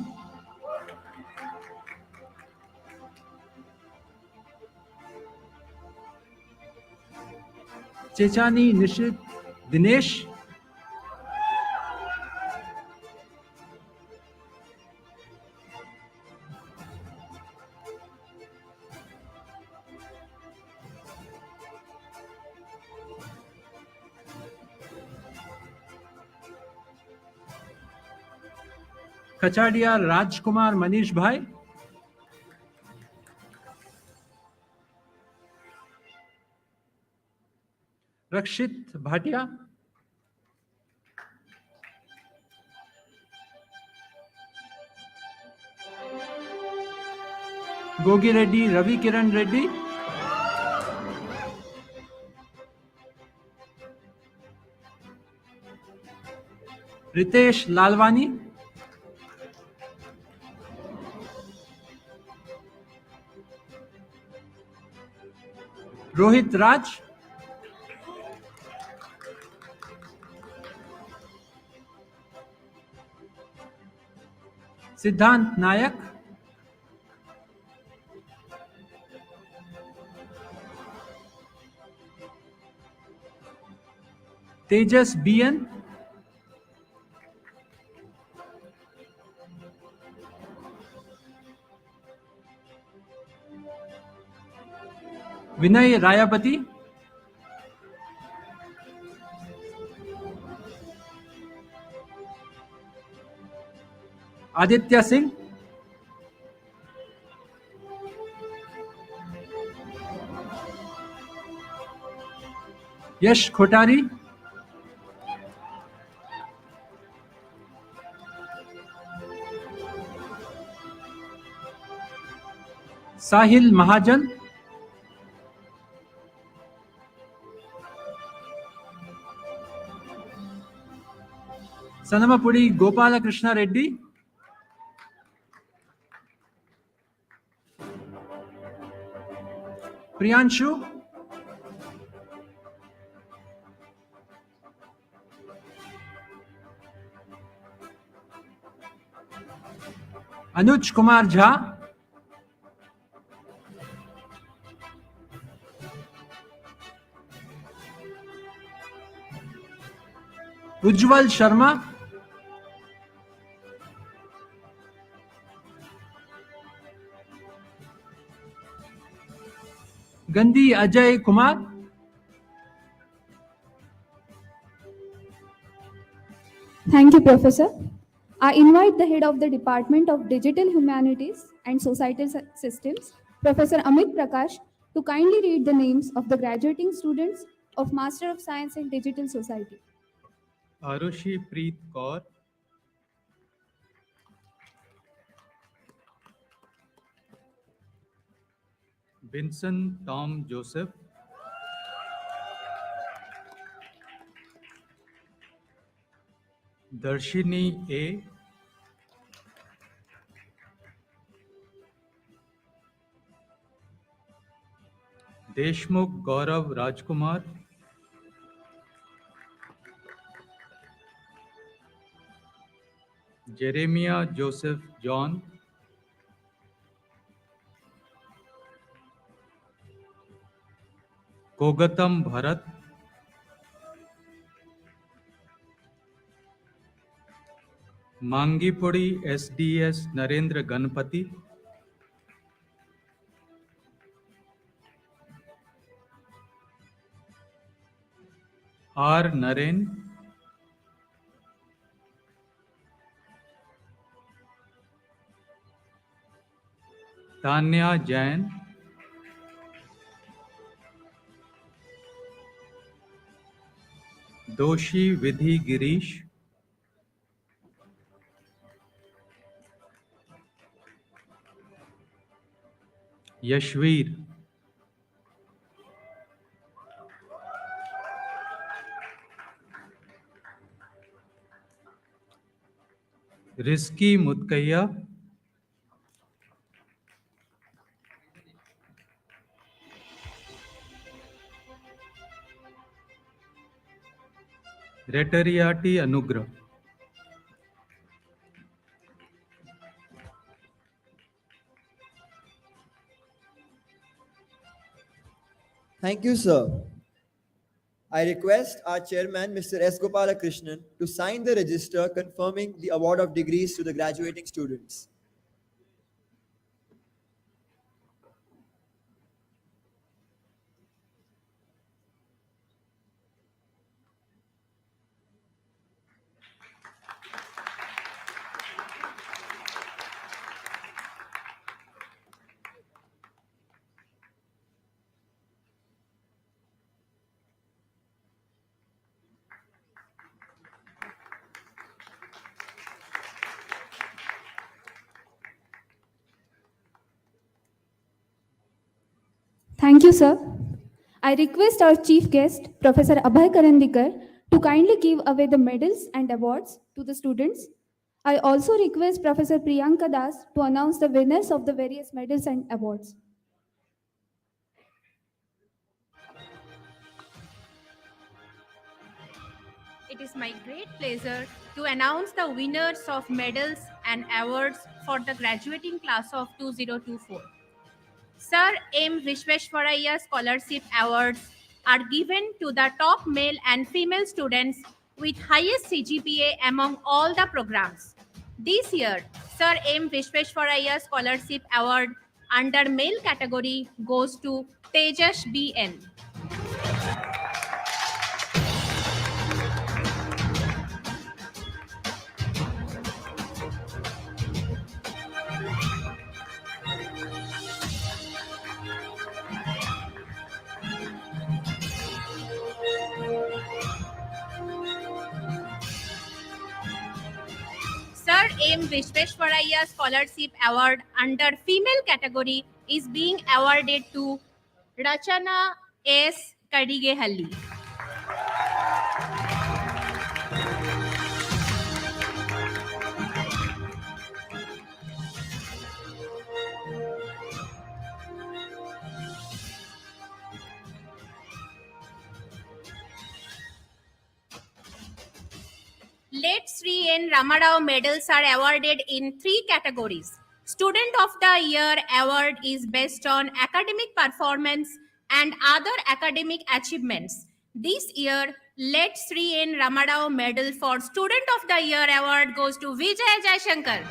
Chechani Nishit Dinesh, कचाडिया राजकुमार मनीष भाई, रक्षित भाटिया, गोगी रेड्डी रवि किरण रेड्डी, रितेश लालवानी, रोहित राज, सिद्धांत नायक, तेजस BN, विनय रायापति, आदित्य सिंह, यश खोटारी, साहिल महाजन, सनमपुड़ी गोपाल कृष्ण रेड्डी, प्रियांशु, अनुज कुमार झा, उज्जवल शर्मा, गंदी Ajay Kumar, Thank you, Professor. I invite the head of the Department of Digital Humanities and Societal Systems, Professor Amit Prakash, to kindly read the names of the graduating students of Master of Science in Digital Society. Arushi Preet Kaur, Vincent Tom Joseph, Darshini A, Deshmukh Gaurav Rajkumar, Jeremiah Joseph John, Kogatam Bharat, Mangipudi SDS Narendra Ganpati, R. Naren, Tanya Jain, Doshi Vidhi Girish, Yashveer, Rizki Mutkaya, Retariati Anugrah. Thank you, sir. I request our chairman, Mr. S. Gopalakrishnan, to sign the register confirming the award of degrees to the graduating students. Thank you, sir. I request our chief guest, Professor Abhay Karandikar, to kindly give away the medals and awards to the students. I also request Professor Priyanka Das to announce the winners of the various medals and awards. It is my great pleasure to announce the winners of medals and awards for the graduating class of 2024. Sir M. Vishweshwaraya Scholarship Awards are given to the top male and female students with highest CGPA among all the programs. This year, Sir M. Vishweshwaraya Scholarship Award under male category goes to Tejas B.N. Sir M. Vishweshwaraya Scholarship Award under female category is being awarded to Rachana S. Kadigehalli. Late Sri N. Ramarao medals are awarded in 3 categories. Student of the Year award is based on academic performance and other academic achievements. This year, Late Sri N. Ramarao medal for Student of the Year award goes to Vijay Jaishankar.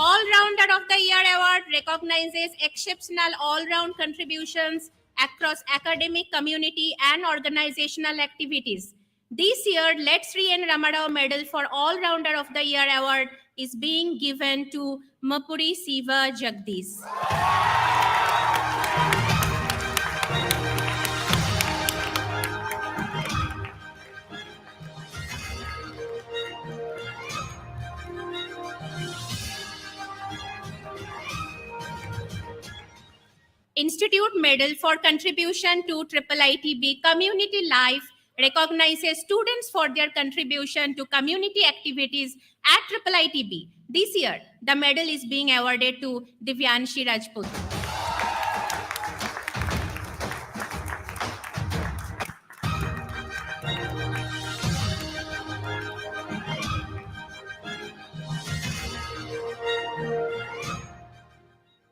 All-Rounder of the Year award recognizes exceptional all-round contributions across academic, community, and organizational activities. This year, Let Sri N. Ramarao Medal for All-Rounder of the Year award is being given to Mapuri Siva Jagdish. Institute Medal for Contribution to IIIT-B Community Life recognizes students for their contribution to community activities at IIIT-B. This year, the medal is being awarded to Divyanshi Rajput.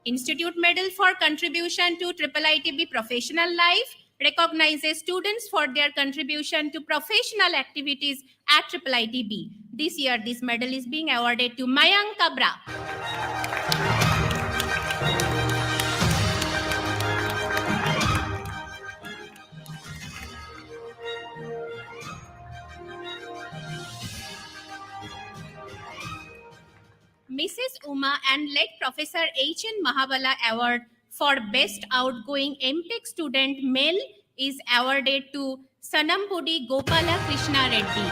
Institute Medal for Contribution to IIIT-B Professional Life recognizes students for their contribution to professional activities at IIIT-B. This year, this medal is being awarded to Mayank Kabra. Mrs. Uma and late Professor H.N. Mahabala Award for Best Outgoing MTech Student Male is awarded to Sanampudi Gopala Krishna Reddy.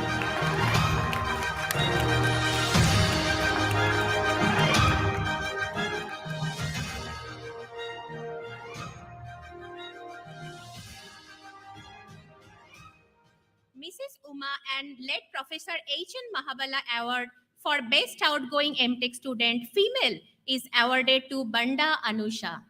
Mrs. Uma and late Professor H.N. Mahabala Award for Best Outgoing MTech Student Female is awarded to Banda Anusha.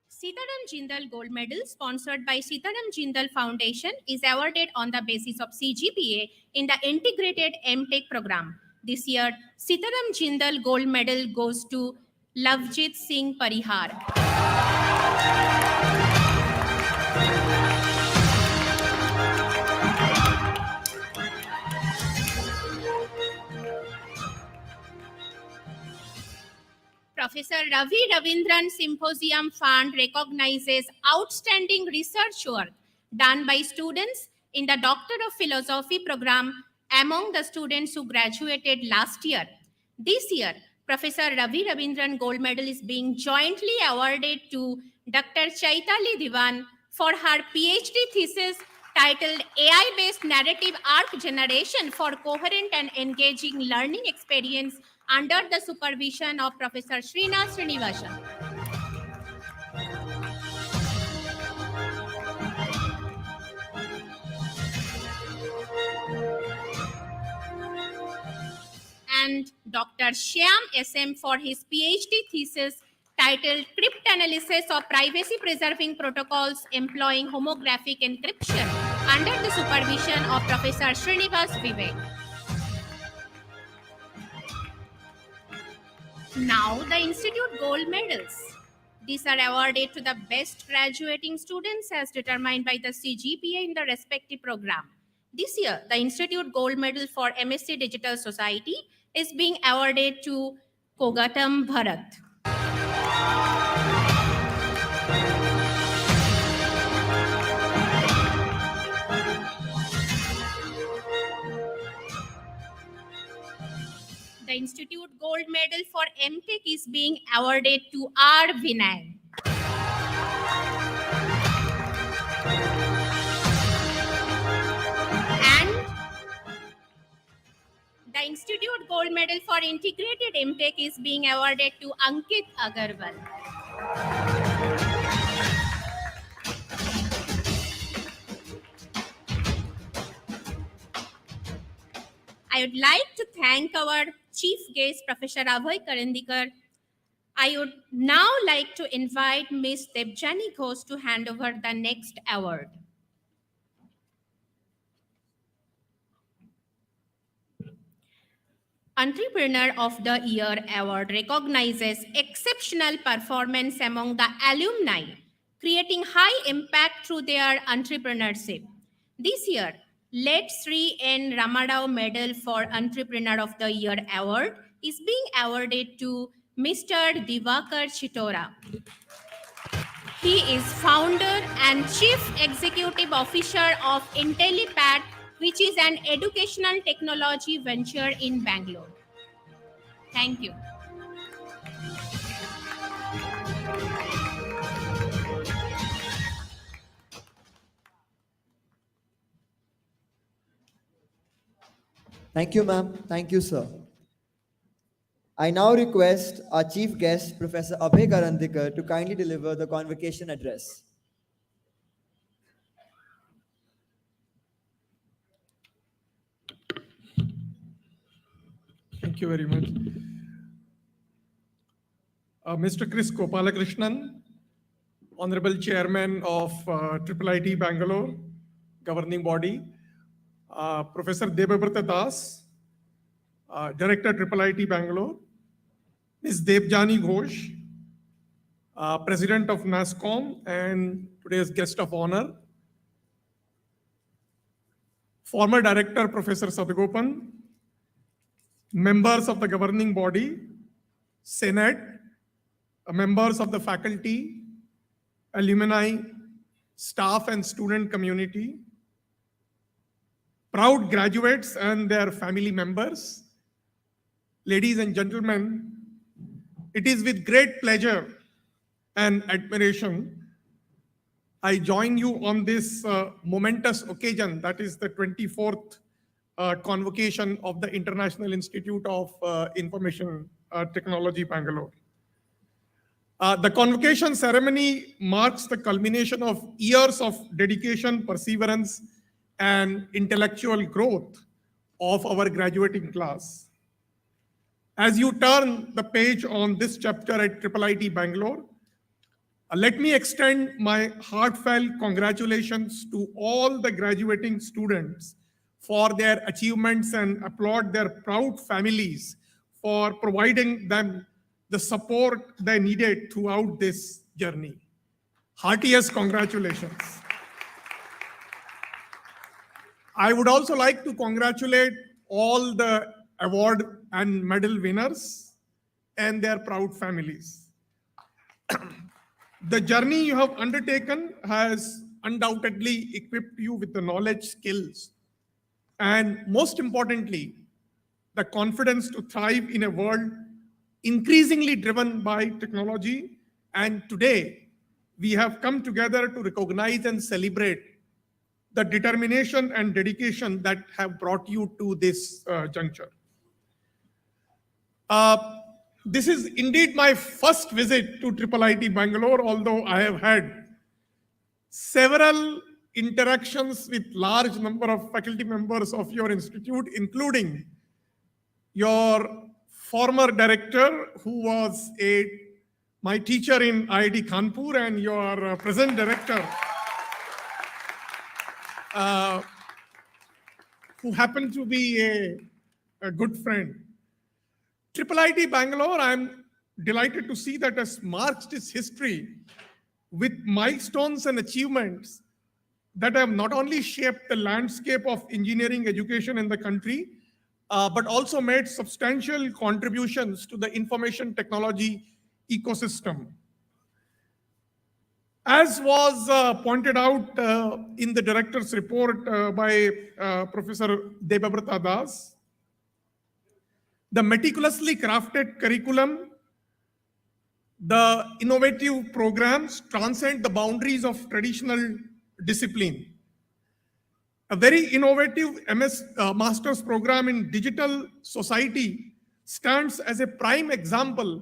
Sitaram Jindal Gold Medal, sponsored by Sitaram Jindal Foundation, is awarded on the basis of CGPA in the Integrated MTech program. This year, Sitaram Jindal Gold Medal goes to Lavjit Singh Parihar. Professor Ravi Ravindran Symposium Fund recognizes outstanding research work done by students in the Doctor of Philosophy program among the students who graduated last year. This year, Professor Ravi Ravindran Gold Medal is being jointly awarded to Dr. Chaitali Diwan for her PhD thesis titled AI-based narrative arc generation for coherent and engaging learning experience under the supervision of Professor Srinath Srinivasan. And Dr. Shyam SM for his PhD thesis titled Cryptanalysis of Privacy Preserving Protocols Employing Homographic Encryption under the supervision of Professor Srinivas Vivek. Now the Institute Gold Medals. These are awarded to the best graduating students as determined by the CGPA in the respective program. This year, the Institute Gold Medal for MSc Digital Society is being awarded to Kogatam Bharat. The Institute Gold Medal for MTech is being awarded to R. Vinay. And the Institute Gold Medal for Integrated MTech is being awarded to Ankit Agarwal. I would like to thank our chief guest, Professor Abhay Karandikar. I would now like to invite Ms. Debjani Ghosh to hand over the next award. Entrepreneur of the Year Award recognizes exceptional performance among the alumni, creating high impact through their entrepreneurship. This year, Let Sri N. Ramarao Medal for Entrepreneur of the Year Award is being awarded to Mr. Divakar Chitora. He is founder and chief executive officer of IntelliPad, which is an educational technology venture in Bangalore. Thank you. Thank you, ma'am. Thank you, sir. I now request our chief guest, Professor Abhay Karandikar, to kindly deliver the convocation address. Thank you very much. Mr. Chris Gopalakrishnan, Honorable Chairman of IIIT Bangalore, governing body, Professor Debabrata Das, Director IIIT Bangalore, Ms. Debjani Ghosh, President of NASSCOM and today's guest of honor, former Director Professor Sadgopan, members of the governing body, Senate, members of the faculty, alumni, staff and student community, proud graduates and their family members, ladies and gentlemen, it is with great pleasure and admiration I join you on this momentous occasion, that is the 24th convocation of the International Institute of Information Technology, Bangalore. The convocation ceremony marks the culmination of years of dedication, perseverance, and intellectual growth of our graduating class. As you turn the page on this chapter at IIIT Bangalore, let me extend my heartfelt congratulations to all the graduating students for their achievements and applaud their proud families for providing them the support they needed throughout this journey. Heartiest congratulations. I would also like to congratulate all the award and medal winners. and their proud families. The journey you have undertaken has undoubtedly equipped you with the knowledge, skills, and most importantly, the confidence to thrive in a world increasingly driven by technology. And today, we have come together to recognize and celebrate the determination and dedication that have brought you to this juncture. This is indeed my first visit to IIIT Bangalore, although I have had several interactions with large number of faculty members of your institute, including your former director, who was my teacher in IIT Kanpur, and your present director, who happened to be a good friend. IIIT Bangalore, I'm delighted to see that has marked its history with milestones and achievements that have not only shaped the landscape of engineering education in the country, but also made substantial contributions to the information technology ecosystem. As was pointed out in the director's report by Professor Debabrata Das, the meticulously crafted curriculum, the innovative programs transcend the boundaries of traditional discipline. A very innovative master's program in digital society stands as a prime example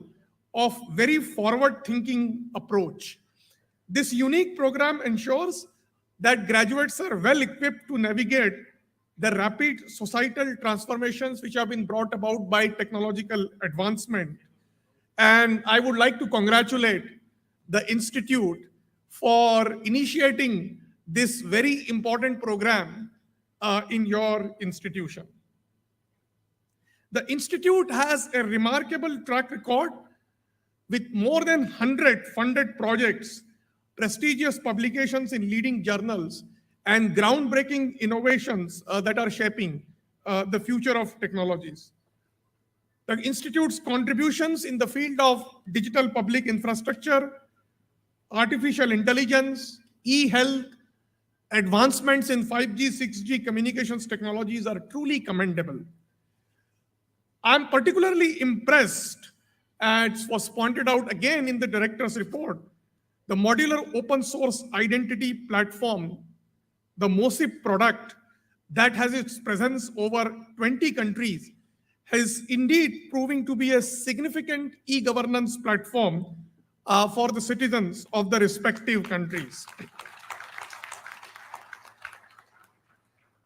of very forward-thinking approach. This unique program ensures that graduates are well equipped to navigate the rapid societal transformations which have been brought about by technological advancement. And I would like to congratulate the Institute for initiating this very important program in your institution. The Institute has a remarkable track record with more than 100 funded projects, prestigious publications in leading journals, and groundbreaking innovations that are shaping the future of technologies. The Institute's contributions in the field of digital public infrastructure, artificial intelligence, e-health, advancements in 5G, 6G communications technologies are truly commendable. I'm particularly impressed, as was pointed out again in the director's report, the modular open source identity platform, the MOSIP product that has its presence over 20 countries, is indeed proving to be a significant e-governance platform for the citizens of the respective countries.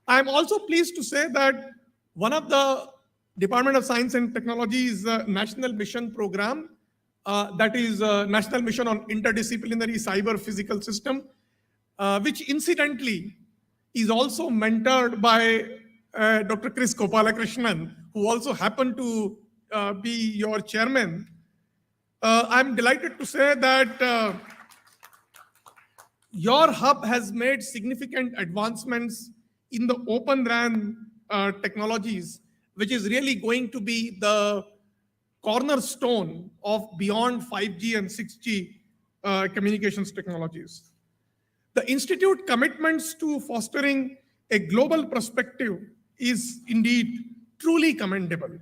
I'm also pleased to say that one of the Department of Science and Technology's national mission program, that is National Mission on Interdisciplinary Cyber Physical System, which incidentally is also mentored by Dr. Chris Gopalakrishnan, who also happened to be your chairman. I'm delighted to say that your hub has made significant advancements in the Open RAN technologies, which is really going to be the cornerstone of beyond 5G and 6G communications technologies. The Institute commitments to fostering a global perspective is indeed truly commendable.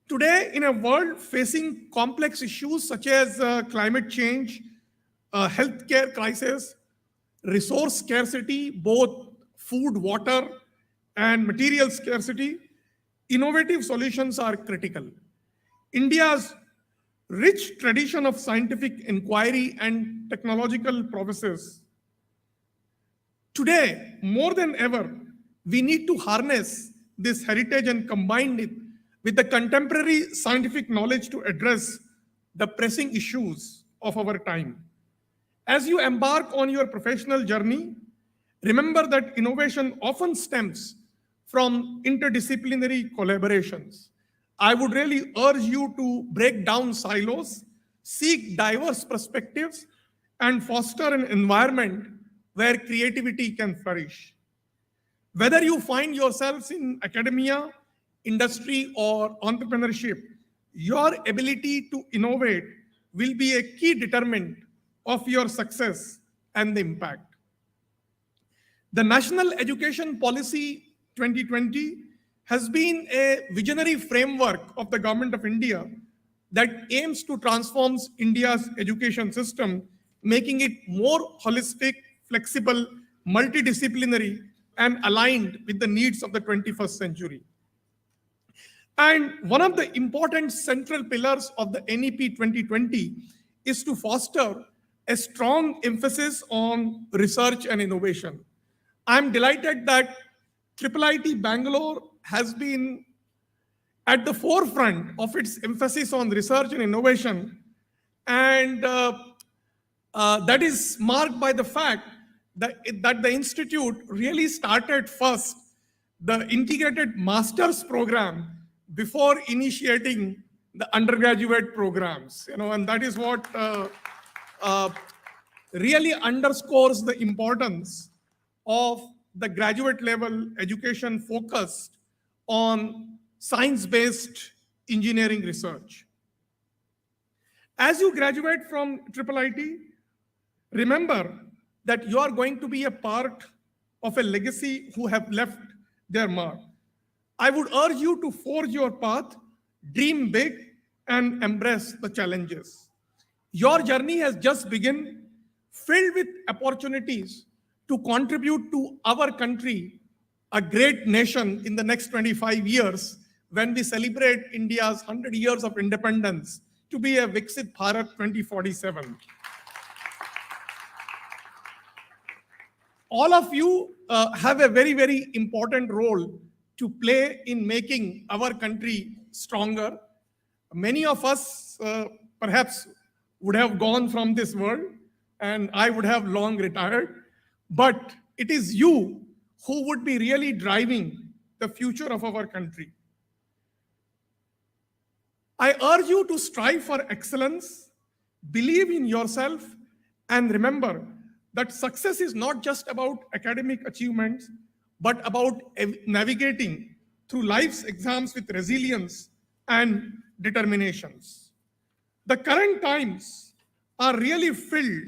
Today, in a world facing complex issues such as climate change, healthcare crisis, resource scarcity, both food, water, and material scarcity, innovative solutions are critical. India's rich tradition of scientific inquiry and technological prowess. Today, more than ever, we need to harness this heritage and combine it with the contemporary scientific knowledge to address the pressing issues of our time. As you embark on your professional journey, remember that innovation often stems from interdisciplinary collaborations. I would really urge you to break down silos, seek diverse perspectives, and foster an environment where creativity can flourish. Whether you find yourselves in academia, industry or entrepreneurship, your ability to innovate will be a key determinant of your success and the impact. The National Education Policy 2020 has been a visionary framework of the Government of India that aims to transform India's education system, making it more holistic, flexible, multidisciplinary, and aligned with the needs of the 21st century. And one of the important central pillars of the NEP 2020 is to foster a strong emphasis on research and innovation. I'm delighted that IIIT Bangalore has been at the forefront of its emphasis on research and innovation. And that is marked by the fact that the institute really started first the integrated master's program before initiating the undergraduate programs, and that is what really underscores the importance of the graduate level education focused on science-based engineering research. As you graduate from IIIT, remember that you are going to be a part of a legacy who have left their mark. I would urge you to forge your path, dream big, and embrace the challenges. Your journey has just begun, filled with opportunities to contribute to our country, a great nation in the next 25 years, when we celebrate India's 100 years of independence, to be a Viksit Bharat 2047. All of you have a very, very important role to play in making our country stronger. Many of us perhaps would have gone from this world, and I would have long retired, but it is you who would be really driving the future of our country. I urge you to strive for excellence, believe in yourself, and remember that success is not just about academic achievements, but about navigating through life's exams with resilience and determinations. The current times are really filled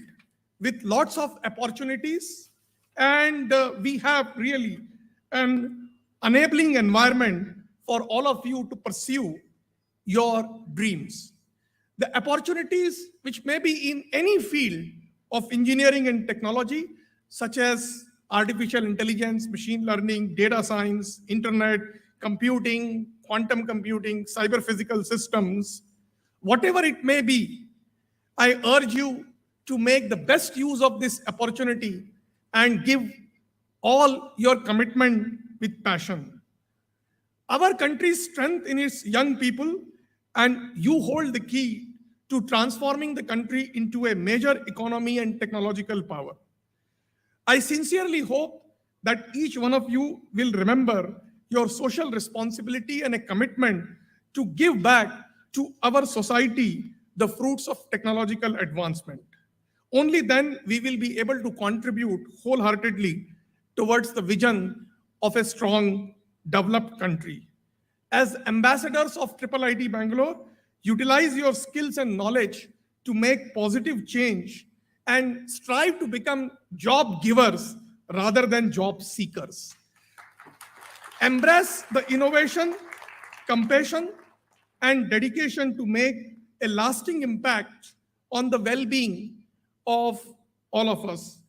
with lots of opportunities, and we have really an enabling environment for all of you to pursue your dreams. The opportunities which may be in any field of engineering and technology, such as artificial intelligence, machine learning, data science, internet, computing, quantum computing, cyber physical systems, whatever it may be, I urge you to make the best use of this opportunity and give all your commitment with passion. Our country's strength in its young people, and you hold the key to transforming the country into a major economy and technological power. I sincerely hope that each one of you will remember your social responsibility and a commitment to give back to our society the fruits of technological advancement. Only then we will be able to contribute wholeheartedly towards the vision of a strong, developed country. As ambassadors of IIIT Bangalore, utilize your skills and knowledge to make positive change and strive to become job givers rather than job seekers. Embrace the innovation, compassion, and dedication to make a lasting impact on the well-being of all of us.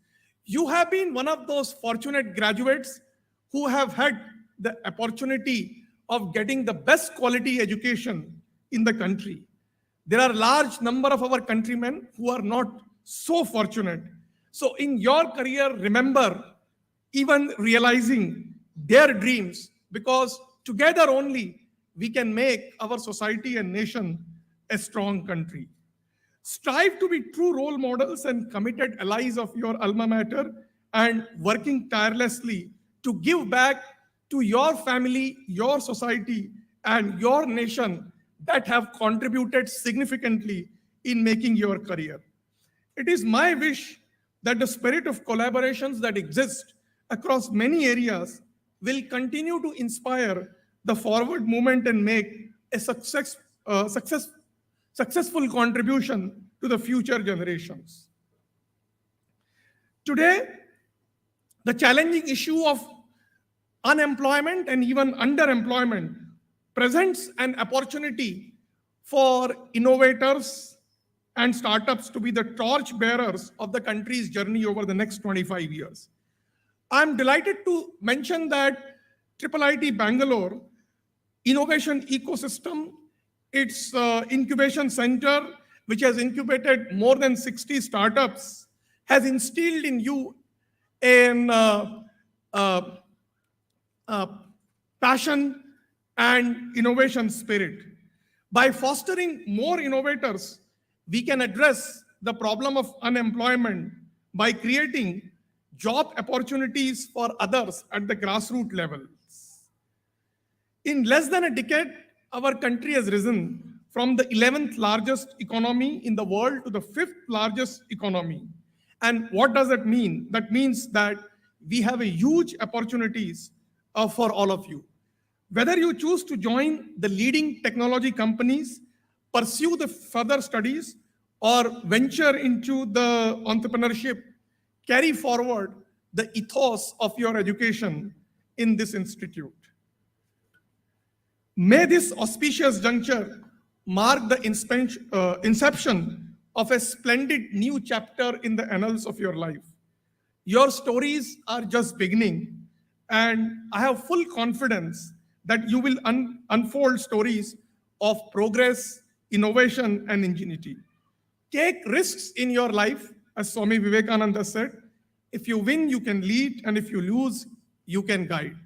You have been one of those fortunate graduates who have had the opportunity of getting the best quality education in the country. There are a large number of our countrymen who are not so fortunate. So in your career, remember even realizing their dreams, because together only we can make our society and nation a strong country. Strive to be true role models and committed allies of your alma mater, and working tirelessly to give back to your family, your society, and your nation that have contributed significantly in making your career. It is my wish that the spirit of collaborations that exist across many areas will continue to inspire the forward movement and make a successful contribution to the future generations. Today, the challenging issue of unemployment and even underemployment presents an opportunity for innovators and startups to be the torch bearers of the country's journey over the next 25 years. I'm delighted to mention that IIIT Bangalore Innovation Ecosystem, its incubation center, which has incubated more than 60 startups, has instilled in you an passion and innovation spirit. By fostering more innovators, we can address the problem of unemployment by creating job opportunities for others at the grassroots levels. In less than a decade, our country has risen from the 11th largest economy in the world to the 5th largest economy. And what does that mean? That means that we have a huge opportunities for all of you. Whether you choose to join the leading technology companies, pursue the further studies, or venture into the entrepreneurship, carry forward the ethos of your education in this institute. May this auspicious juncture mark the inception of a splendid new chapter in the annals of your life. Your stories are just beginning, and I have full confidence that you will unfold stories of progress, innovation, and ingenuity. Take risks in your life, as Swami Vivekananda said. If you win, you can lead, and if you lose, you can guide.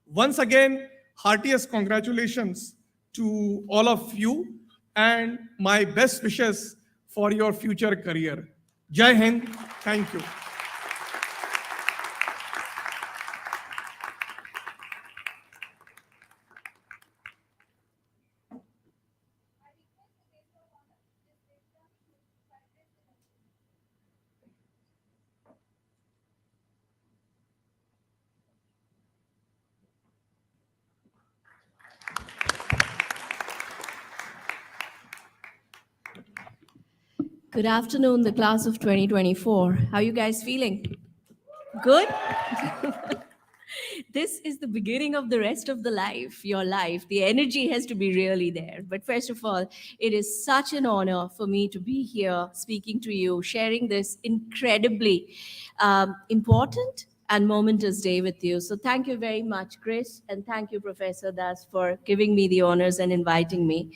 Once again, heartiest congratulations to all of you, and my best wishes for your future career. Jai Hind. Thank you. Good afternoon, the class of 2024. How are you guys feeling? Good? This is the beginning of the rest of the life, your life. The energy has to be really there. But first of all, it is such an honor for me to be here speaking to you, sharing this incredibly important and momentous day with you. So thank you very much, Chris, and thank you, Professor Das, for giving me the honors and inviting me.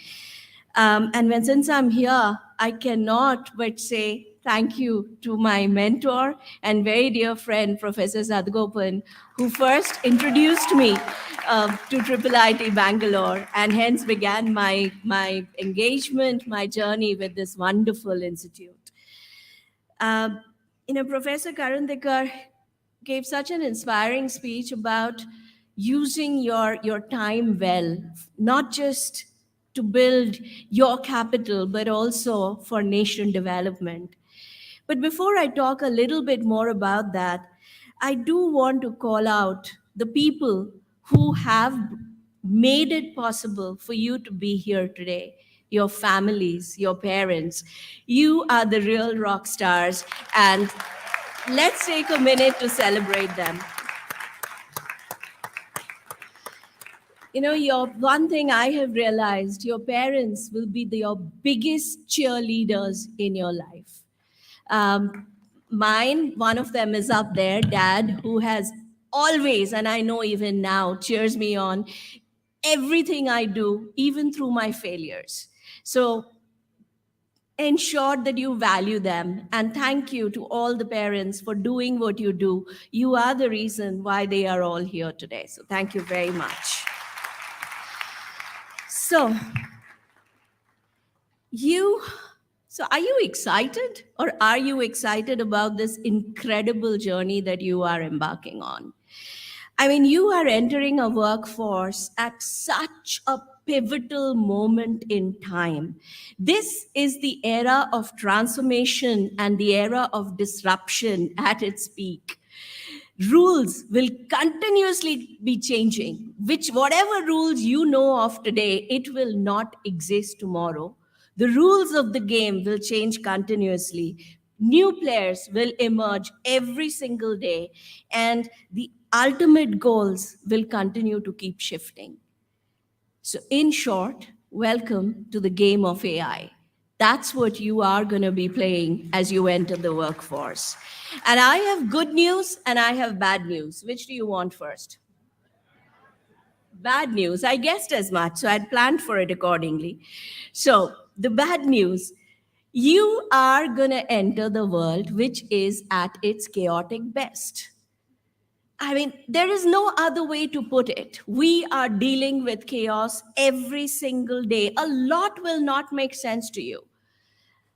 Since I'm here, I cannot but say thank you to my mentor and very dear friend, Professor Sadgopan, who first introduced me to IIIT Bangalore and hence began my engagement, my journey with this wonderful institute. Professor Karandikar gave such an inspiring speech about using your time well, not just to build your capital, but also for nation development. But before I talk a little bit more about that, I do want to call out the people who have made it possible for you to be here today. Your families, your parents. You are the real rock stars, and let's take a minute to celebrate them. One thing I have realized, your parents will be your biggest cheerleaders in your life. Mine, one of them is up there, Dad, who has always, and I know even now, cheers me on everything I do, even through my failures. So ensure that you value them, and thank you to all the parents for doing what you do. You are the reason why they are all here today. So thank you very much. So are you excited, or are you excited about this incredible journey that you are embarking on? I mean, you are entering a workforce at such a pivotal moment in time. This is the era of transformation and the era of disruption at its peak. Rules will continuously be changing, which whatever rules you know of today, it will not exist tomorrow. The rules of the game will change continuously. New players will emerge every single day, and the ultimate goals will continue to keep shifting. So, in short, welcome to the game of AI. That's what you are going to be playing as you enter the workforce. And I have good news and I have bad news. Which do you want first? Bad news. I guessed as much, so I'd planned for it accordingly. So, the bad news, you are going to enter the world which is at its chaotic best. I mean, there is no other way to put it. We are dealing with chaos every single day. A lot will not make sense to you.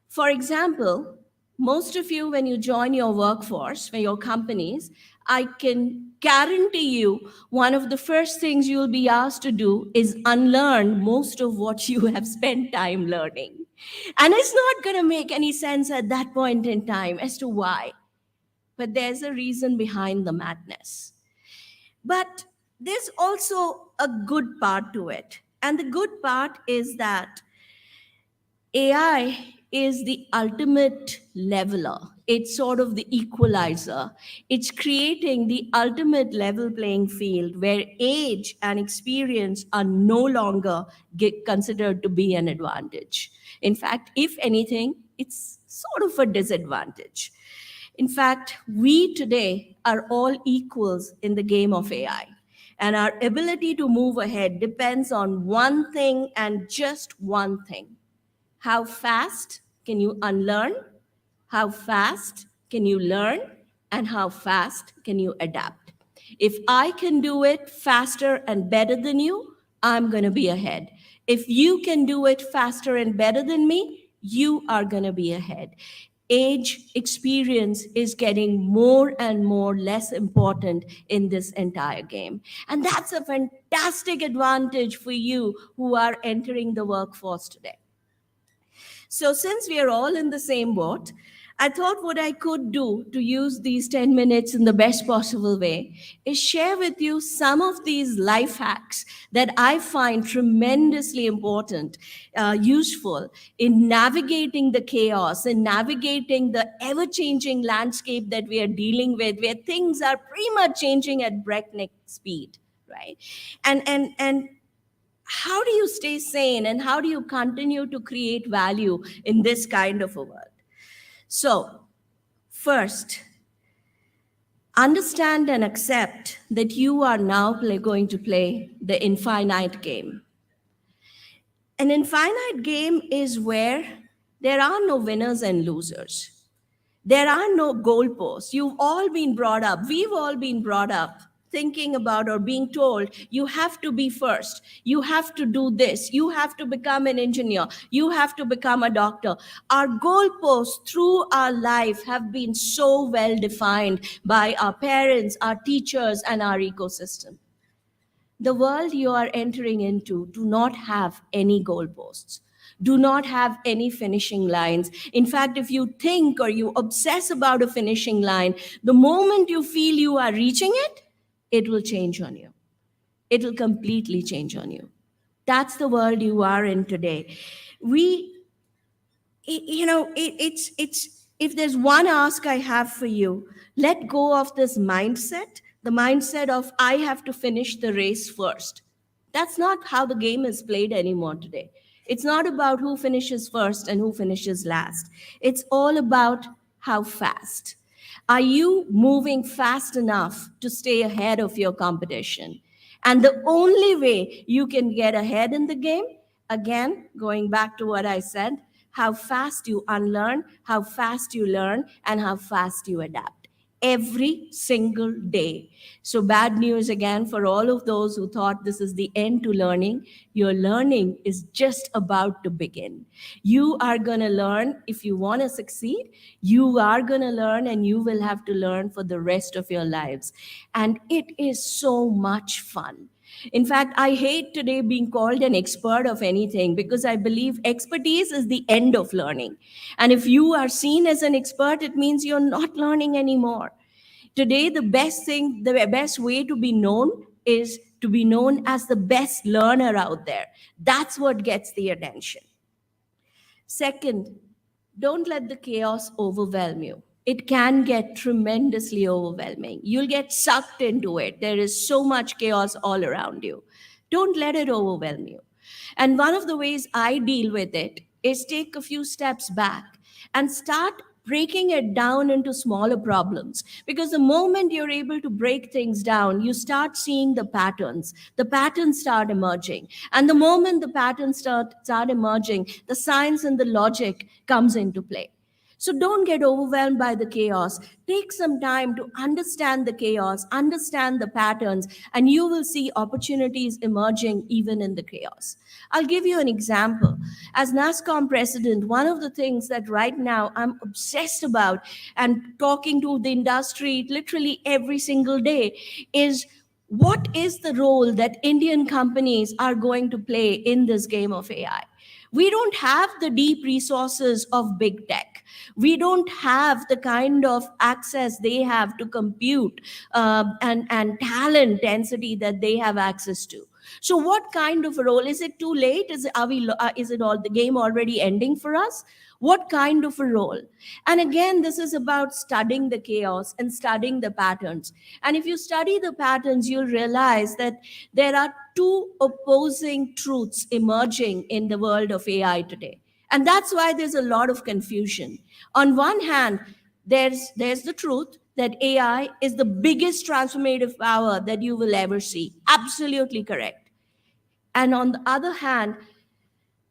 For example, most of you, when you join your workforce, for your companies, I can guarantee you one of the first things you'll be asked to do is unlearn most of what you have spent time learning. And it's not going to make any sense at that point in time as to why. But there's a reason behind the madness. But there's also a good part to it. And the good part is that AI is the ultimate leveler. It's sort of the equalizer. It's creating the ultimate level playing field where age and experience are no longer considered to be an advantage. In fact, if anything, it's sort of a disadvantage. In fact, we today are all equals in the game of AI. And our ability to move ahead depends on one thing and just one thing. How fast can you unlearn? How fast can you learn? And how fast can you adapt? If I can do it faster and better than you, I'm going to be ahead. If you can do it faster and better than me, you are going to be ahead. Age experience is getting more and more less important in this entire game. And that's a fantastic advantage for you who are entering the workforce today. So since we are all in the same boat, I thought what I could do to use these 10 minutes in the best possible way is share with you some of these life hacks that I find tremendously important, useful in navigating the chaos and navigating the ever-changing landscape that we are dealing with, where things are pretty much changing at breakneck speed, right? And how do you stay sane and how do you continue to create value in this kind of a world? So, first, understand and accept that you are now going to play the infinite game. An infinite game is where there are no winners and losers. There are no goalposts. You've all been brought up, we've all been brought up thinking about or being told, you have to be first, you have to do this, you have to become an engineer, you have to become a doctor. Our goalposts through our life have been so well defined by our parents, our teachers, and our ecosystem. The world you are entering into do not have any goalposts, do not have any finishing lines. In fact, if you think or you obsess about a finishing line, the moment you feel you are reaching it, it will change on you. It will completely change on you. That's the world you are in today. If there's one ask I have for you, let go of this mindset, the mindset of I have to finish the race first. That's not how the game is played anymore today. It's not about who finishes first and who finishes last. It's all about how fast. Are you moving fast enough to stay ahead of your competition? And the only way you can get ahead in the game, again, going back to what I said, how fast you unlearn, how fast you learn, and how fast you adapt every single day. So bad news again for all of those who thought this is the end to learning. Your learning is just about to begin. You are going to learn if you want to succeed. You are going to learn and you will have to learn for the rest of your lives. And it is so much fun. In fact, I hate today being called an expert of anything because I believe expertise is the end of learning. And if you are seen as an expert, it means you're not learning anymore. Today, the best way to be known is to be known as the best learner out there. That's what gets the attention. Second, don't let the chaos overwhelm you. It can get tremendously overwhelming. You'll get sucked into it. There is so much chaos all around you. Don't let it overwhelm you. And one of the ways I deal with it is take a few steps back and start breaking it down into smaller problems. Because the moment you're able to break things down, you start seeing the patterns. The patterns start emerging. And the moment the patterns start emerging, the science and the logic comes into play. So don't get overwhelmed by the chaos. Take some time to understand the chaos, understand the patterns, and you will see opportunities emerging even in the chaos. I'll give you an example. As NASCOM president, one of the things that right now I'm obsessed about and talking to the industry literally every single day is what is the role that Indian companies are going to play in this game of AI? We don't have the deep resources of big tech. We don't have the kind of access they have to compute and talent density that they have access to. So what kind of a role? Is it too late? Is it all the game already ending for us? What kind of a role? And again, this is about studying the chaos and studying the patterns. And if you study the patterns, you'll realize that there are two opposing truths emerging in the world of AI today. And that's why there's a lot of confusion. On one hand, there's the truth that AI is the biggest transformative power that you will ever see. Absolutely correct. And on the other hand,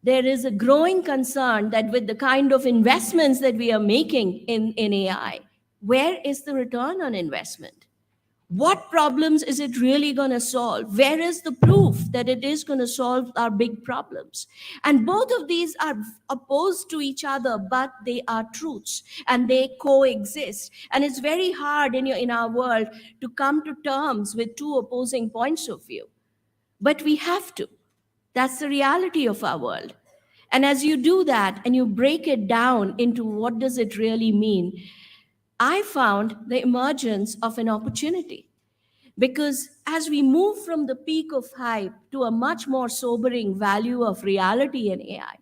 there is a growing concern that with the kind of investments that we are making in AI, where is the return on investment? What problems is it really going to solve? Where is the proof that it is going to solve our big problems? And both of these are opposed to each other, but they are truths and they coexist. And it's very hard in our world to come to terms with two opposing points of view. But we have to. That's the reality of our world. And as you do that and you break it down into what does it really mean, I found the emergence of an opportunity. Because as we move from the peak of hype to a much more sobering value of reality in AI,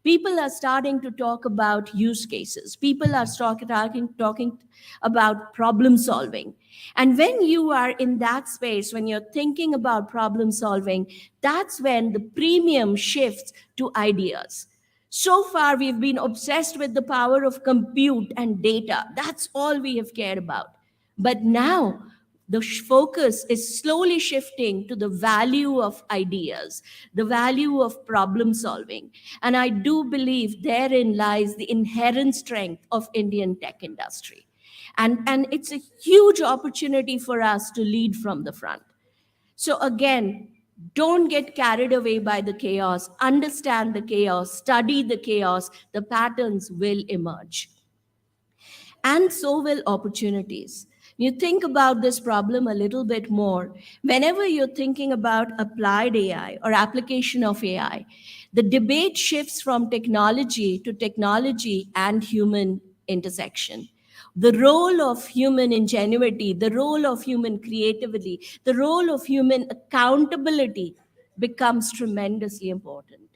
people are starting to talk about use cases. People are talking about problem solving. And when you are in that space, when you're thinking about problem solving, that's when the premium shifts to ideas. So far, we've been obsessed with the power of compute and data. That's all we have cared about. But now, the focus is slowly shifting to the value of ideas, the value of problem solving. And I do believe therein lies the inherent strength of Indian tech industry. And it's a huge opportunity for us to lead from the front. So again, don't get carried away by the chaos, understand the chaos, study the chaos, the patterns will emerge. And so will opportunities. You think about this problem a little bit more. Whenever you're thinking about applied AI or application of AI, the debate shifts from technology to technology and human intersection. The role of human ingenuity, the role of human creativity, the role of human accountability becomes tremendously important.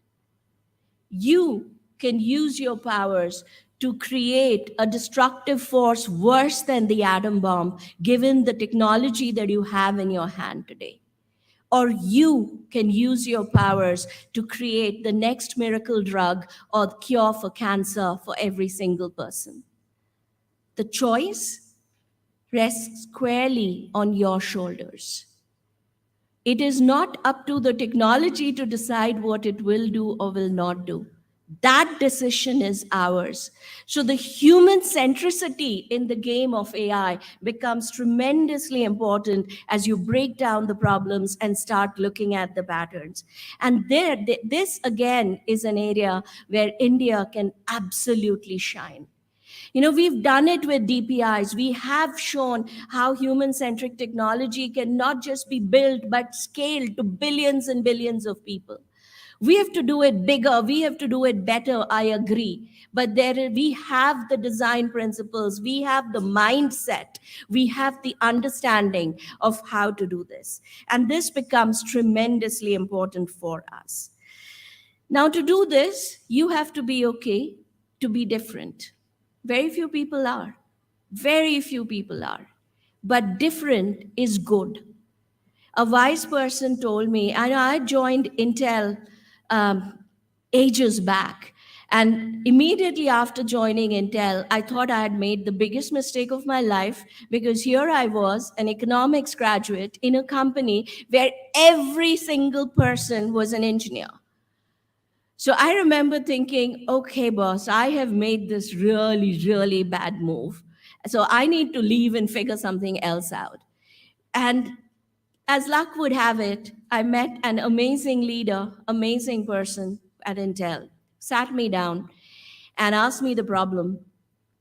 You can use your powers to create a destructive force worse than the atom bomb, given the technology that you have in your hand today. Or you can use your powers to create the next miracle drug or cure for cancer for every single person. The choice rests squarely on your shoulders. It is not up to the technology to decide what it will do or will not do. That decision is ours. So the human centricity in the game of AI becomes tremendously important as you break down the problems and start looking at the patterns. And this again is an area where India can absolutely shine. You know, we've done it with DPIs. We have shown how human-centric technology can not just be built, but scaled to billions and billions of people. We have to do it bigger. We have to do it better. I agree. But we have the design principles. We have the mindset. We have the understanding of how to do this. And this becomes tremendously important for us. Now, to do this, you have to be okay to be different. Very few people are. Very few people are. But different is good. A wise person told me, and I joined Intel ages back. And immediately after joining Intel, I thought I had made the biggest mistake of my life, because here I was, an economics graduate in a company where every single person was an engineer. So I remember thinking, okay, boss, I have made this really, really bad move. So I need to leave and figure something else out. And as luck would have it, I met an amazing leader, amazing person at Intel, sat me down and asked me the problem,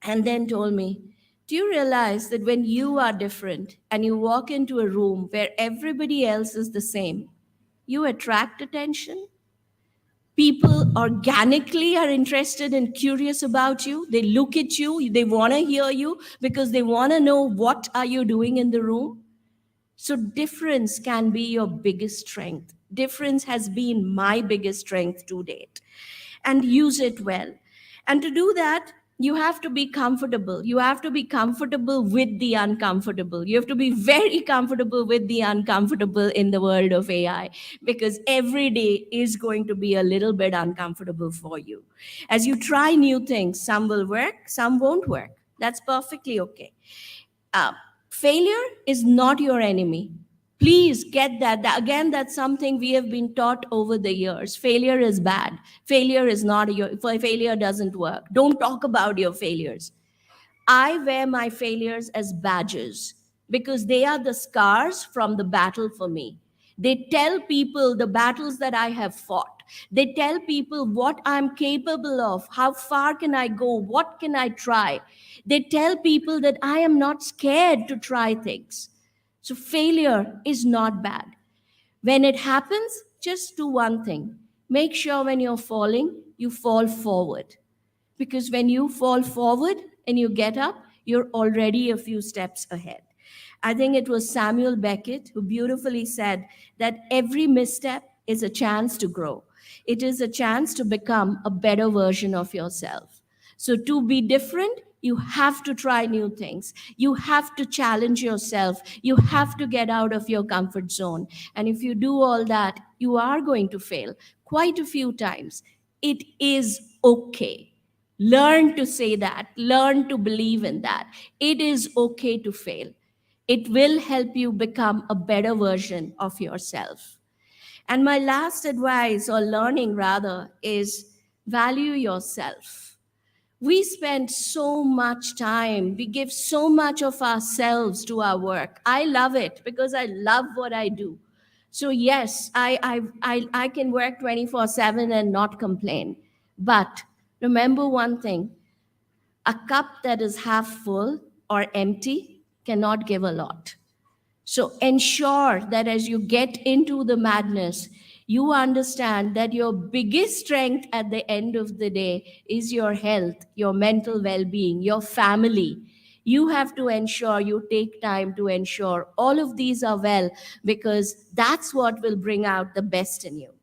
and then told me, do you realize that when you are different and you walk into a room where everybody else is the same, you attract attention? People organically are interested and curious about you. They look at you, they want to hear you because they want to know what are you doing in the room. So difference can be your biggest strength. Difference has been my biggest strength to date. And use it well. And to do that, you have to be comfortable. You have to be comfortable with the uncomfortable. You have to be very comfortable with the uncomfortable in the world of AI, because every day is going to be a little bit uncomfortable for you. As you try new things, some will work, some won't work. That's perfectly okay. Failure is not your enemy. Please get that. Again, that's something we have been taught over the years. Failure is bad. Failure is not failure doesn't work. Don't talk about your failures. I wear my failures as badges because they are the scars from the battle for me. They tell people the battles that I have fought. They tell people what I'm capable of, how far can I go, what can I try. They tell people that I am not scared to try things. So failure is not bad. When it happens, just do one thing. Make sure when you're falling, you fall forward. Because when you fall forward and you get up, you're already a few steps ahead. I think it was Samuel Beckett who beautifully said that every misstep is a chance to grow. It is a chance to become a better version of yourself. So to be different, you have to try new things. You have to challenge yourself. You have to get out of your comfort zone. And if you do all that, you are going to fail quite a few times. It is okay. Learn to say that. Learn to believe in that. It is okay to fail. It will help you become a better version of yourself. And my last advice, or learning rather, is value yourself. We spend so much time, we give so much of ourselves to our work. I love it because I love what I do. So yes, I can work 24/7 and not complain. But remember one thing, a cup that is half full or empty cannot give a lot. So ensure that as you get into the madness, you understand that your biggest strength at the end of the day is your health, your mental well-being, your family. You have to ensure you take time to ensure all of these are well, because that's what will bring out the best in you.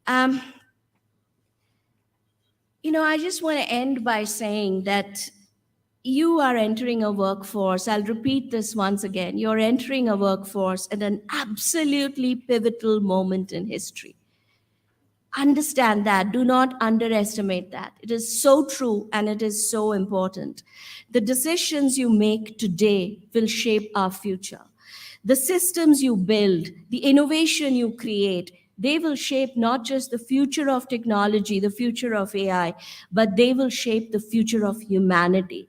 I just want to end by saying that you are entering a workforce. I'll repeat this once again. You're entering a workforce at an absolutely pivotal moment in history. Understand that. Do not underestimate that. It is so true and it is so important. The decisions you make today will shape our future. The systems you build, the innovation you create, they will shape not just the future of technology, the future of AI, but they will shape the future of humanity.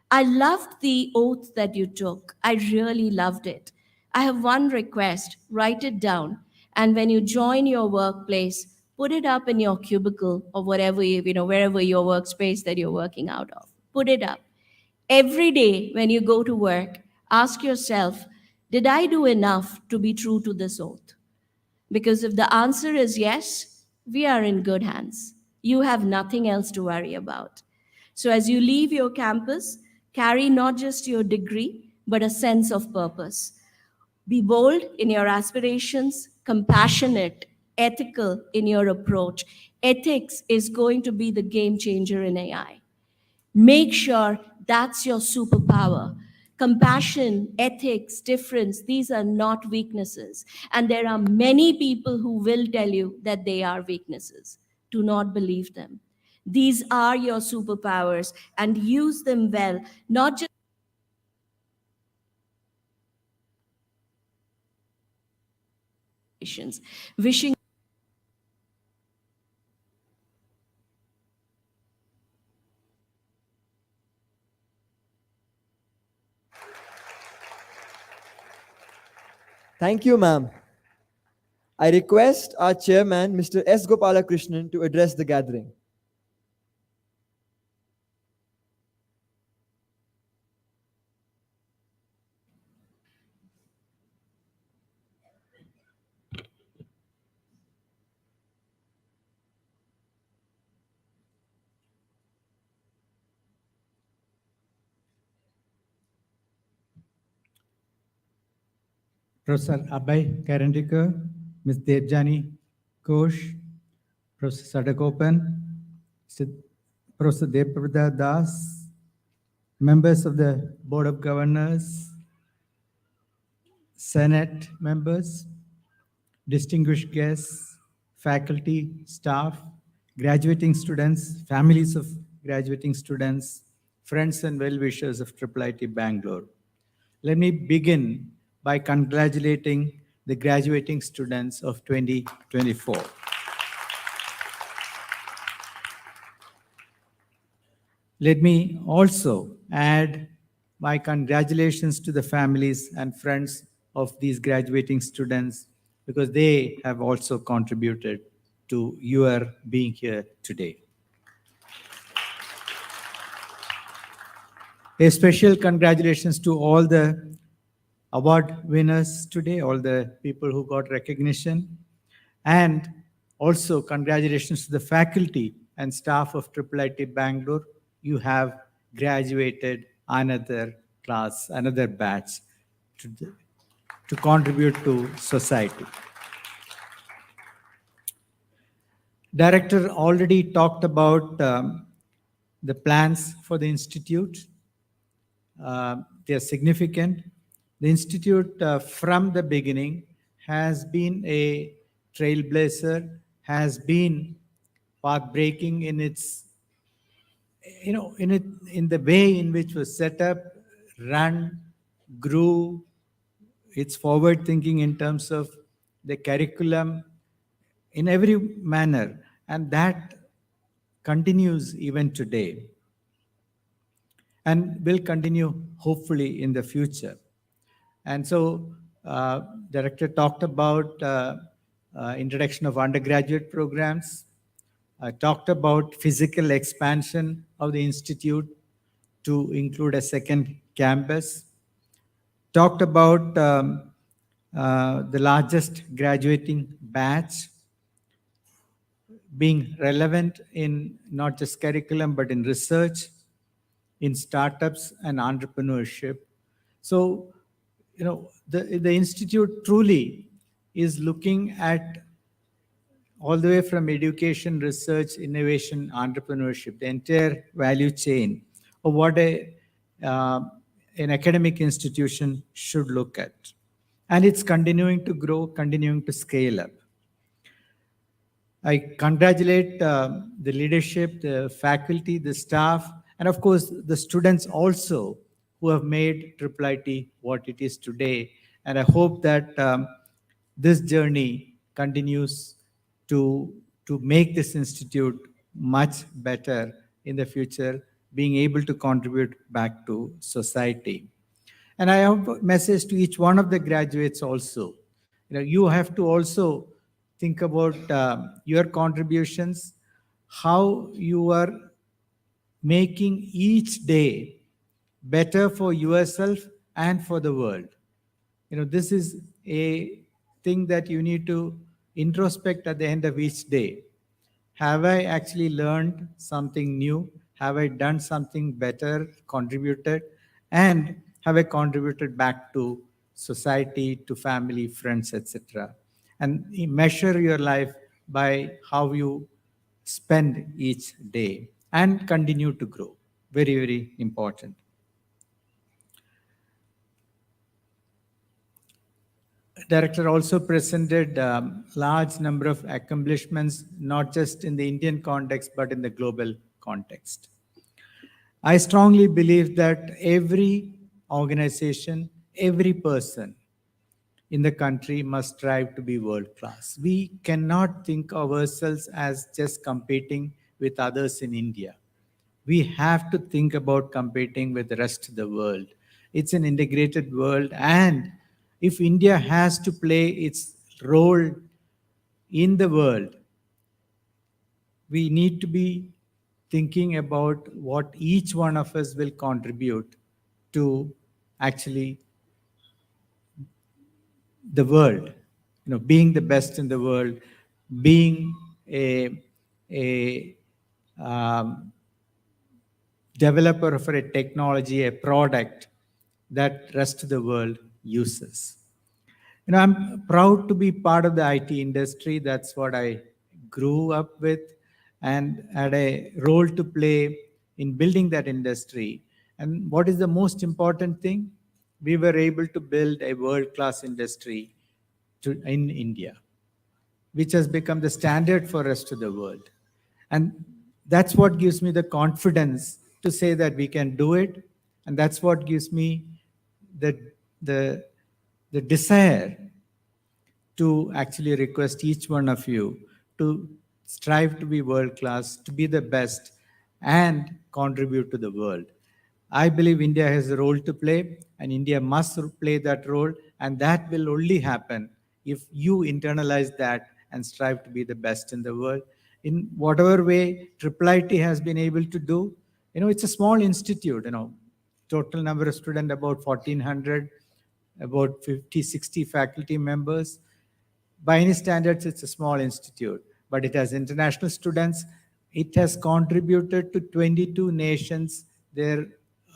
I loved the oath that you took. I really loved it. I have one request, write it down. And when you join your workplace, put it up in your cubicle or wherever your workspace that you're working out of. Put it up. Every day when you go to work, ask yourself, did I do enough to be true to this oath? Because if the answer is yes, we are in good hands. You have nothing else to worry about. So as you leave your campus, carry not just your degree, but a sense of purpose. Be bold in your aspirations, compassionate, ethical in your approach. Ethics is going to be the game changer in AI. Make sure that's your superpower. Compassion, ethics, difference, these are not weaknesses. And there are many people who will tell you that they are weaknesses. Do not believe them. These are your superpowers and use them well, not just wishing. Thank you, ma'am. I request our chairman, Mr. S. Gopalakrishnan, to address the gathering. Professor Abhay Karandikar, Ms. Devjani Ghosh, Professor Sadagopan, Professor Devrada Das, members of the Board of Governors, Senate members, distinguished guests, faculty, staff, graduating students, families of graduating students, friends and well-wishers of IIIT Bangalore. Let me begin by congratulating the graduating students of 2024. Let me also add my congratulations to the families and friends of these graduating students because they have also contributed to your being here today. A special congratulations to all the award winners today, all the people who got recognition, and also congratulations to the faculty and staff of IIIT Bangalore. You have graduated another class, another batch to contribute to society. Director already talked about the plans for the institute. They are significant. The institute from the beginning has been a trailblazer, has been path-breaking in its, in the way in which was set up, run, grew. It's forward-thinking in terms of the curriculum in every manner, and that continues even today and will continue hopefully in the future. And so Director talked about introduction of undergraduate programs, talked about physical expansion of the institute to include a second campus, talked about the largest graduating batch being relevant in not just curriculum, but in research, in startups and entrepreneurship. So, the institute truly is looking at all the way from education, research, innovation, entrepreneurship, the entire value chain of what an academic institution should look at. And it's continuing to grow, continuing to scale up. I congratulate the leadership, the faculty, the staff, and of course, the students also who have made IIIT what it is today. And I hope that this journey continues to make this institute much better in the future, being able to contribute back to society. And I have a message to each one of the graduates also. You have to also think about your contributions, how you are making each day better for yourself and for the world. This is a thing that you need to introspect at the end of each day. Have I actually learned something new? Have I done something better, contributed? And have I contributed back to society, to family, friends, etc.? And measure your life by how you spend each day and continue to grow. Very, very important. Director also presented large number of accomplishments, not just in the Indian context, but in the global context. I strongly believe that every organization, every person in the country must strive to be world class. We cannot think of ourselves as just competing with others in India. We have to think about competing with the rest of the world. It's an integrated world, and if India has to play its role in the world, we need to be thinking about what each one of us will contribute to actually the world, being the best in the world, being a developer for a technology, a product that rest of the world uses. I'm proud to be part of the IT industry. That's what I grew up with and had a role to play in building that industry. And what is the most important thing? We were able to build a world-class industry in India, which has become the standard for the rest of the world. And that's what gives me the confidence to say that we can do it. And that's what gives me the desire to actually request each one of you to strive to be world-class, to be the best, and contribute to the world. I believe India has a role to play, and India must play that role, and that will only happen if you internalize that and strive to be the best in the world. In whatever way IIIT has been able to do, it's a small institute, total number of students about 1,400, about 50, 60 faculty members. By any standards, it's a small institute, but it has international students. It has contributed to 22 nations, their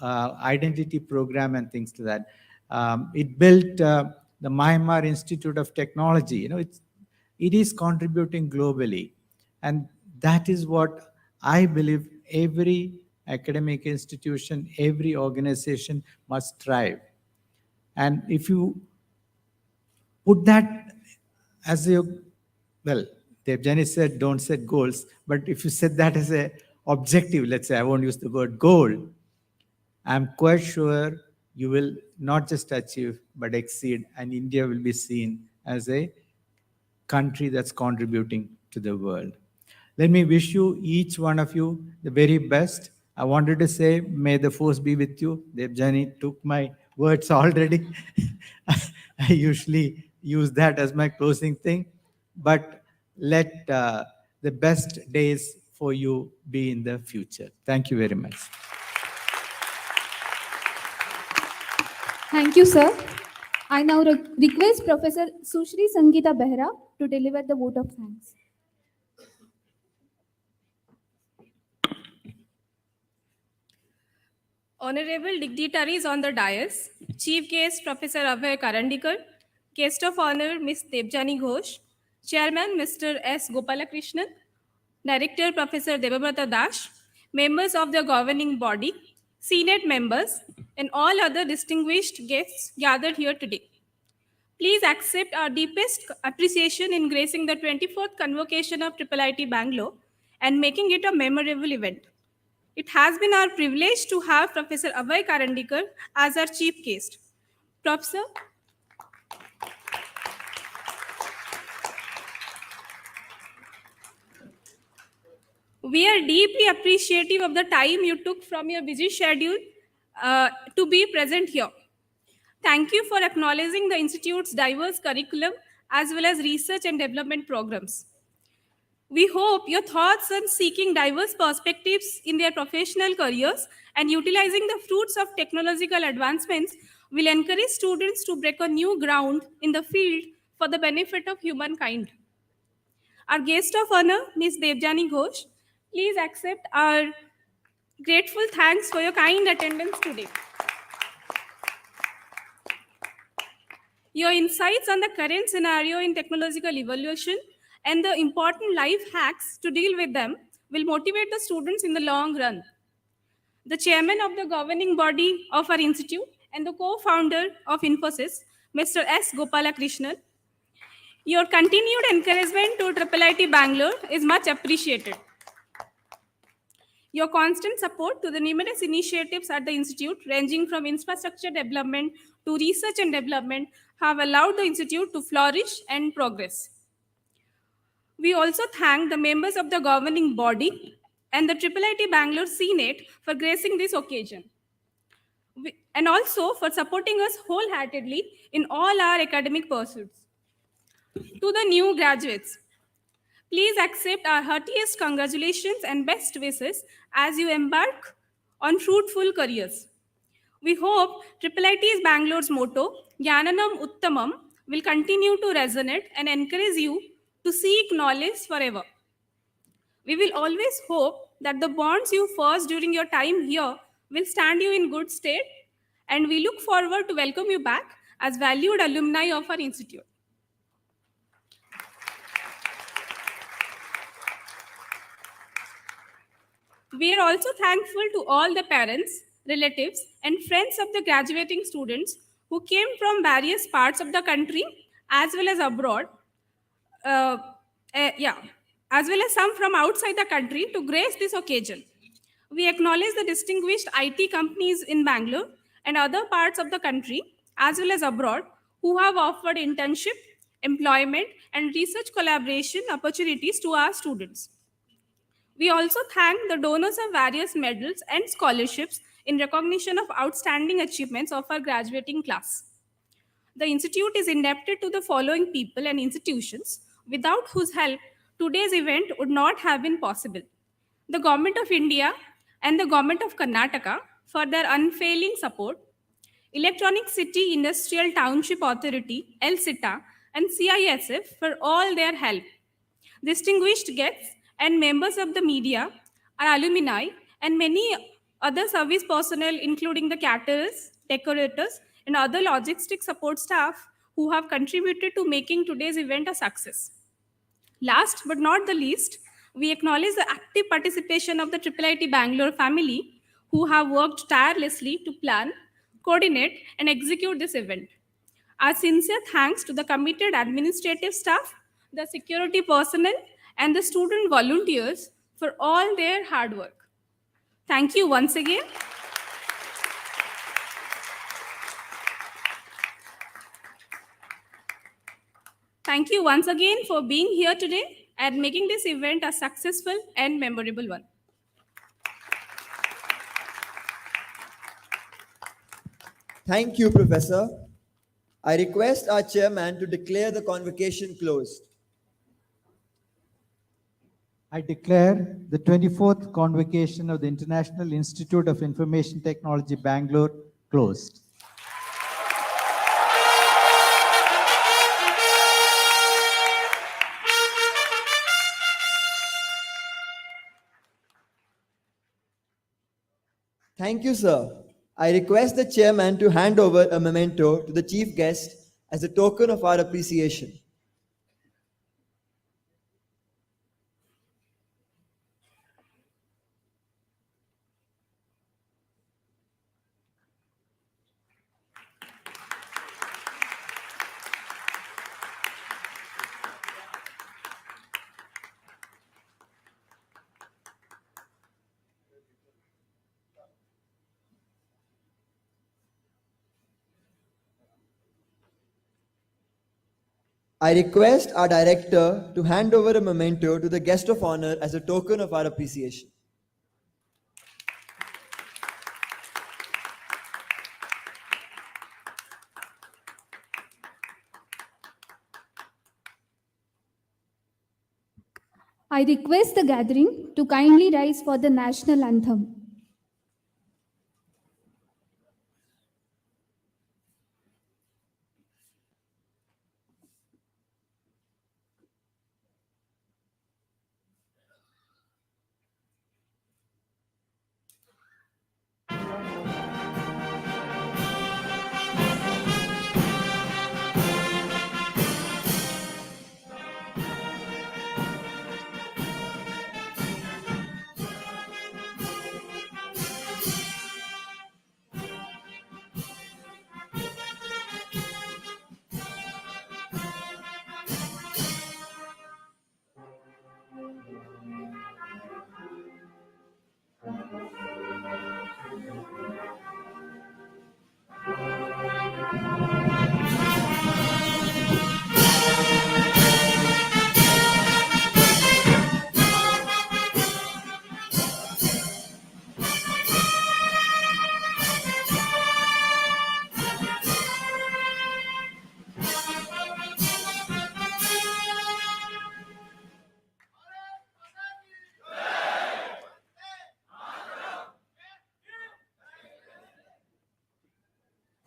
identity program and things like that. It built the Myanmar Institute of Technology. It is contributing globally. And that is what I believe every academic institution, every organization must strive. And if you put that as Devjani said, don't set goals, but if you set that as an objective, let's say, I won't use the word goal, I'm quite sure you will not just achieve, but exceed, and India will be seen as a country that's contributing to the world. Let me wish you, each one of you, the very best. I wanted to say, may the force be with you. Devjani took my words already. I usually use that as my closing thing, but let the best days for you be in the future. Thank you very much. Thank you, sir. I now request Professor Sushri Sangeeta Behra to deliver the vote of thanks. Honorable dignitaries on the dais, Chief Guest Professor Abhay Karandikar, Guest of Honor Ms. Devjani Ghosh, Chairman Mr. S. Gopalakrishnan, Director Professor Debabrata Das, members of the governing body, Senate members, and all other distinguished guests gathered here today. Please accept our deepest appreciation in gracing the 24th Convocation of IIIT Bangalore and making it a memorable event. It has been our privilege to have Professor Abhay Karandikar as our chief guest. Professor, we are deeply appreciative of the time you took from your busy schedule to be present here. Thank you for acknowledging the Institute's diverse curriculum as well as research and development programs. We hope your thoughts on seeking diverse perspectives in their professional careers and utilizing the fruits of technological advancements will encourage students to break a new ground in the field for the benefit of humankind. Our guest of honor, Ms. Devjani Ghosh, please accept our grateful thanks for your kind attendance today. Your insights on the current scenario in technological evolution and the important life hacks to deal with them will motivate the students in the long run. The chairman of the governing body of our institute and the co-founder of Infosys, Mr. S. Gopalakrishnan, your continued encouragement to IIIT Bangalore is much appreciated. Your constant support to the numerous initiatives at the institute, ranging from infrastructure development to research and development, have allowed the institute to flourish and progress. We also thank the members of the governing body and the IIIT Bangalore Senate for gracing this occasion, and also for supporting us wholeheartedly in all our academic pursuits. To the new graduates, please accept our heartiest congratulations and best wishes as you embark on fruitful careers. We hope IIIT Bangalore's motto, Jnanam Uttamam, will continue to resonate and encourage you to seek knowledge forever. We will always hope that the bonds you forged during your time here will stand you in good stead, and we look forward to welcome you back as valued alumni of our institute. We are also thankful to all the parents, relatives, and friends of the graduating students who came from various parts of the country as well as abroad, as well as some from outside the country to grace this occasion. We acknowledge the distinguished IT companies in Bangalore and other parts of the country as well as abroad who have offered internship, employment, and research collaboration opportunities to our students. We also thank the donors of various medals and scholarships in recognition of outstanding achievements of our graduating class. The institute is indebted to the following people and institutions, without whose help today's event would not have been possible: the Government of India and the Government of Karnataka for their unfailing support, Electronic City Industrial Township Authority, LCITA, and CISF for all their help, distinguished guests and members of the media, our alumni, and many other service personnel, including the caterers, decorators, and other logistic support staff who have contributed to making today's event a success. Last but not the least, we acknowledge the active participation of the IIIT Bangalore family who have worked tirelessly to plan, coordinate, and execute this event. Our sincere thanks to the committed administrative staff, the security personnel, and the student volunteers for all their hard work. Thank you once again. Thank you once again for being here today and making this event a successful and memorable one. Thank you, Professor. I request our chairman to declare the convocation closed. I declare the 24th convocation of the International Institute of Information Technology, Bangalore, closed. Thank you, sir. I request the chairman to hand over a memento to the chief guest as a token of our appreciation. I request our director to hand over a memento to the guest of honor as a token of our appreciation. I request the gathering to kindly rise for the national anthem.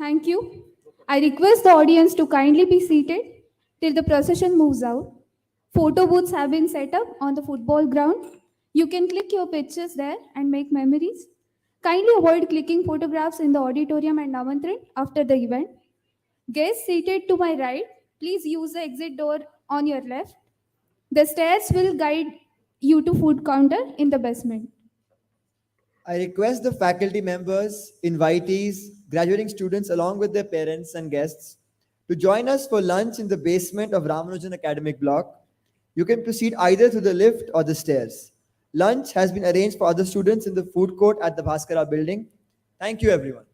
Thank you. I request the audience to kindly be seated till the procession moves out. Photo booths have been set up on the football ground. You can click your pictures there and make memories. Kindly avoid clicking photographs in the auditorium and Amantran after the event. Guests seated to my right, please use the exit door on your left. The stairs will guide you to food counter in the basement. I request the faculty members, invitees, graduating students along with their parents and guests to join us for lunch in the basement of Ramanujan Academic Block. You can proceed either through the lift or the stairs. Lunch has been arranged for other students in the food court at the Bhaskara building. Thank you, everyone.